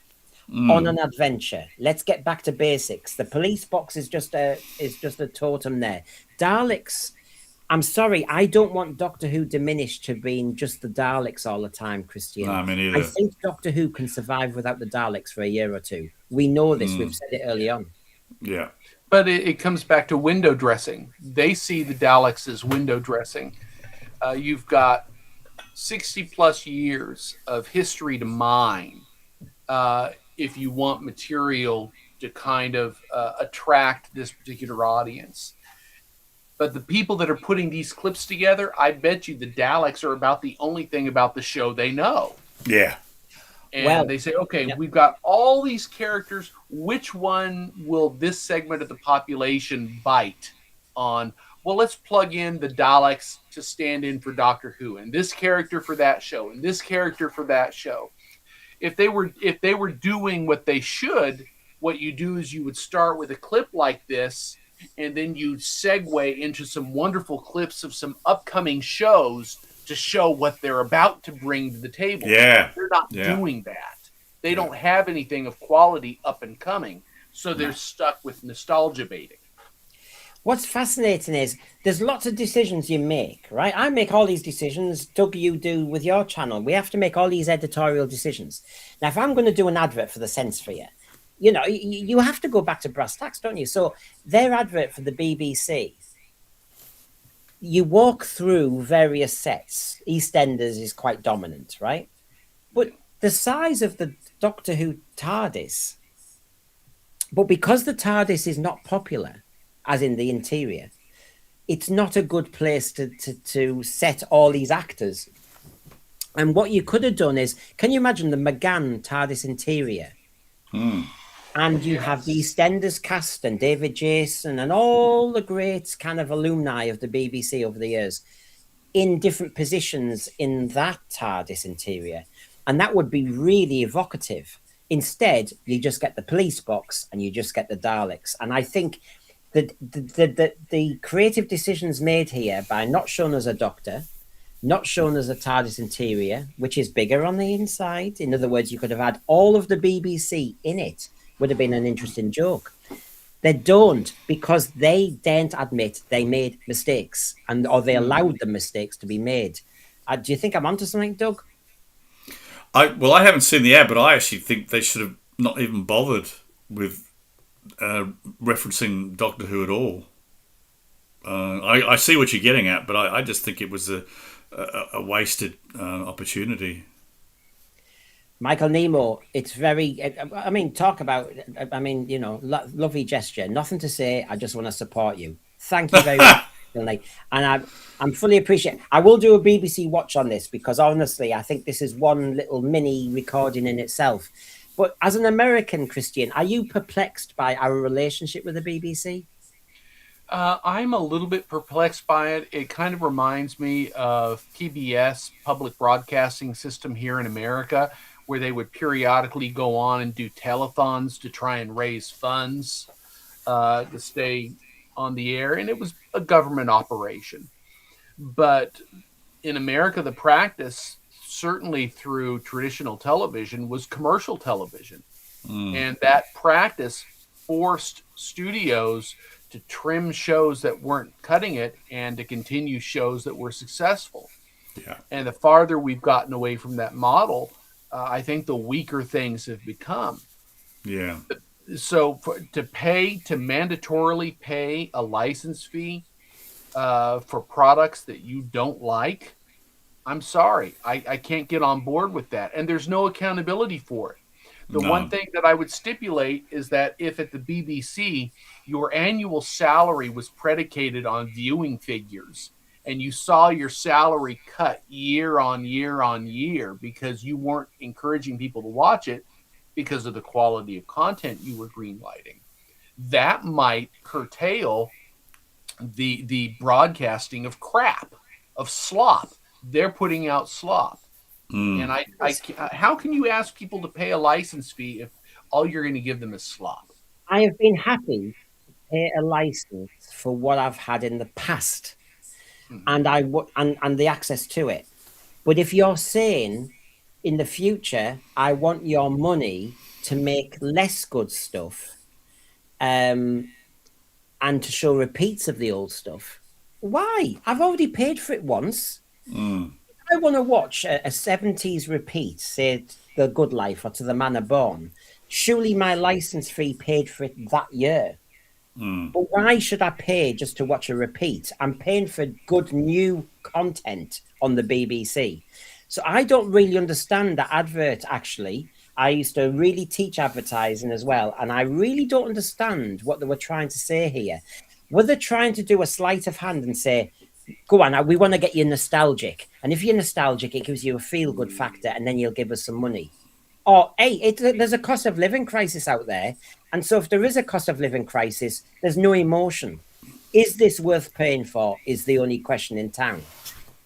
on an adventure. Let's get back to basics. The police box is just a totem there. Daleks, I'm sorry, I don't want Doctor Who diminished to being just the Daleks all the time, Christian. No, me neither. I think Doctor Who can survive without the Daleks for a year or two. We know this. We've said it early on. Yeah. But it comes back to window dressing. They see the Daleks as window dressing. You've got 60 plus years of history to mine if you want material to kind of attract this particular audience. But the people that are putting these clips together, I bet you the Daleks are about the only thing about the show they know. Yeah. And they say, okay, we've got all these characters. Which one will this segment of the population bite on? Well, let's plug in the Daleks to stand in for Doctor Who, and this character for that show, and this character for that show. If they were doing what they should, what you do is you would start with a clip like this, and then you segue into some wonderful clips of some upcoming shows to show what they're about to bring to the table. Yeah. They're not doing that. They don't have anything of quality up and coming, so they're stuck with nostalgia baiting. What's fascinating is there's lots of decisions you make, right? I make all these decisions. Doug, you do with your channel. We have to make all these editorial decisions. Now, if I'm going to do an advert for the Sensphere, you have to go back to brass tacks, don't you? So their advert for the BBC, you walk through various sets. EastEnders is quite dominant, right? But the size of the Doctor Who TARDIS, but because the TARDIS is not popular, as in the interior, it's not a good place to set all these actors. And what you could have done is, can you imagine the McGann TARDIS interior? And you have the EastEnders cast and David Jason and all the great kind of alumni of the BBC over the years in different positions in that TARDIS interior. And that would be really evocative. Instead, you just get the police box and you just get the Daleks. And I think the creative decisions made here by not showing us a Doctor, not showing us a TARDIS interior, which is bigger on the inside. In other words, you could have had all of the BBC in it, would have been an interesting joke. They don't, because they daren't admit they made mistakes, or they allowed the mistakes to be made. Do you think I'm onto something, Doug? I haven't seen the ad, but I actually think they should have not even bothered with referencing Doctor Who at all. I see what you're getting at, but I just think it was a wasted opportunity. Michael Nemo, it's very, talk about, lovely gesture. Nothing to say. I just want to support you. Thank you very much. And I'm fully appreciate. I will do a BBC watch on this because honestly, I think this is one little mini recording in itself. But as an American Christian, are you perplexed by our relationship with the BBC? I'm a little bit perplexed by it. It kind of reminds me of PBS, public broadcasting system here in America, where they would periodically go on and do telethons to try and raise funds to stay on the air. And it was a government operation. But in America, the practice, certainly through traditional television, was commercial television. And that practice forced studios to trim shows that weren't cutting it and to continue shows that were successful. Yeah. And the farther we've gotten away from that model, I think the weaker things have become. Yeah. So to mandatorily pay a license fee for products that you don't like, I'm sorry, I can't get on board with that. And there's no accountability for it. The one thing that I would stipulate is that if at the BBC your annual salary was predicated on viewing figures and you saw your salary cut year on year on year because you weren't encouraging people to watch it because of the quality of content you were greenlighting, that might curtail the broadcasting of crap, of slop. They're putting out slop. And how can you ask people to pay a license fee if all you're going to give them is slop? I have been happy to pay a license for what I've had in the past, and the access to it. But if you're saying in the future, I want your money to make less good stuff, and to show repeats of the old stuff, why? I've already paid for it once. I want to watch a 70s repeat, say The Good Life or To the Manor Born. Surely my license fee paid for it that year. But why should I pay just to watch a repeat? I'm paying for good new content on the BBC. So I don't really understand that advert, actually. I used to really teach advertising as well, and I really don't understand what they were trying to say here. Were they trying to do a sleight of hand and say, go on, we want to get you nostalgic. And if you're nostalgic, it gives you a feel-good factor, and then you'll give us some money. Or, hey, there's a cost of living crisis out there. And so if there is a cost of living crisis, there's no emotion. Is this worth paying for is the only question in town.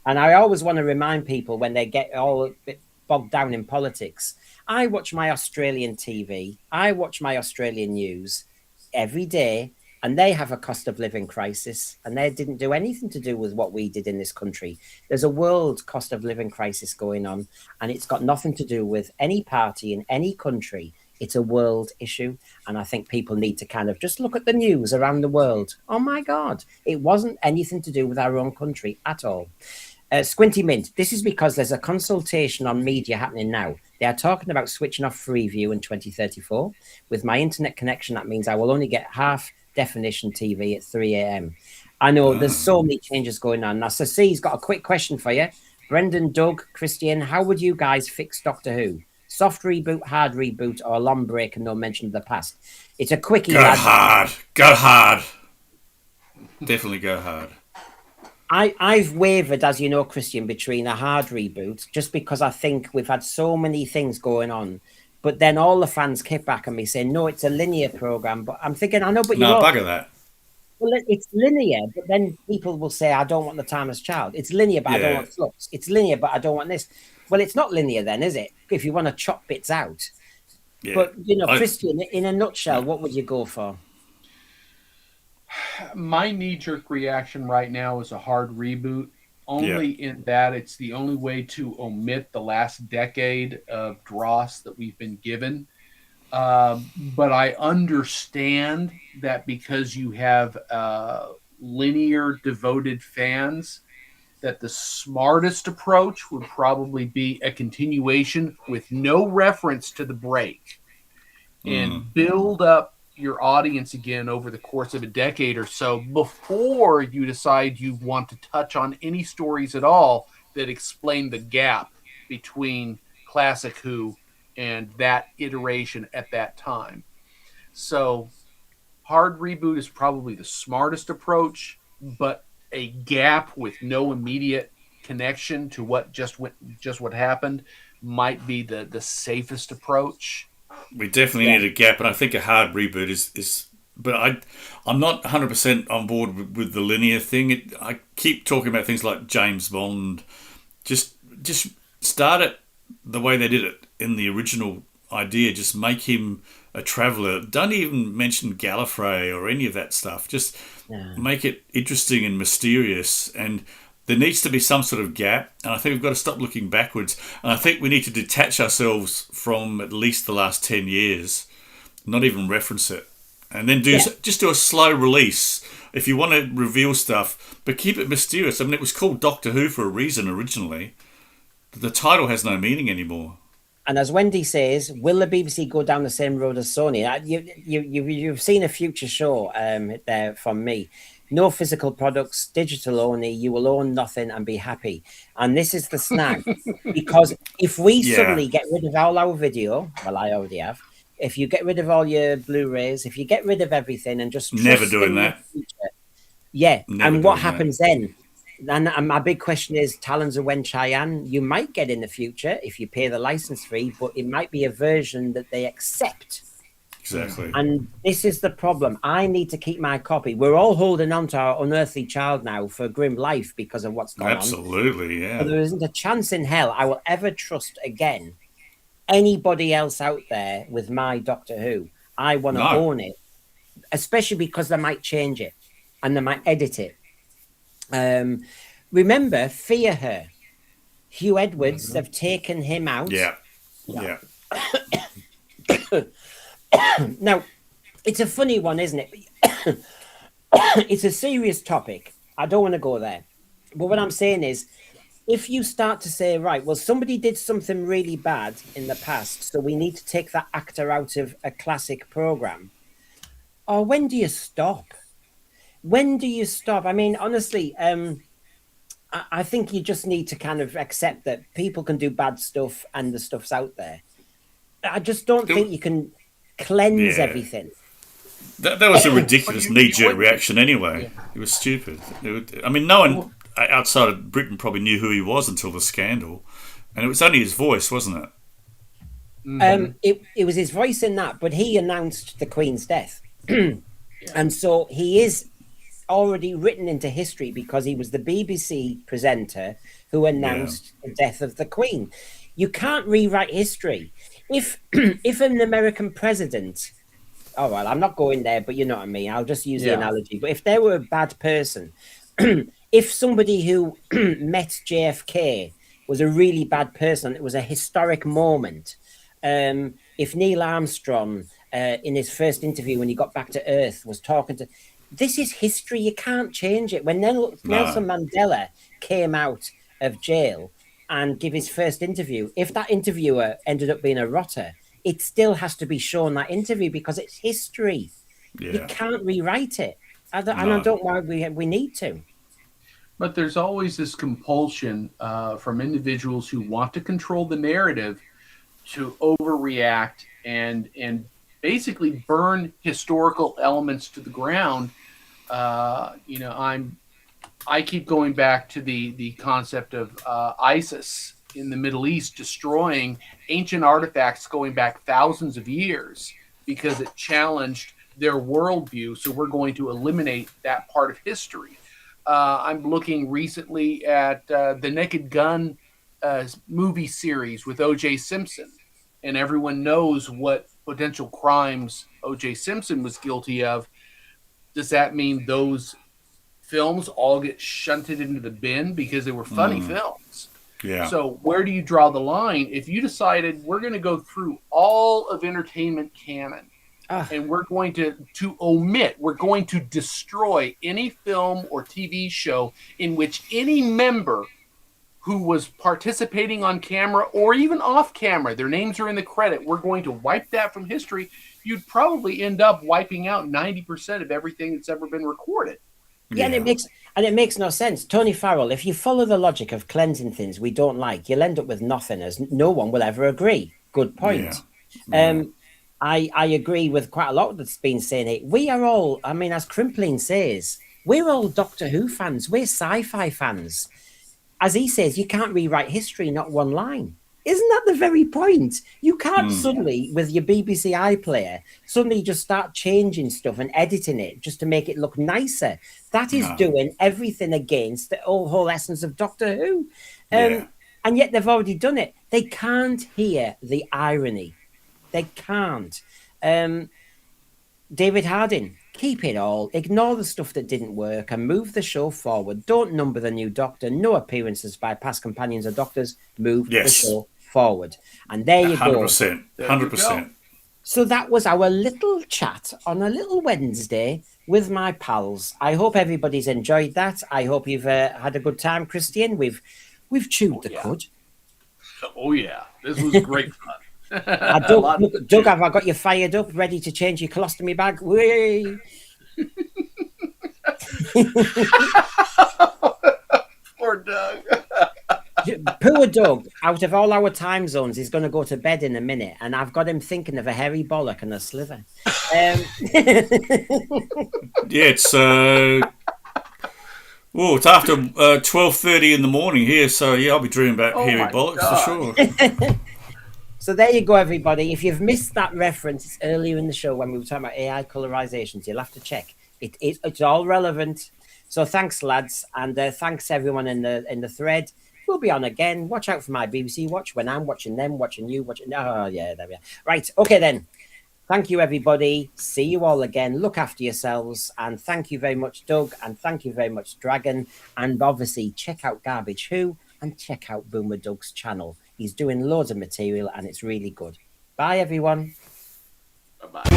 And I always want to remind people when they get all a bit bogged down in politics, I watch my Australian TV, I watch my Australian news every day, and they have a cost of living crisis, and they didn't do anything to do with what we did in this country. There's a world cost of living crisis going on, and it's got nothing to do with any party in any country. It's a world issue. And I think people need to kind of just look at the news around the world. Oh my God, it wasn't anything to do with our own country at all. Squinty Mint, this is because there's a consultation on media happening now. They are talking about switching off Freeview in 2034. With my internet connection, that means I will only get half definition TV at 3 a.m. I know there's so many changes going on. Now, Sir C's got a quick question for you. Brendan, Doug, Christian, how would you guys fix Doctor Who? Soft reboot, hard reboot, or a long break and no mention of the past? It's a quickie, Go lad. hard. Go hard. Definitely go hard. I've wavered, as you know, Christian, between a hard reboot, just because I think we've had so many things going on. But then all the fans kick back on me saying, no, it's a linear program. But I'm thinking, I know, but no, bugger that. Well, it's linear, but then people will say, I don't want the Timeless Child. It's linear, but I don't want Flux. It's linear, but I don't want this. Well, it's not linear then, is it? If you want to chop bits out. Yeah. But, Christian, in a nutshell, what would you go for? My knee-jerk reaction right now is a hard reboot, only in that it's the only way to omit the last decade of dross that we've been given. But I understand that because you have linear devoted fans, that the smartest approach would probably be a continuation with no reference to the break and build up your audience again over the course of a decade or so before you decide you want to touch on any stories at all that explain the gap between Classic Who and that iteration at that time. So hard reboot is probably the smartest approach, but a gap with no immediate connection to what what happened might be the safest approach. We definitely need a gap, and I think a hard reboot is. But I'm not 100% on board with the linear thing. I keep talking about things like James Bond. Just start it the way they did it in the original idea. Just make him a traveller. Don't even mention Gallifrey or any of that stuff. Just make it interesting and mysterious. And there needs to be some sort of gap. And I think we've got to stop looking backwards. And I think we need to detach ourselves from at least the last 10 years, not even reference it. And then just do a slow release if you want to reveal stuff, but keep it mysterious. I mean, it was called Doctor Who for a reason originally. The title has no meaning anymore. And as Wendy says, will the BBC go down the same road as Sony? You've seen a future show there from me. No physical products, digital only. You will own nothing and be happy. And this is the snag. Because if we suddenly get rid of all our video, well, I already have. If you get rid of all your Blu-rays, if you get rid of everything and just never doing that. Future, and what happens then? And my big question is, Talons of Wen Cheyenne, you might get in the future if you pay the license fee, but it might be a version that they accept. Exactly. And this is the problem. I need to keep my copy. We're all holding on to our unearthly child now for grim life because of what's going on. Absolutely, yeah. But there isn't a chance in hell I will ever trust again anybody else out there with my Doctor Who. I want to own it, especially because they might change it and they might edit it. Remember, Fear Her. Hugh Edwards, they've taken him out. Yeah. Now, it's a funny one, isn't it? It's a serious topic. I don't want to go there. But what I'm saying is, if you start to say, right, well, somebody did something really bad in the past, so we need to take that actor out of a classic program. Or when do you stop? When do you stop? I mean, honestly, I think you just need to kind of accept that people can do bad stuff and the stuff's out there. I just don't think you can cleanse everything. That was a ridiculous knee-jerk reaction anyway. It was stupid. I mean, no one outside of Britain probably knew who he was until the scandal. And it was only his voice, wasn't it? It was his voice in that, but he announced the Queen's death. And so he is already written into history because he was the BBC presenter who announced the death of the Queen. You can't rewrite history. If an American president, oh well, I'm not going there, but you know what I mean. I'll just use the analogy. But if they were a bad person, if somebody who met JFK was a really bad person, it was a historic moment. if Neil Armstrong, in his first interview when he got back to Earth, was talking to, this is history. You can't change it. When Nelson Mandela came out of jail and give his first interview, if that interviewer ended up being a rotter, it still has to be shown that interview because it's history. Yeah. You can't rewrite it. And I don't know why we need to. But there's always this compulsion from individuals who want to control the narrative to overreact and basically burn historical elements to the ground. I keep going back to the concept of ISIS in the Middle East destroying ancient artifacts going back thousands of years because it challenged their worldview. So we're going to eliminate that part of history. I'm looking recently at the Naked Gun movie series with O.J. Simpson, and everyone knows what potential crimes O.J. Simpson was guilty of. Does that mean those films all get shunted into the bin because they were funny films? Yeah. So where do you draw the line? If you decided we're going to go through all of entertainment canon and we're going to omit, we're going to destroy any film or TV show in which any member who was participating on camera or even off camera, their names are in the credit, we're going to wipe that from history, you'd probably end up wiping out 90% of everything that's ever been recorded. Yeah, and it makes no sense. Tony Farrell, if you follow the logic of cleansing things we don't like, you'll end up with nothing, as no one will ever agree. Good point. Yeah. I agree with quite a lot that's been saying. We are all, I mean, as Crimpling says, we're all Doctor Who fans. We're sci-fi fans. As he says, you can't rewrite history, not one line. Isn't that the very point? You can't suddenly, with your BBC iPlayer, suddenly just start changing stuff and editing it just to make it look nicer. That is doing everything against the whole essence of Doctor Who. And yet they've already done it. They can't hear the irony. They can't. David Harding, keep it all. Ignore the stuff that didn't work and move the show forward. Don't number the new Doctor. No appearances by past companions or Doctors. Move the show forward. And there you 100%, go. 100%. So that was our little chat on a little Wednesday with my pals. I hope everybody's enjoyed that. I hope you've had a good time, Christian. We've chewed the cud. Oh yeah, this was great fun. Doug, have I got you fired up, ready to change your colostomy bag? Whee! Poor Doug. Poor Doug, out of all our time zones, he's going to go to bed in a minute, and I've got him thinking of a hairy bollock and a slither. Yeah, it's it's after 12:30 in the morning here, so yeah, I'll be dreaming about hairy bollocks for sure. So there you go, everybody. If you've missed that reference, it's earlier in the show when we were talking about AI colorizations. You'll have to check. It's all relevant. So thanks, lads, and thanks everyone in the thread. We'll be on again. Watch out for my BBC Watch when I'm watching them, watching you, watching. Oh yeah, there we are. Right, okay then. Thank you, everybody. See you all again. Look after yourselves, and thank you very much, Doug, and thank you very much, Dragon. And obviously, check out Garbage Who and check out Boomer Doug's channel. He's doing loads of material, and it's really good. Bye, everyone. Bye-bye.